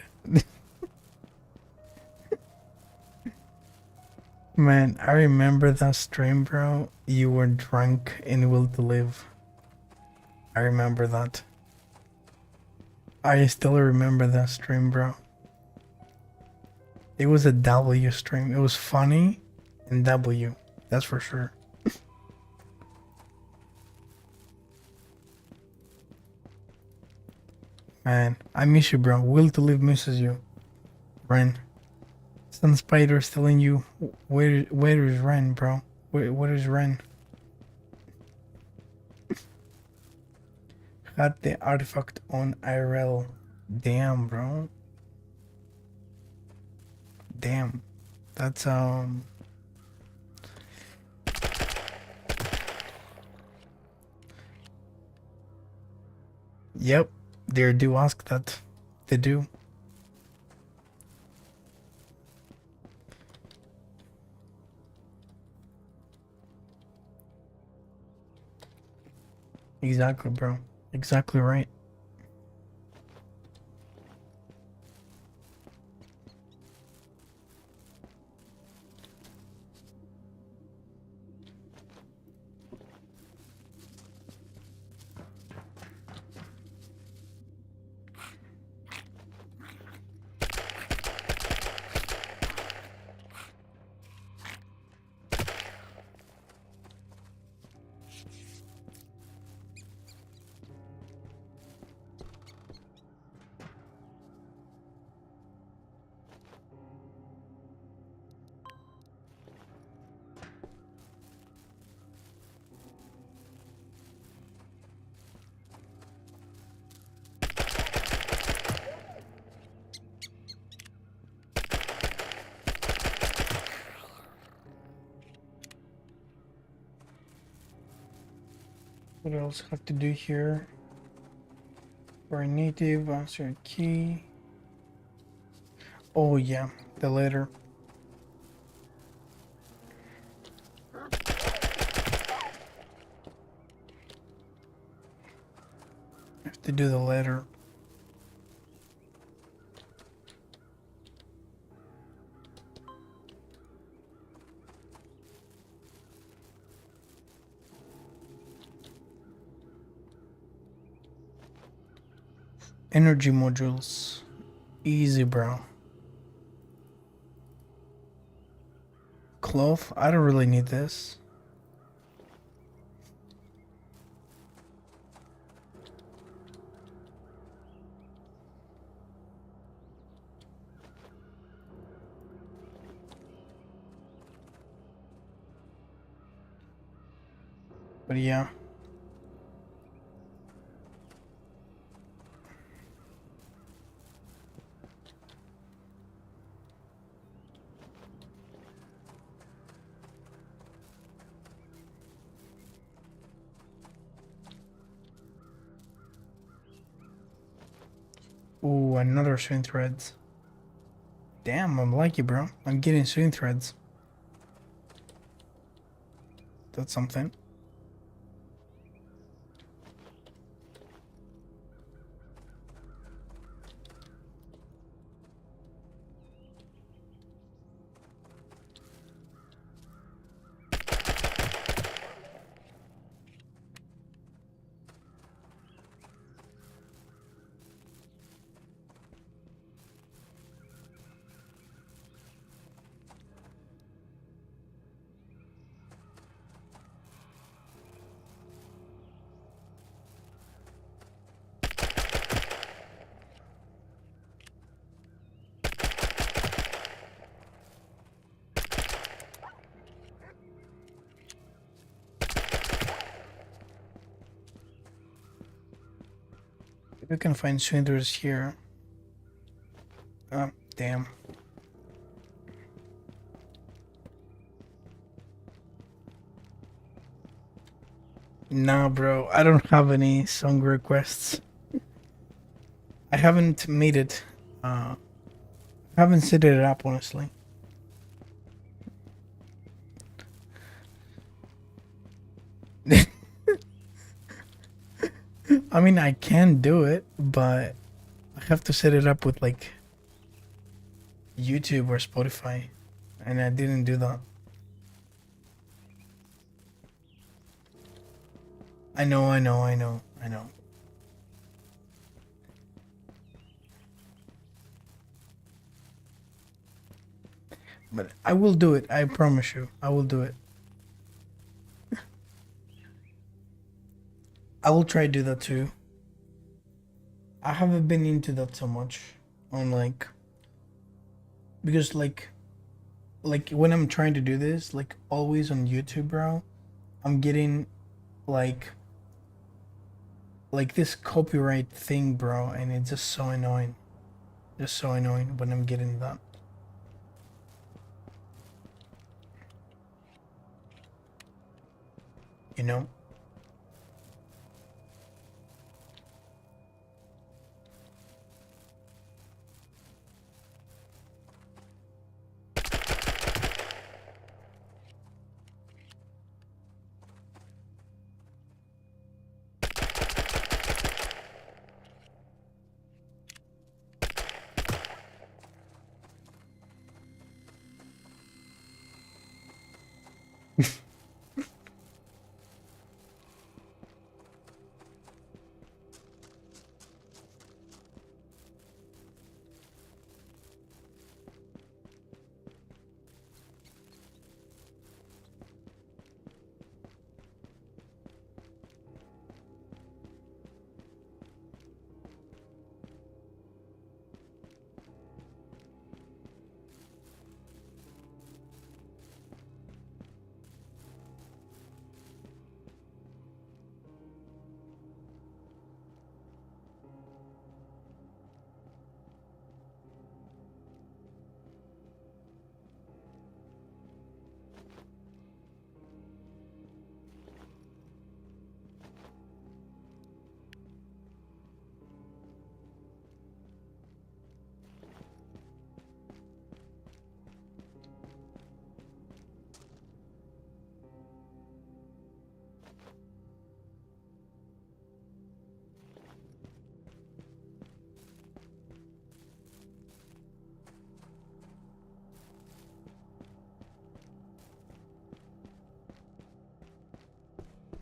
Man, I remember that stream, bro. You were drunk in Will to Live. I remember that. I still remember that stream, bro. It was a W stream. It was funny and W. That's for sure. Man, I miss you, bro. Will to Live misses you. Ren. Sun Spider's telling you, where is Ren, bro? Where is Ren? Had the artifact on IRL. Damn, bro. Damn. That's Yep. They do ask that. They do. Exactly, bro. Exactly right. What else have to do here? For a native, answer key. Oh yeah, the letter. Have to do the letter. Energy modules. Easy, bro. Cloth? I don't really need this. But yeah. Ooh, another swing threads. Damn, I'm lucky, bro. I'm getting swing threads. That's something. You can find swindlers here. Oh, damn. Nah, bro. I don't have any song requests. I haven't made it. Haven't set it up, honestly. I mean, I can do it, but I have to set it up with like YouTube or Spotify, and I didn't do that. I know. But I will do it. I promise you. I will do it. I will try to do that too. I haven't been into that so much on like because like when I'm trying to do this, like always on YouTube, bro, I'm getting like this copyright thing, bro, and it's just so annoying. Just so annoying when I'm getting that. You know?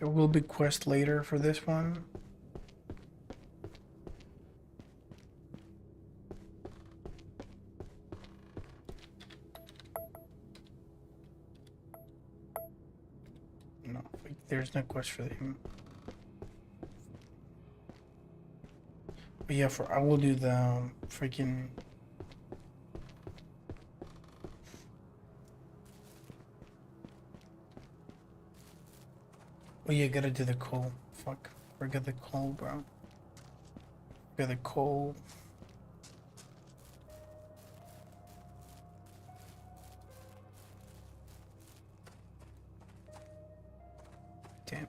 There will be quest later for this one. No, there's no quest for him. But yeah, I will do the freaking. Oh yeah, gotta do the coal. Fuck, forget the coal, bro. Forget the coal. Damn.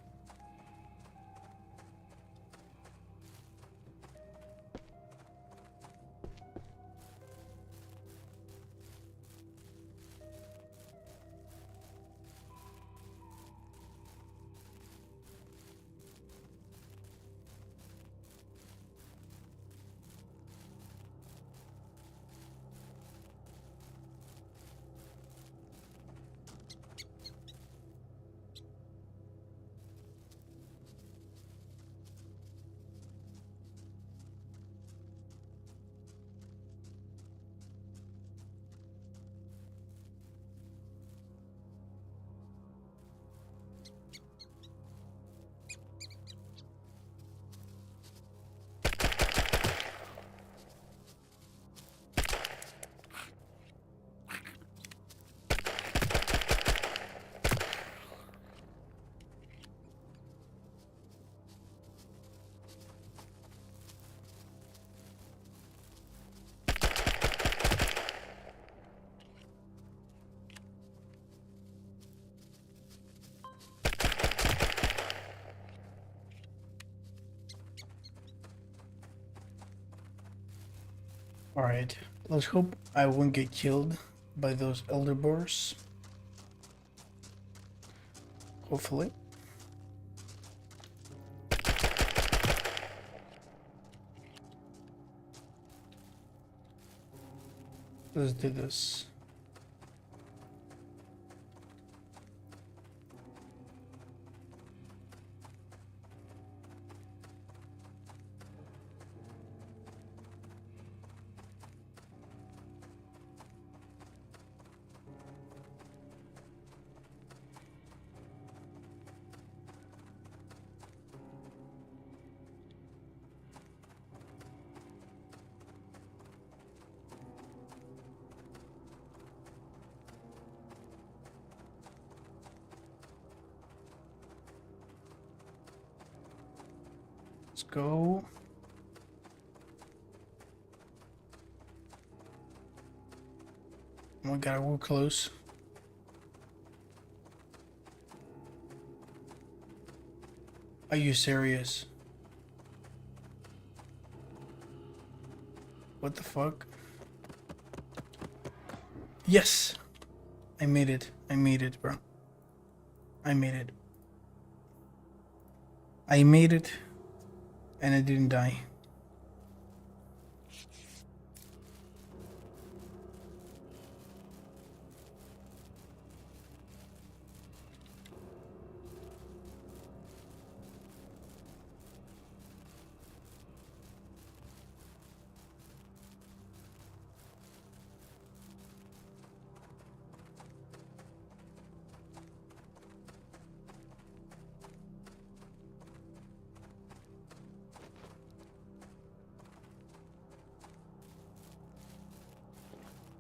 Alright, let's hope I won't get killed by those elder boars. Hopefully. Let's do this. Let's go. Oh my god, we're close. Are you serious? What the fuck? Yes! I made it. I made it, bro. I made it. I made it. And I didn't die.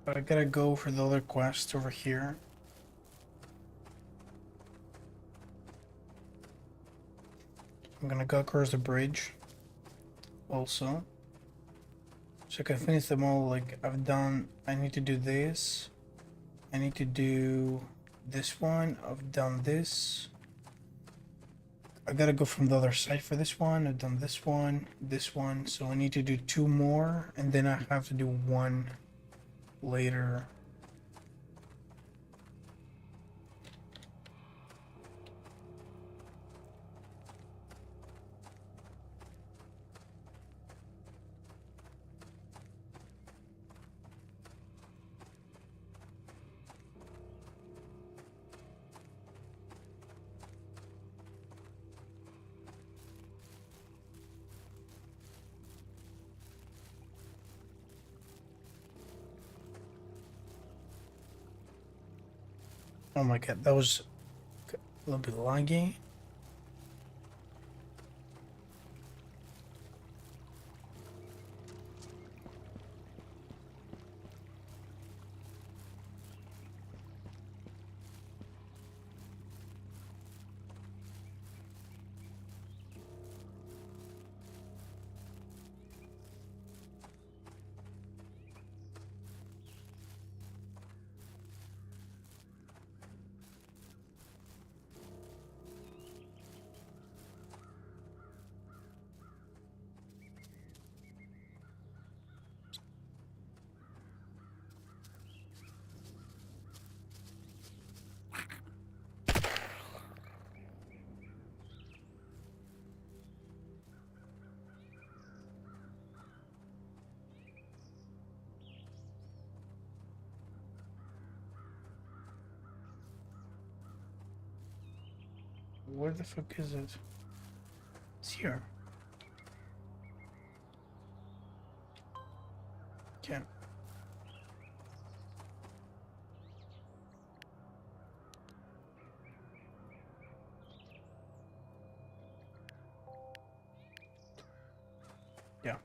But I gotta go for the other quest over here. I'm gonna go across the bridge also. So I can finish them all. Like I've done, I need to do this. I need to do this one. I've done this. I gotta go from the other side for this one. I've done this one. So I need to do 2 more, and then I have to do 1 later. Oh my god, that was a little bit laggy. Where the fuck is it? It's here. Okay. Yeah.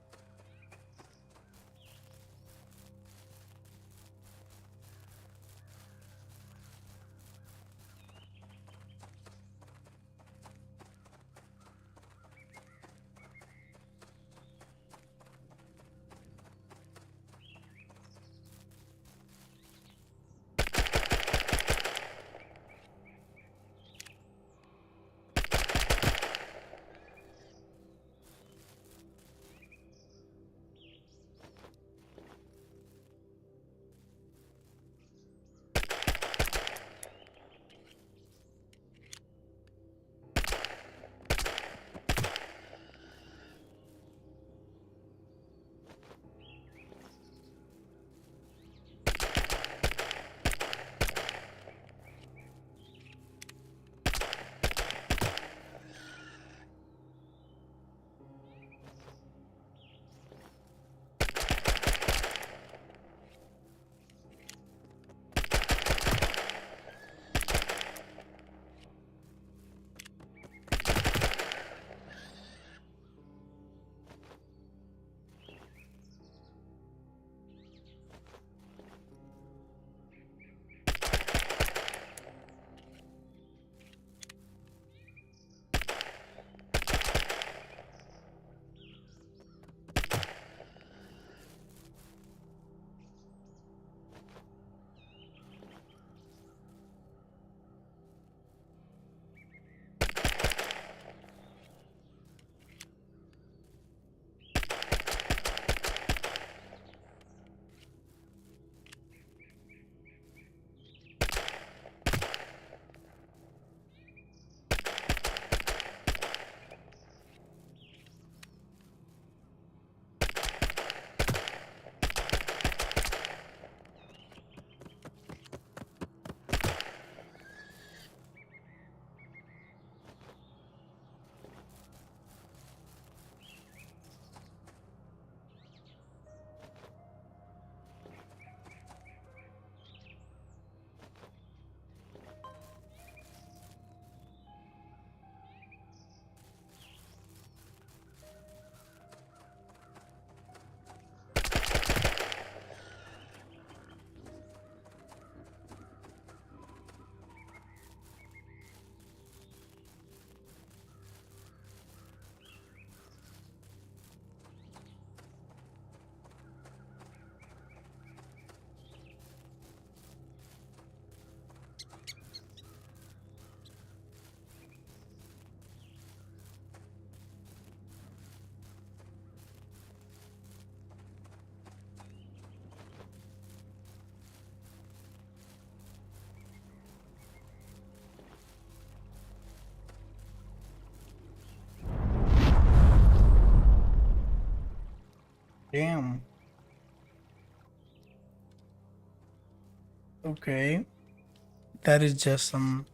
Damn. Okay. That is just some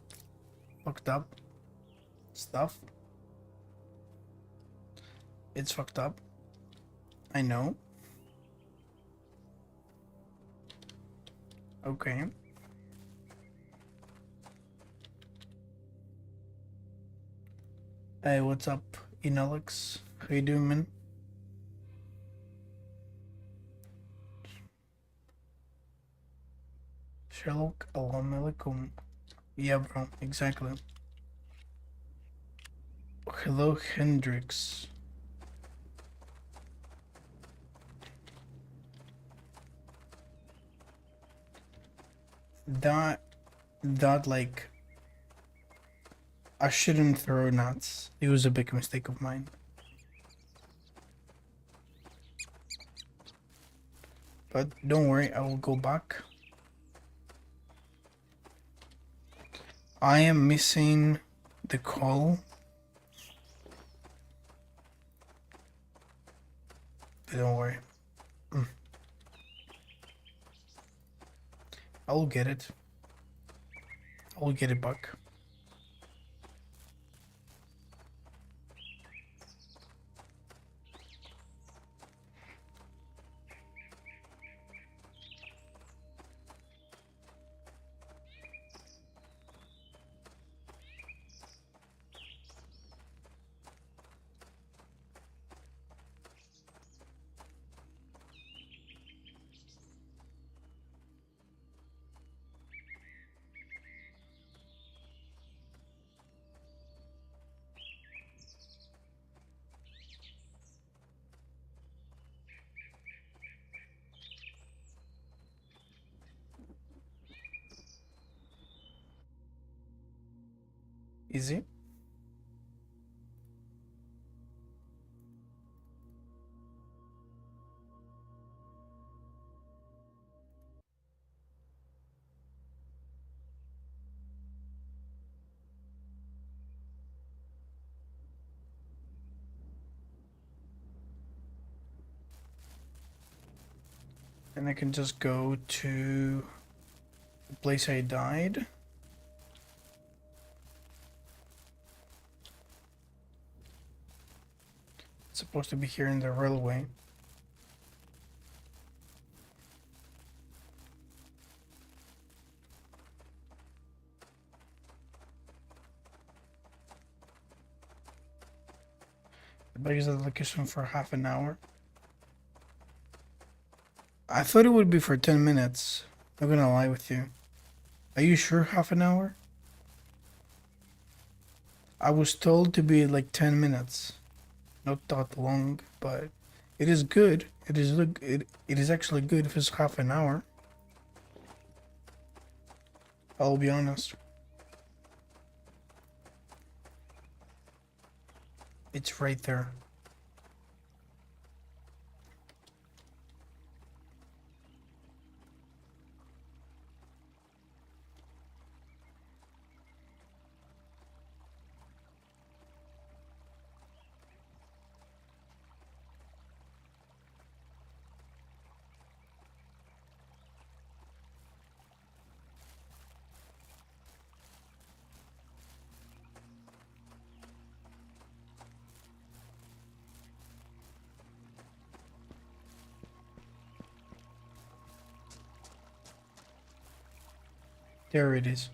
fucked up stuff. It's fucked up. I know. Okay. Hey, what's up, Inalex? How you doing, man? Sherlock, Assalamu alaikum. Yeah, bro, exactly. Hello, Hendrix. That, like, I shouldn't throw nuts. It was a big mistake of mine. But don't worry, I will go back. I am missing the call. But don't worry. I will get it. I will get it back. Easy. And I can just go to the place I died. It's supposed to be here in the railway. The bag is at the location for half an hour. I thought it would be for 10 minutes. I'm gonna lie with you. Are you sure half an hour? I was told to be like 10 minutes. Not that long, but it is good. It is actually good if it's half an hour. I'll be honest. It's right there. There it is.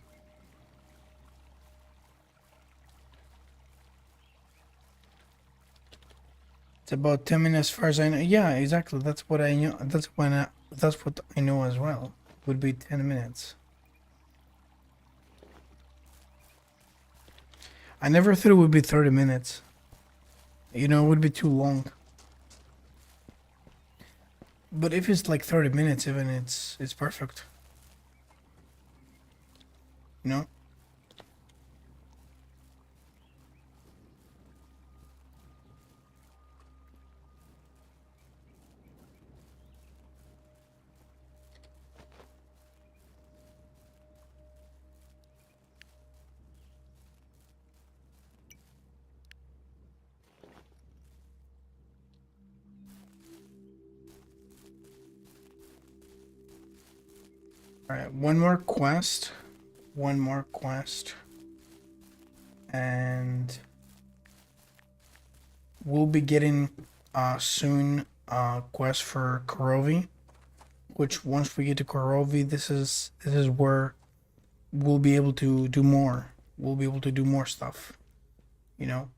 It's about 10 minutes as far as I know. Yeah, exactly. That's what I knew. That's what I know as well. Would be 10 minutes. I never thought it would be 30 minutes. You know, it would be too long. But if it's like 30 minutes even, it's perfect. You know? Alright, one more quest. One more quest. And we'll be getting soon quest for Korovi. Which once we get to Korovi, this is where we'll be able to do more. We'll be able to do more stuff. You know?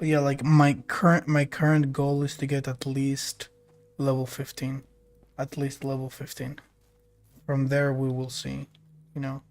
But yeah, like my current goal is to get at least level 15. At least level 15. From there we will see, you know.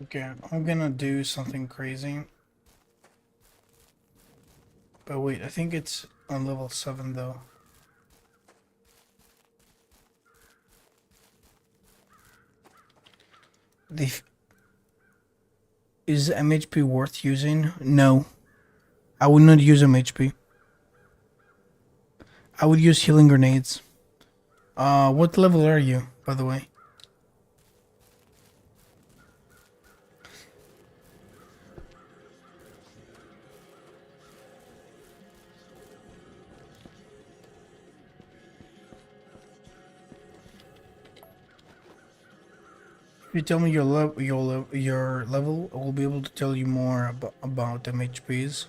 Okay, I'm gonna do something crazy. But wait, I think it's on level 7 though. The Is MHP worth using? No. I would not use MHP. I would use healing grenades. What level are you, by the way? If you tell me your level, I will be able to tell you more about MHPs.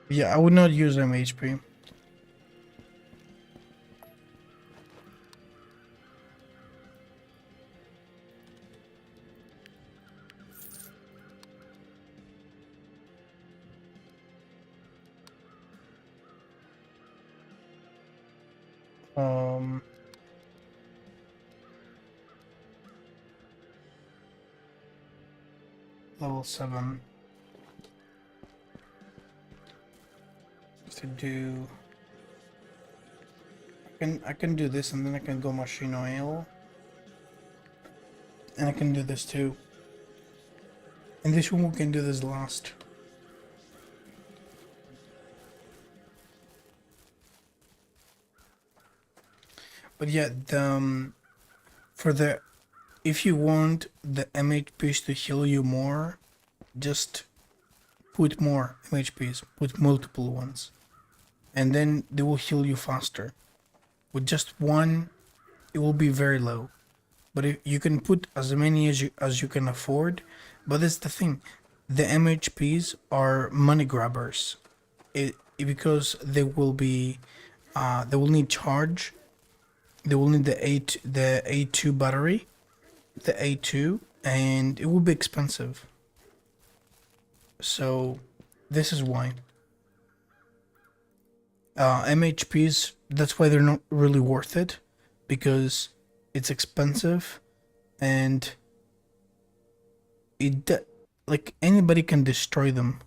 Yeah, I would not use MHP. Um, Level 7. To do... I can do this and then I can go machine oil. And I can do this too. And this one we can do this last. But yeah, for the if you want the MHPs to heal you more, just put more MHPs, put multiple ones, and then they will heal you faster. With just one, it will be very low. But if you can put as many as you can afford, but that's the thing, the MHPs are money grabbers. Because they will need charge. They will need the A2 battery, the A2, and it will be expensive. So this is why. MHPs, that's why they're not really worth it, because it's expensive and like anybody can destroy them.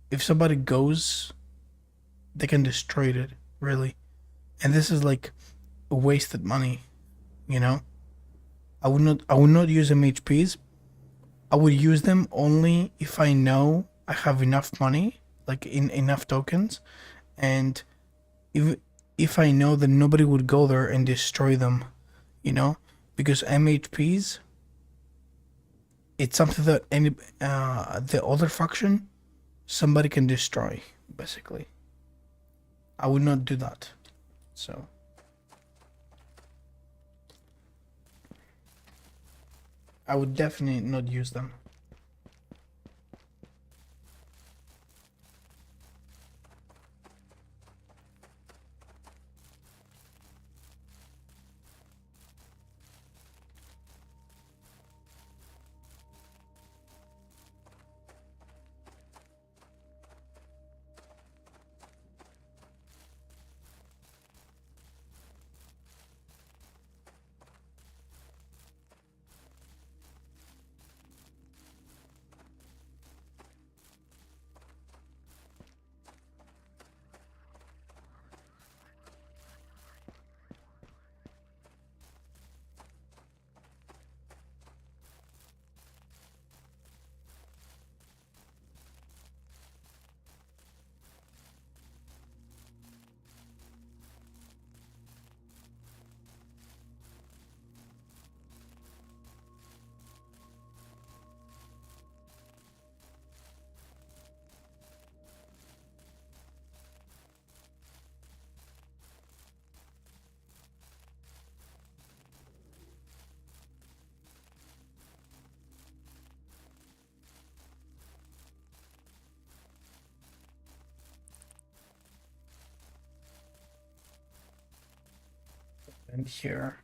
If somebody goes, they can destroy it, really. And this is like wasted money, you know? I would not use MHPs. I would use them only if I know I have enough money, like in enough tokens, and if if I know that nobody would go there and destroy them, you know, because MHPs, it's something that the other faction, somebody can destroy, basically. I would not do that. So I would definitely not use them. And here.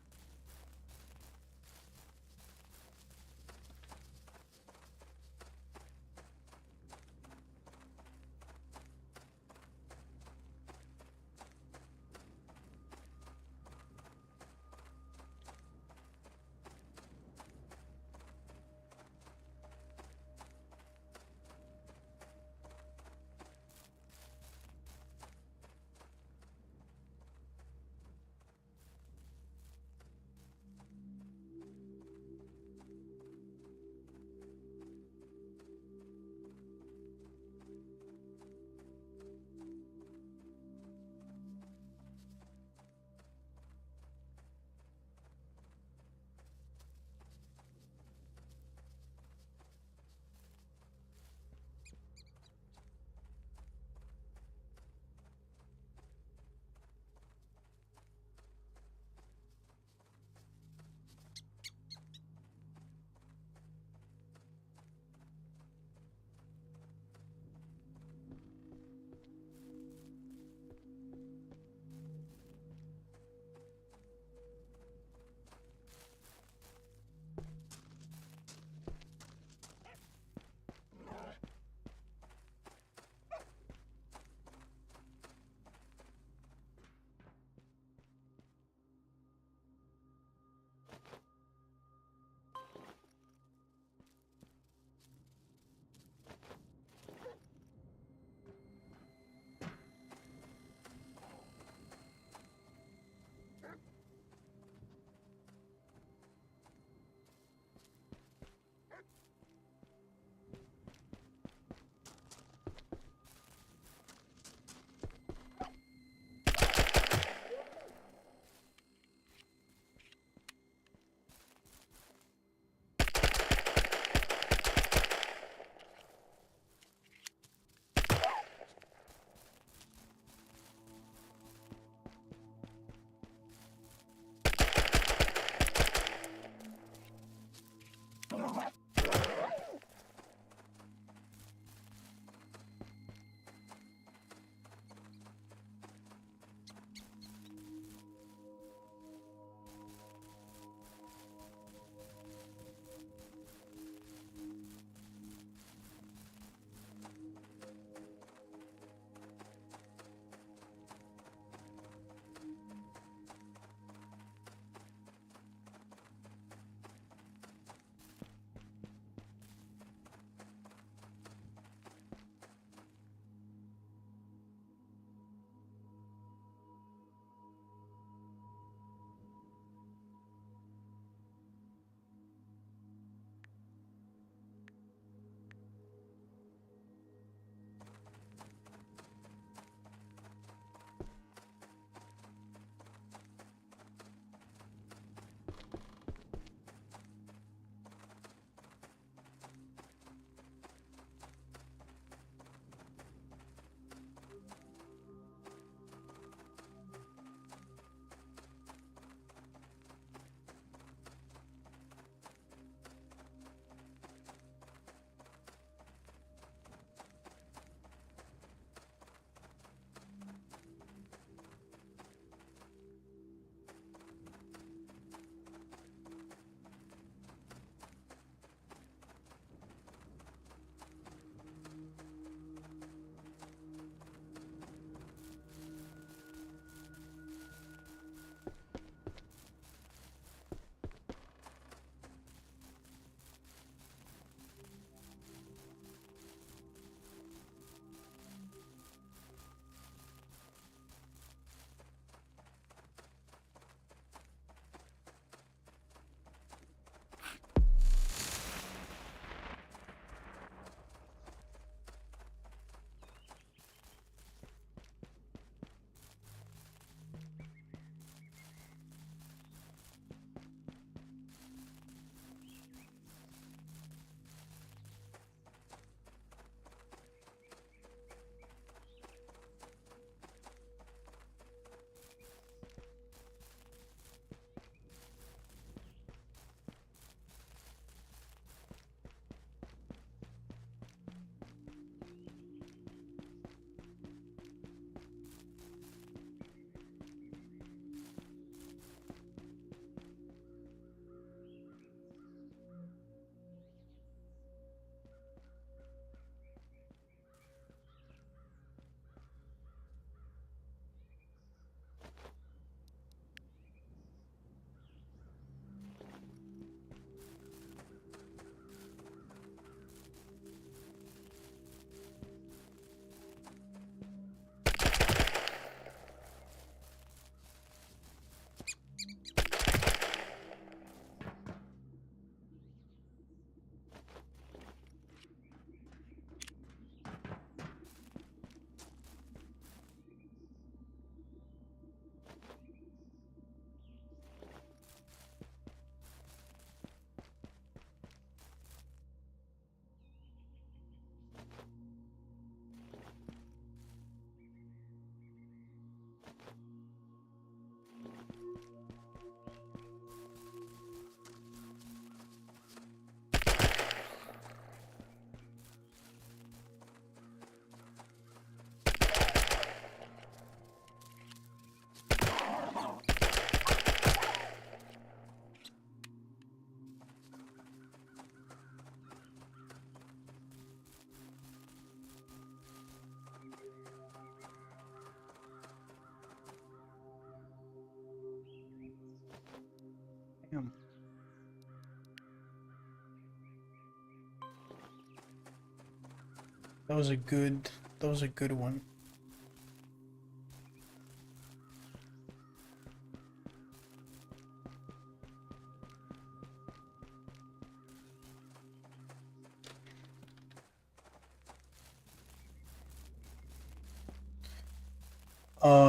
Damn. That was a good. That was a good one.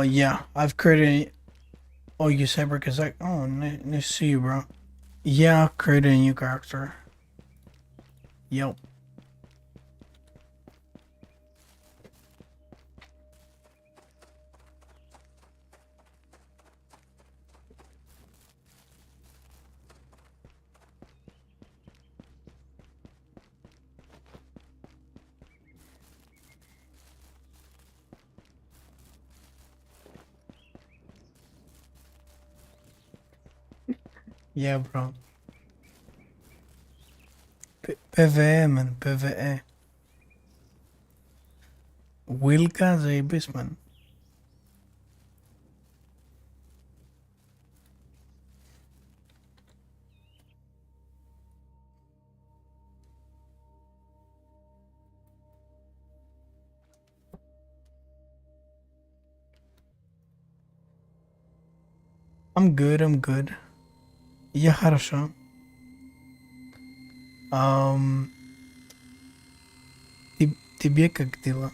Yeah, I've created. Oh, you Cyber Kazak. Oh, nice to see you, bro. Yeah, created a new character. Yep. Yeah, bro. PvE, man. PvE. Wilka zajebis, man. I'm good, I'm good. Я хорошо. Um, тебе как дела?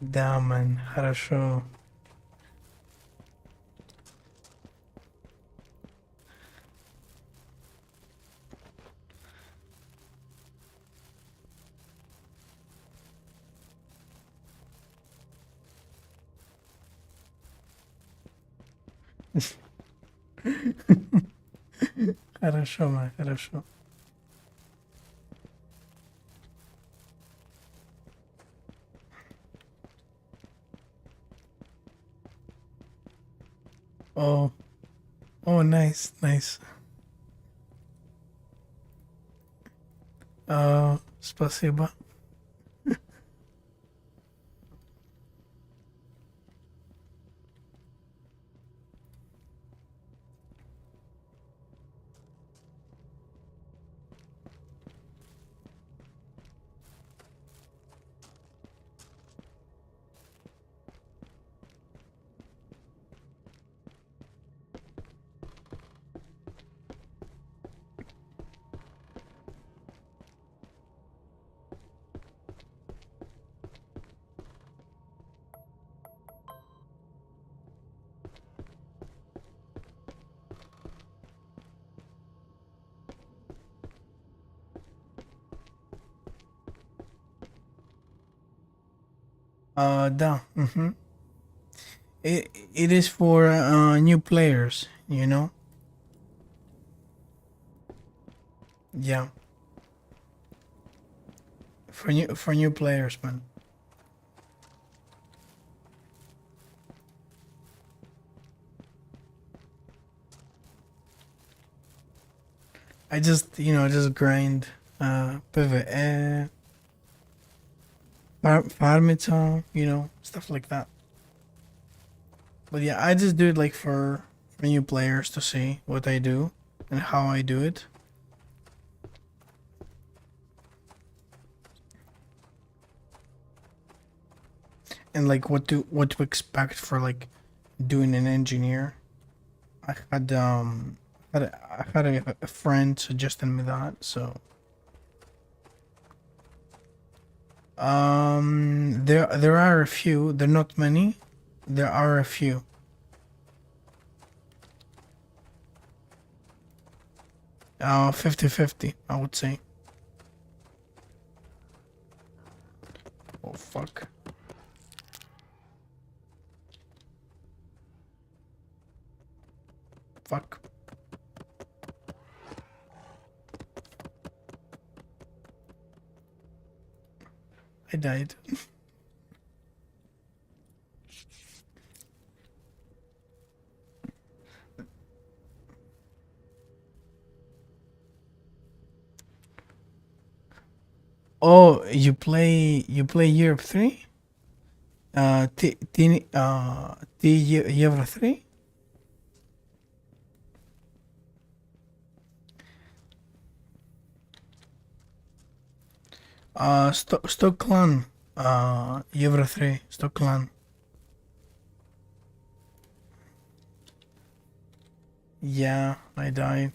Да, man, хорошо. Хорошо, man, хорошо. Oh, oh, nice, nice. Спасибо. Да. It is for new players, you know? Yeah. For new players, man. I just, just grind PvE, farm it all, stuff like that. But yeah, I just do it like for new players to see what I do and how I do it. And like what to expect for like doing an engineer. I had a friend suggested me that, so there are a few. There are not many. There are a few. 50-50, I would say. Oh fuck. Fuck. I died. Oh, you play Europe 3? Euro 3? Stockland. Euro 3. Stockland. Yeah, I died.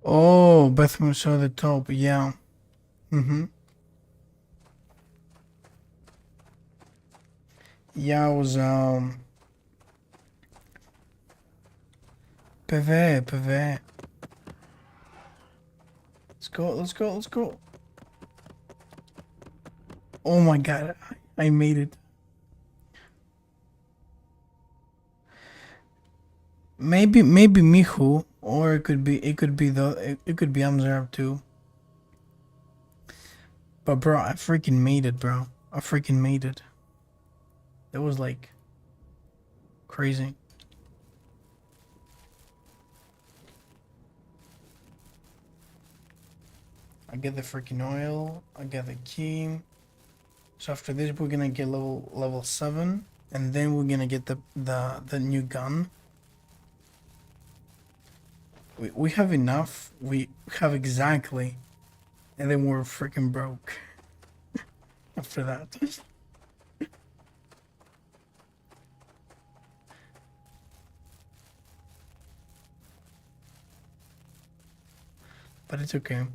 Oh, Bethlehem saw the top. Yeah. Mm-hmm. Yeah, I was PV. Let's go. Oh my god, I made it. Maybe Mihu, or it could be Amzarab too. But bro, I freaking made it, bro. I freaking made it. That was like crazy. I get the freaking oil. I get the key. So after this, we're gonna get level 7, and then we're gonna get the new gun. We have enough. We have exactly, and then we're freaking broke after that. But it's okay.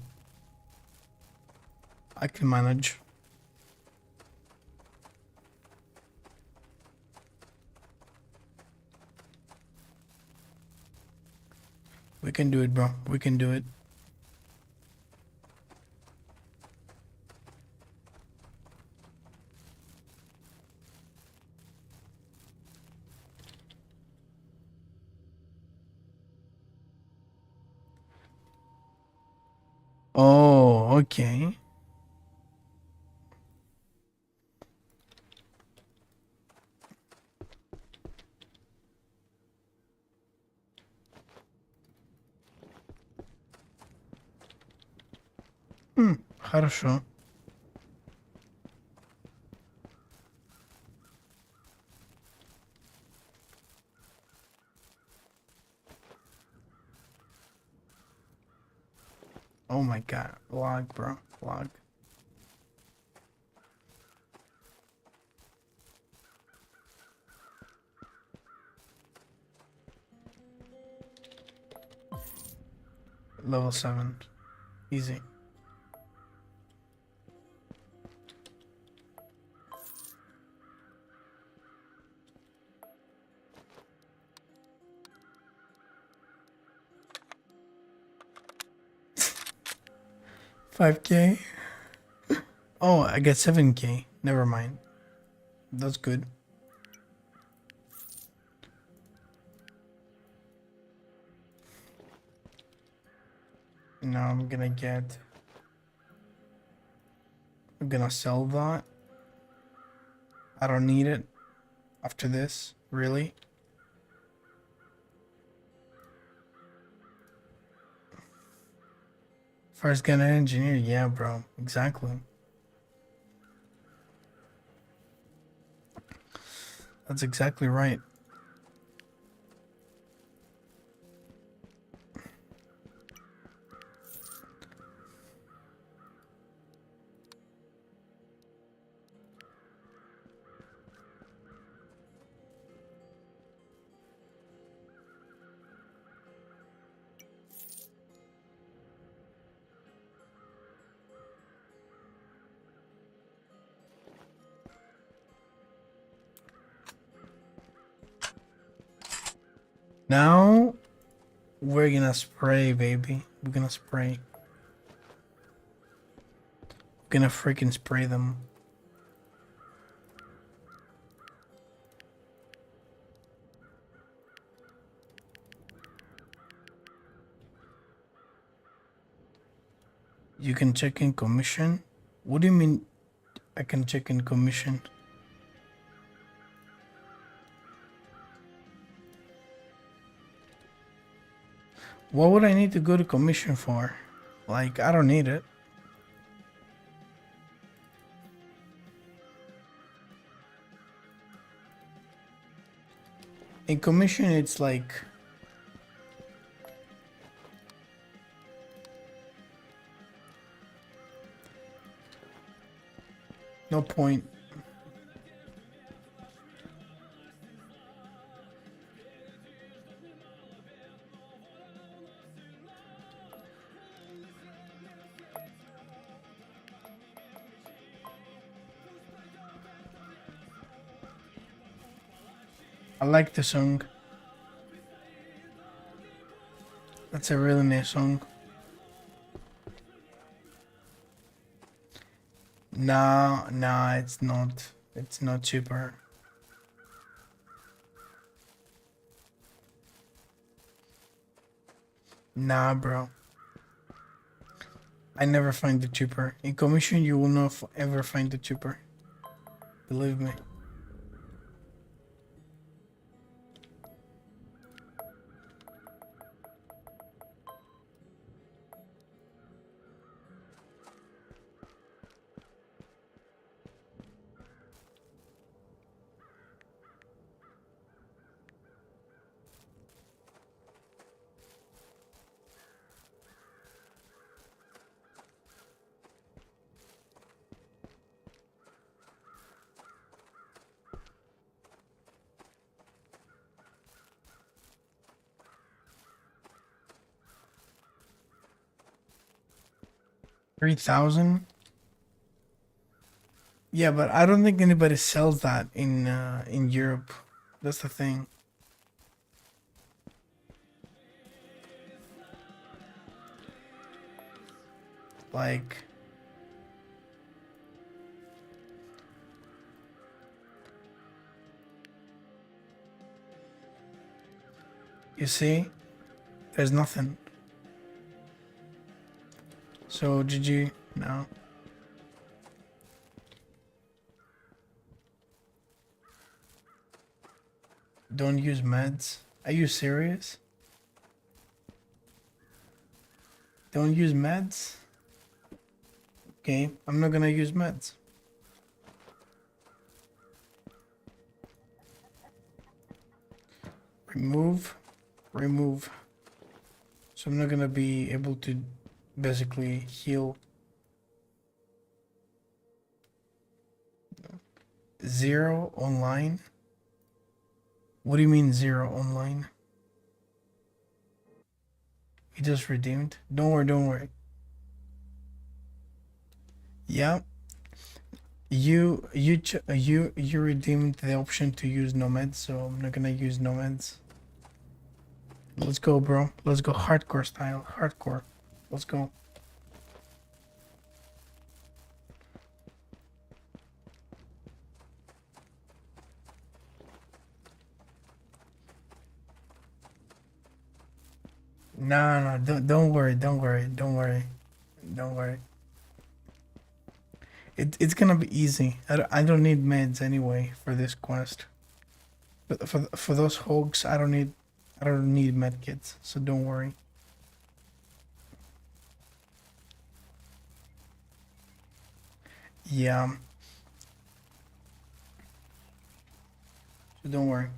I can manage. We can do it, bro. We can do it. Oh, okay. Хорошо. Oh my god. Lag, bro. Lag. Level 7. Easy. $5K. Oh, I get 7K. Never mind. That's good. Now I'm gonna sell that. I don't need it after this, really. First gun engineer, yeah, bro. Exactly. That's exactly right. Now we're gonna spray, baby. We're gonna spray. We're gonna freaking spray them. You can check in commission? What do you mean I can check in commission? What would I need to go to commission for? Like, I don't need it. In commission, it's like... no point. I like the song. That's a really nice song. Nah, it's not. It's not cheaper. Nah, bro. I never find it cheaper. In commission, you will not ever find it cheaper. Believe me. $3,000? Yeah, but I don't think anybody sells that in Europe. That's the thing. Like, you see, there's nothing. So GG. No. Don't use meds. Are you serious? Don't use meds? Okay, I'm not gonna use meds. Remove. So I'm not gonna be able to basically heal. 0 online? What do you mean 0 online? He just redeemed? Don't worry. Yeah. You redeemed the option to use nomads, so I'm not gonna use nomads. Let's go, bro. Let's go hardcore style. Hardcore. Let's go. No, don't worry. It's gonna be easy. I don't need meds anyway for this quest. But for those hogs, I don't need med kits, so don't worry. Yeah. So don't worry.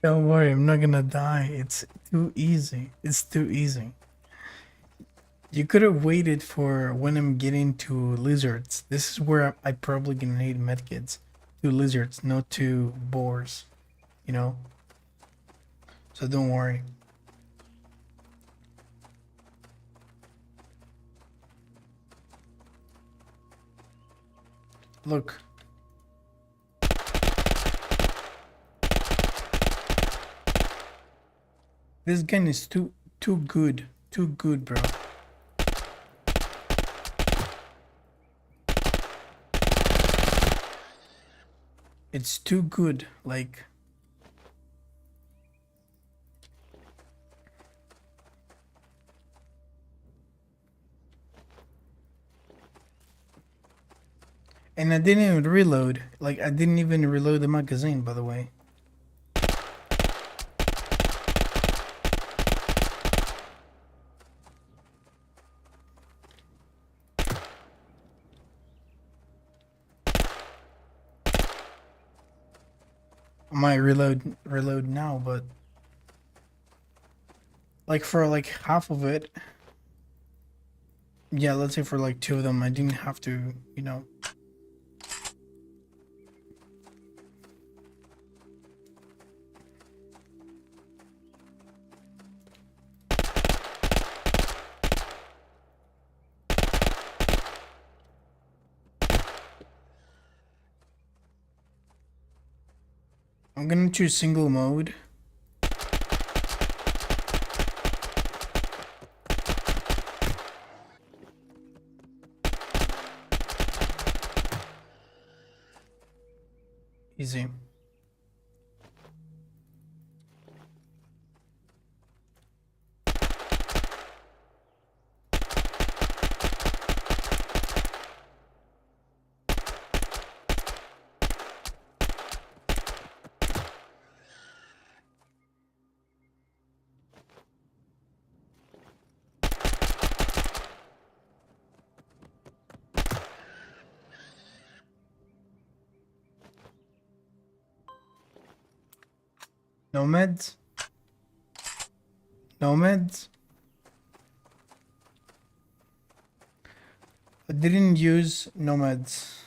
Don't worry, I'm not gonna die. It's too easy. It's too easy. You could have waited for when I'm getting to lizards. This is where I probably gonna need medkits. To lizards, not to boars. You know? So don't worry. Look. This gun is too good. Too good, bro. It's too good. Like, and I didn't even reload. Like, I didn't even reload the magazine, by the way. I might reload now, but like for like half of it, yeah, let's say for like two of them, I didn't have to, you know. I'm gonna choose single mode. Easy. No meds? No meds? I didn't use nomads.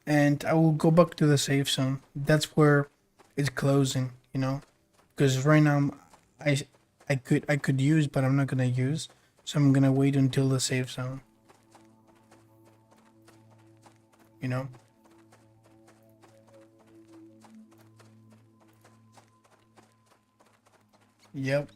And I will go back to the safe zone. That's where it's closing, you know? Because right now I I could use, but I'm not gonna use. So I'm gonna wait until the safe zone. You know? Yep.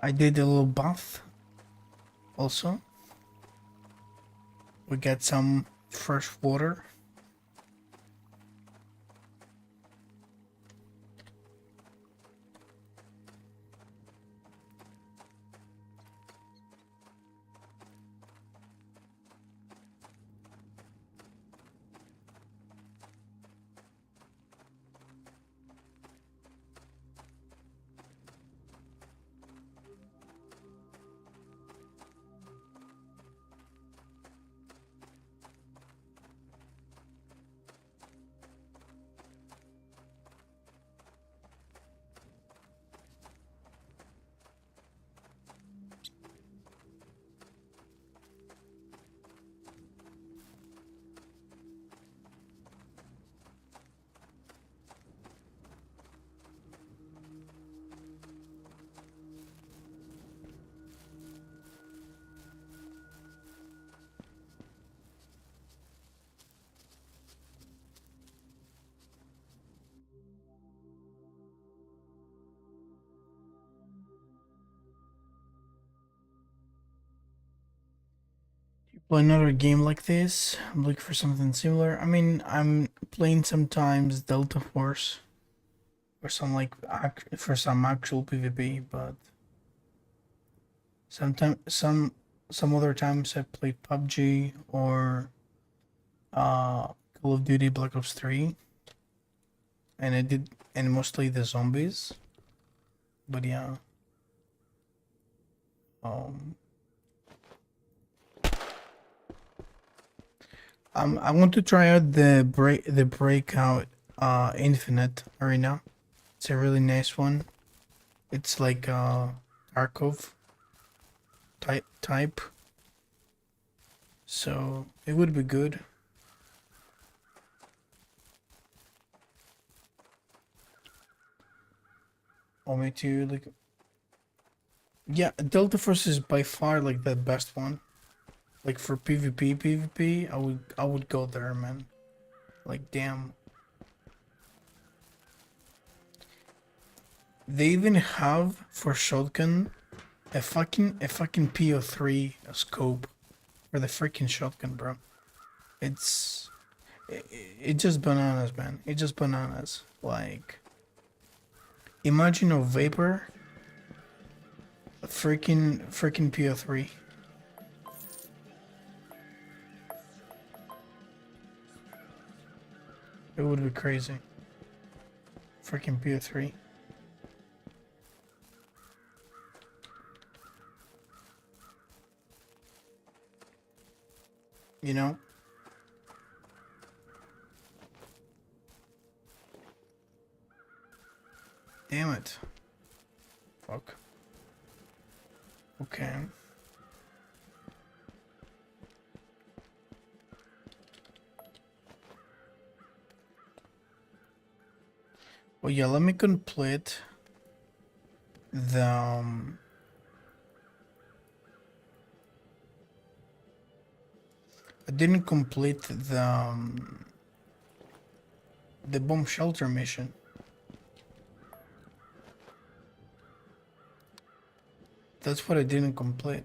I did a little bath also. We get some fresh water. play another game like this. I'm looking for something similar. I mean, I'm playing sometimes Delta Force or some like for some actual PvP, but sometimes some other times I play PUBG or Call of Duty Black Ops 3, and mostly the zombies. But yeah, um, I want to try out the Breakout Infinite Arena. It's a really nice one. It's like Tarkov type, so it would be good. Want me to like? Yeah, Delta Force is by far like the best one. Like for PvP, I would go there, man. Like damn. They even have for shotgun a fucking PO3 scope for the freaking shotgun, bro. It's it just bananas, man. It just bananas. Like imagine a vapor, a freaking PO3. It would be crazy. Freaking PO3. You know? Damn it. Fuck. Okay. Well, yeah, let me complete the I didn't complete the bomb shelter mission. That's what I didn't complete.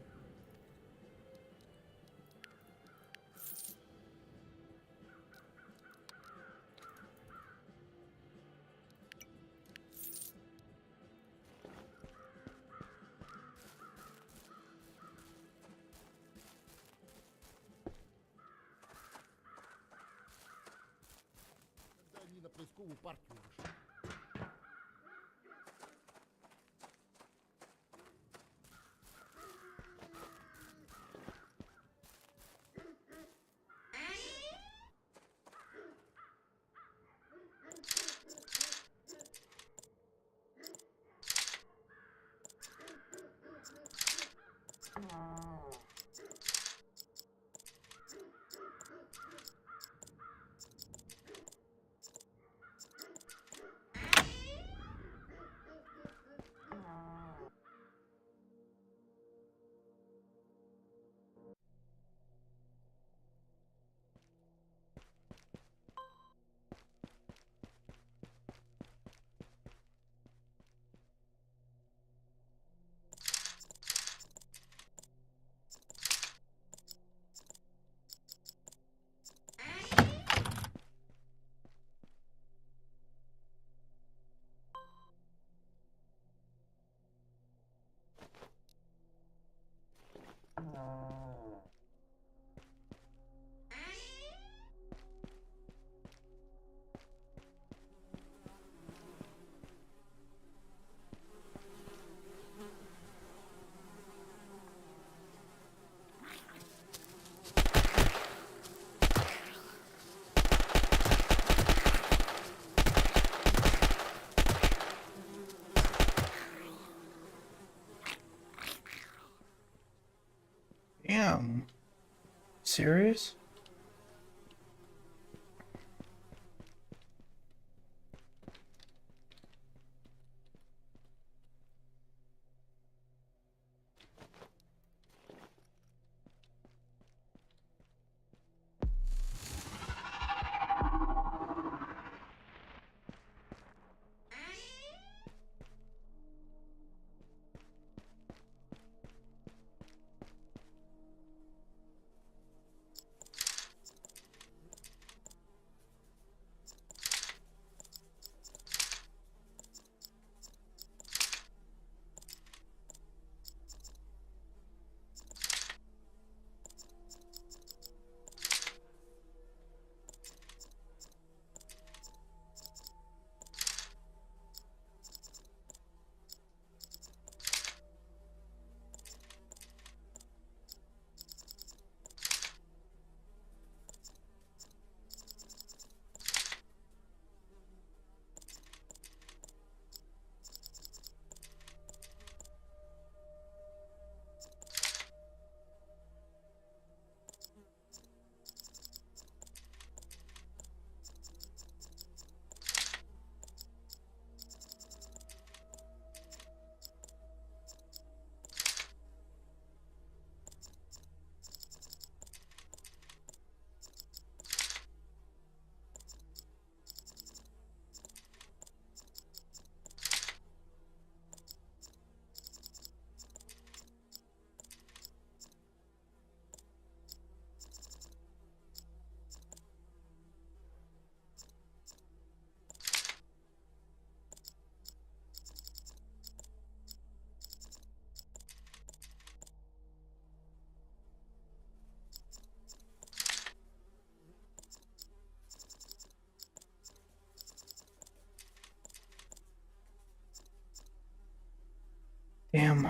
Damn. Serious? Damn.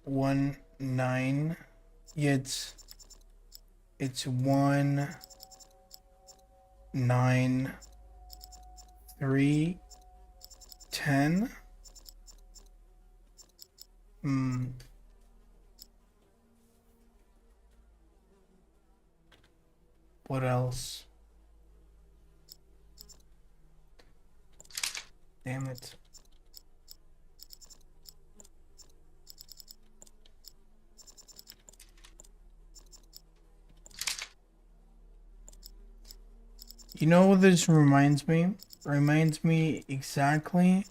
One nine. Yeah, it's 19310. Hmm. What else? Damn it. You know what this reminds me? Reminds me exactly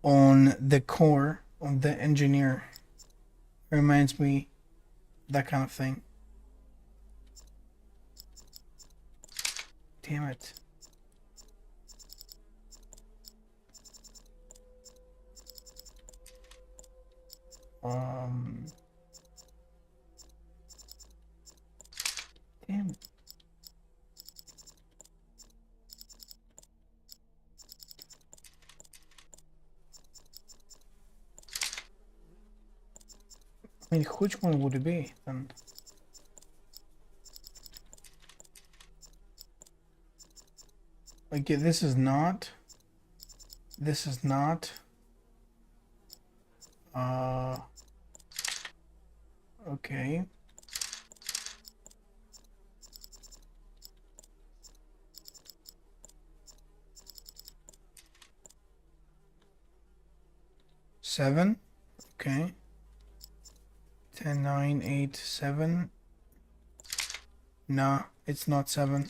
on the core, on the engineer. Reminds me that kind of thing. Damn it. Um. Damn it. I mean, which one would it be then? Like, this is not. This is not. Okay. Seven. Okay. 10, 9, 8, 7. Nah, it's not 7.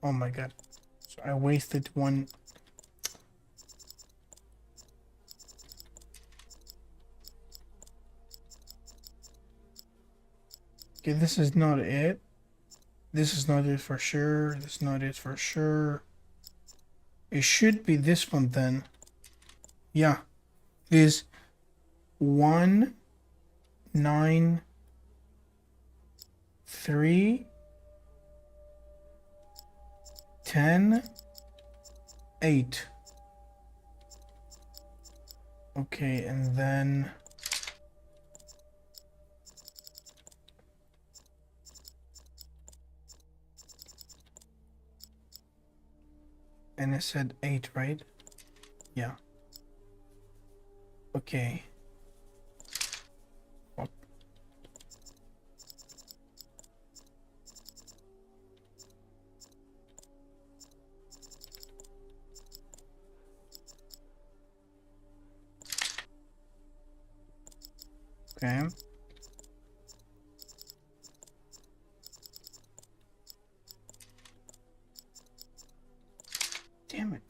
Oh my god. So I wasted one. Okay, this is not it. This is not it for sure. This is not it for sure. It should be this one then. Yeah. It is 1, 9, 3, 10, 8. Okay, and then and it said 8, right? Yeah. Okay. Fuck. Okay. Damn it.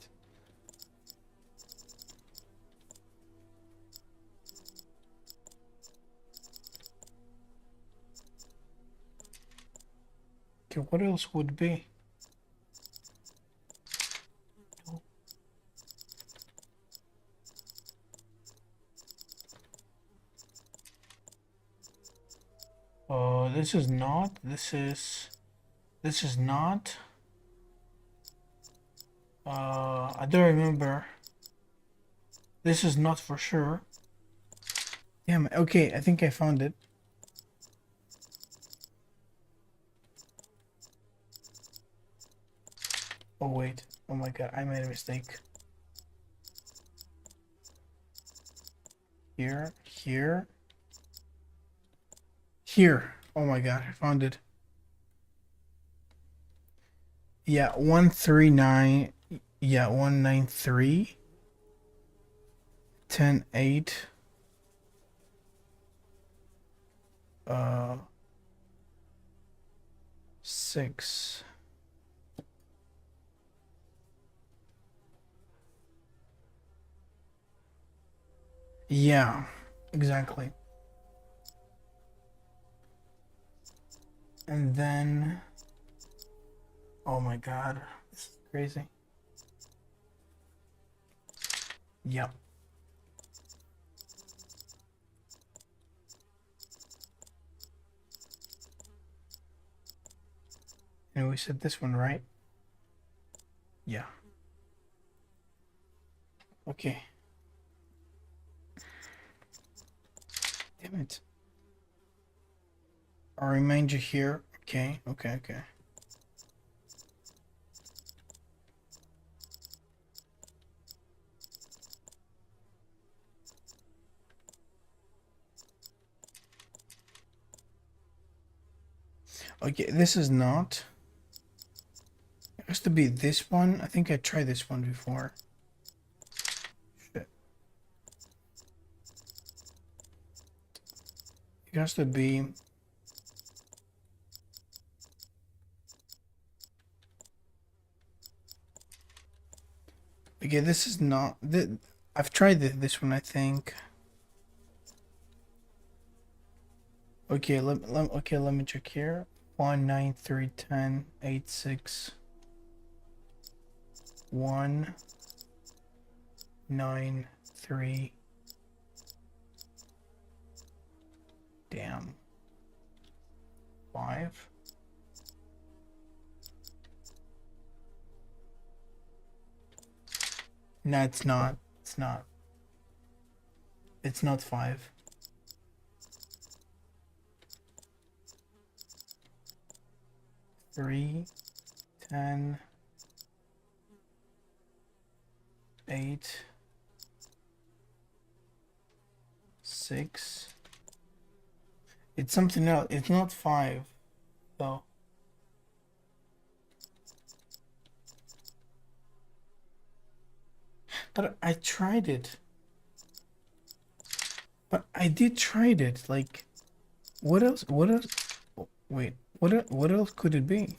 Okay, what else would be? Oh, this is not. This is not. I don't remember. This is not for sure. Damn it. Okay, I think I found it. Oh wait. Oh my god, I made a mistake. Here, here, here. Oh my god, I found it. Yeah, 139. Yeah, 193. 10, 8. 6. Yeah, exactly. And then, oh my god, this is crazy. Yep. And we said this one, right? Yeah. Okay. Damn it. I'll remind you here. Okay, okay, okay. Okay, this is not. It has to be this one. I think I tried this one before. Shit. It has to be. Okay, this is not. I've tried this one, I think. Okay, let me check here. 1931086 193. Damn. 5. No, it's not. It's not. It's not 5. Three, 10, 8, 6. It's something else. It's not 5, though. But I tried it. But I did try it. Like, what else? What else? Wait, what else could it be?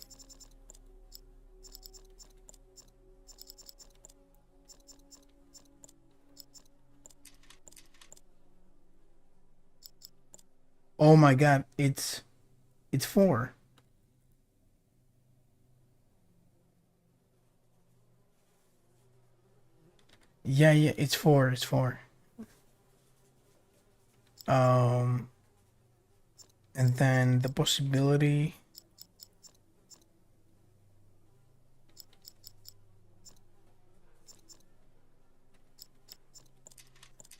Oh my god, it's 4. Yeah, yeah, it's 4. It's 4. Um, and then the possibility.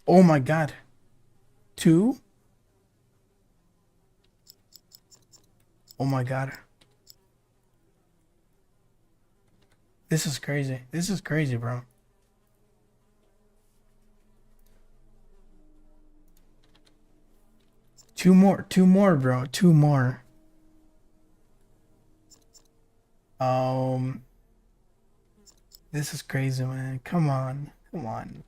Oh my god, 2. Oh my god, this is crazy. This is crazy, bro. Two more, bro. 2 more. Um, this is crazy, man. Come on, come on.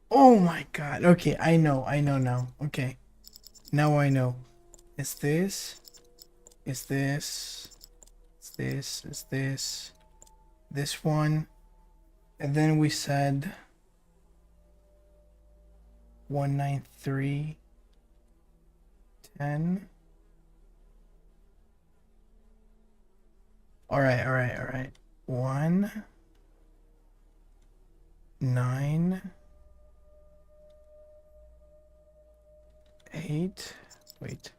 Oh my god. Okay, I know now. Okay, now I know. It's this. It's this. It's this. It's this. This one. And then we said 193 10. All right, all right, all right. 1 9 8. Wait.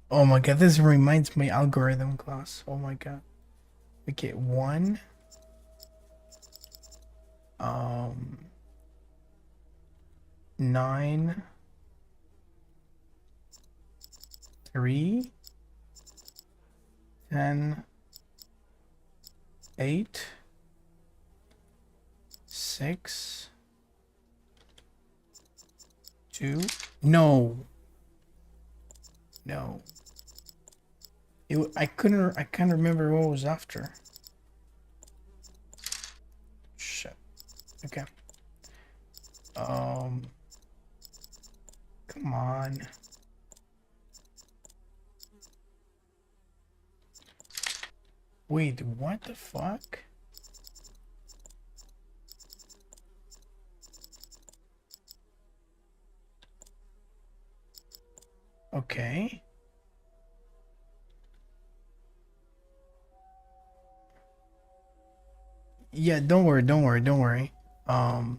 Oh my god, this reminds me algorithm class. Oh my god. Okay, 1 9 3 10 8 6 2. No. No. I can't remember what was after. Shit. Okay. Come on. Wait, what the fuck? Okay. Yeah, don't worry, don't worry, don't worry. I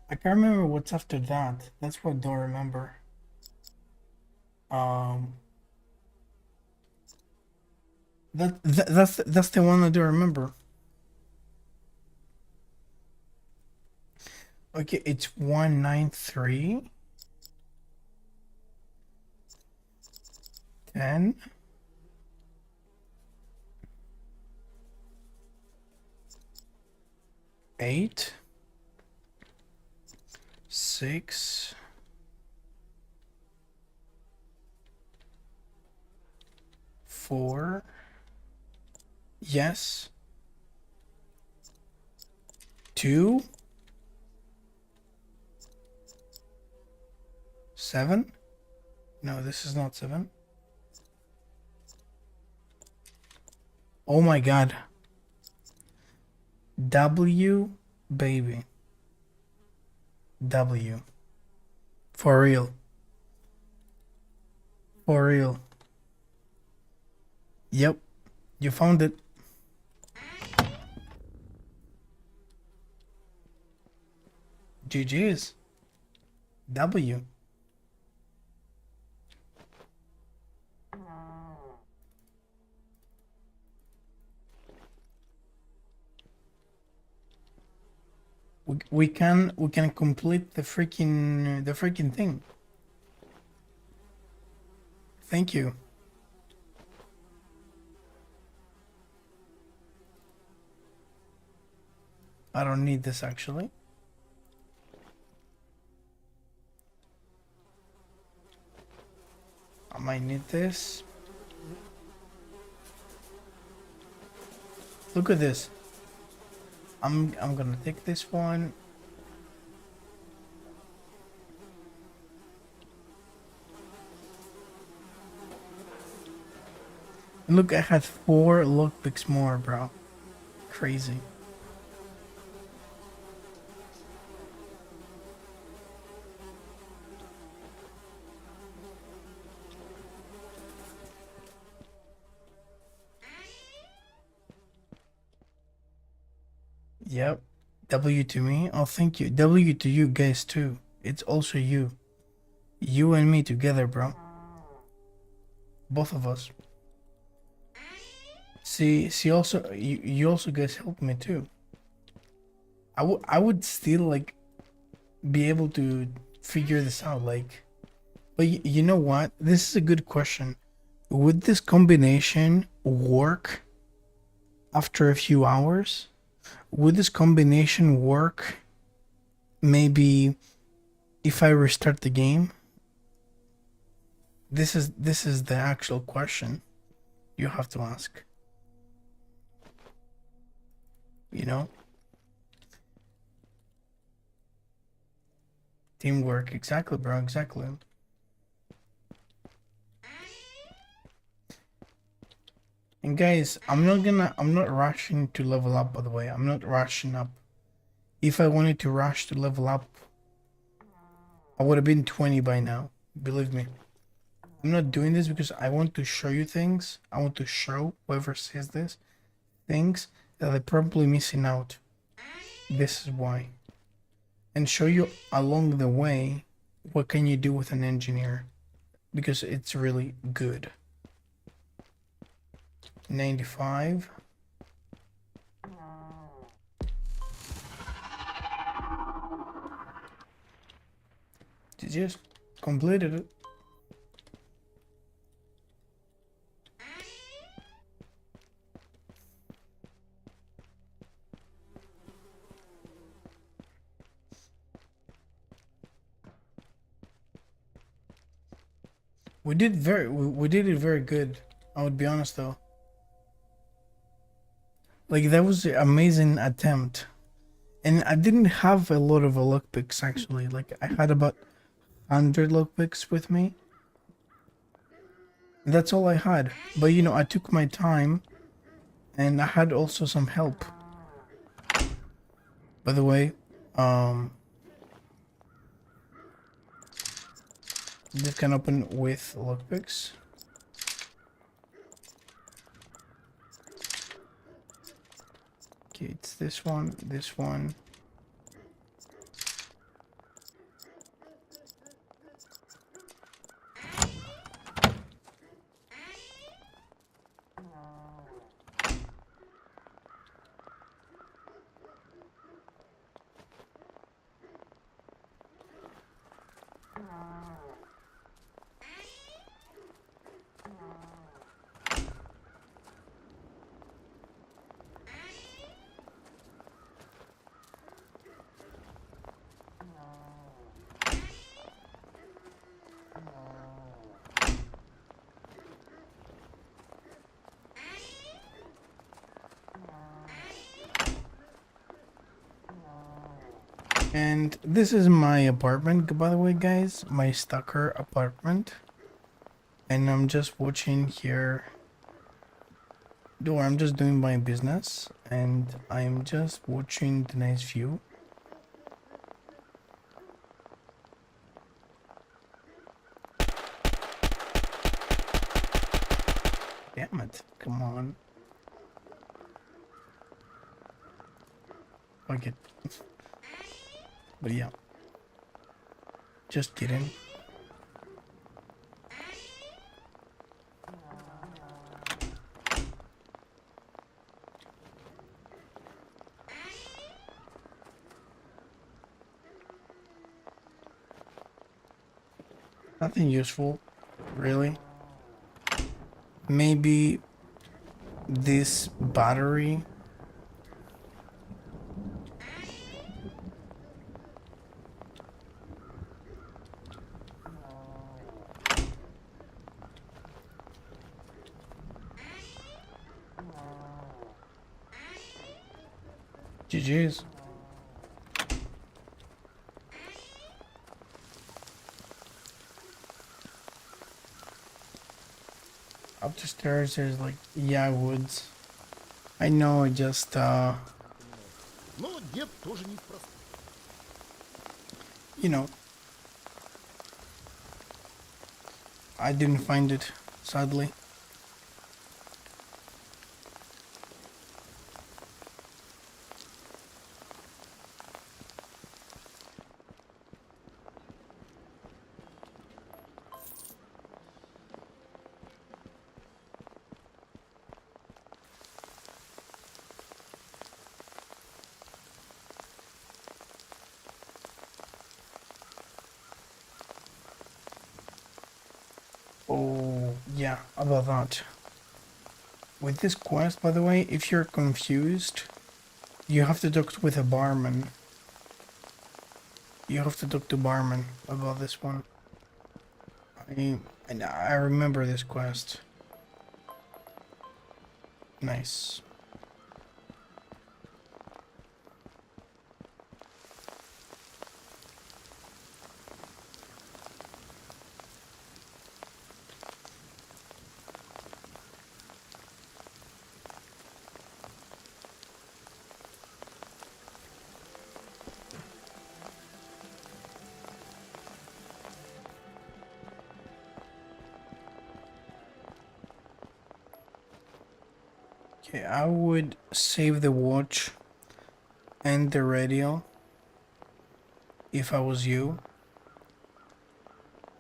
can't remember what's after that. That's what I don't remember. Um, that's the one I do remember. Okay, it's 193 10 8 6 4 yes 2 7. No, this is not 7. Oh my god. W, baby. W. For real. For real. Yep. You found it. GG's. W. We can complete the freaking thing. Thank you. I don't need this actually. I might need this. Look at this. I'm gonna take this one. Look, I had 4 lockpicks more, bro. Crazy. Yep. W to me. Oh, thank you. W to you guys too. It's also you. You and me together, bro. Both of us. See also you also guys helped me too. I would still like be able to figure this out like, but you know what? This is a good question. Would this combination work after a few hours? Would this combination work maybe if I restart the game? This is the actual question you have to ask. You know? Teamwork, exactly, bro, exactly. And guys, I'm not rushing to level up, by the way. I'm not rushing up. If I wanted to rush to level up, I would have been 20 by now. Believe me. I'm not doing this because I want to show you things. I want to show whoever says this things that they're probably missing out. This is why. And show you along the way what can you do with an engineer. Because it's really good. 95. You just completed it. We did it very good. I would be honest though. Like that was an amazing attempt. And I didn't have a lot of lockpicks actually. Like I had about 100 lockpicks with me. That's all I had. But you know, I took my time and I had also some help. By the way, this can open with lockpicks. Okay, it's this one, this one. And this is my apartment, by the way, guys. My stalker apartment. And I'm just watching here. I'm just doing my business. And I'm just watching the nice view. Damn it. Come on. Fuck it. But yeah. Just kidding. Nothing useful, really. Maybe this battery. GG's. Up the stairs, there's like, yeah, woods. I know, I just, you know, I didn't find it, sadly. Oh, yeah, about that. With this quest, by the way, if you're confused, you have to talk with a barman. You have to talk to barman about this one. I remember this quest. Nice. Okay, I would save the watch and the radio if I was you.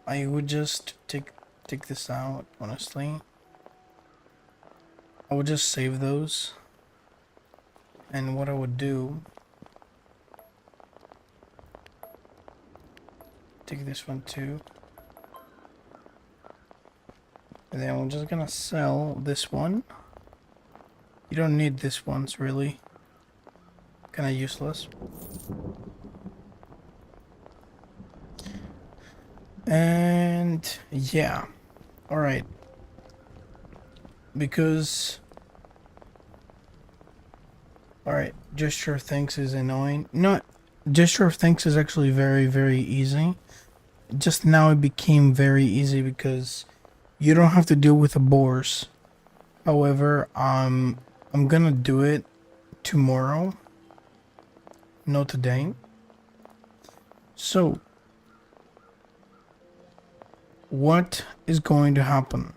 I would just take this out, honestly. I would just save those. And what I would do, take this one too. And then I'm just gonna sell this one. You don't need this ones really. Kinda useless. And yeah. Alright. Because alright, gesture of thanks is annoying. No, gesture of thanks is actually very, very easy. Just now it became very easy because you don't have to deal with the boars. However, I'm gonna do it tomorrow. Not today. So, what is going to happen?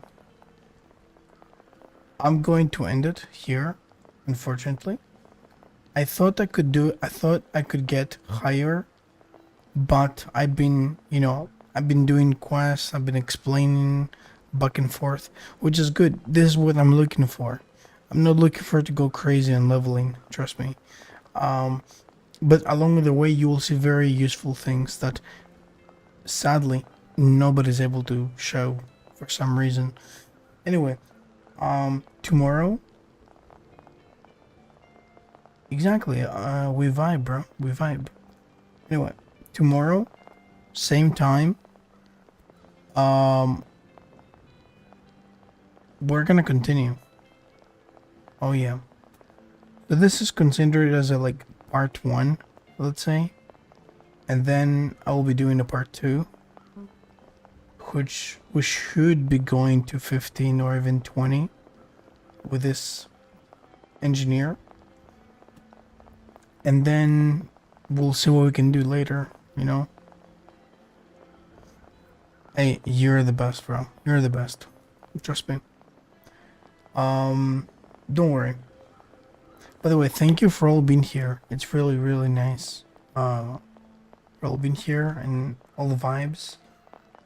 I'm going to end it here, unfortunately. I thought I could get higher, but I've been doing quests, I've been explaining back and forth, which is good. This is what I'm looking for. I'm not looking for it to go crazy and leveling, trust me. But along the way, you will see very useful things that sadly nobody's able to show for some reason. Anyway, tomorrow, exactly, we vibe, bro, we vibe. Anyway, tomorrow, same time, um we're gonna continue. Oh yeah, so this is considered as a like part one, let's say, and then I will be doing a part two, which we should be going to 15 or even 20 with this engineer, and then we'll see what we can do later, you know. Hey, you're the best, bro, you're the best, trust me. Don't worry. By the way, thank you for all being here. It's really, really nice. For all being here and all the vibes.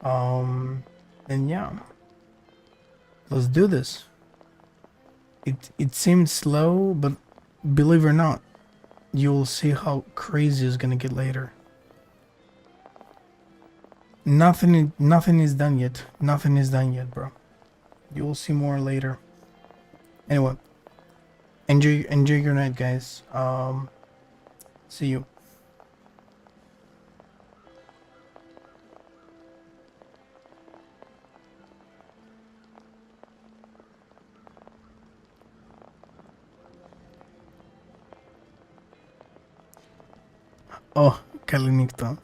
And yeah, let's do this. It seems slow, but believe it or not, you'll see how crazy it's gonna get later. Nothing is done yet. Nothing is done yet, bro. You will see more later. Anyway, enjoy your night, guys. See you. Oh, Kalinikto.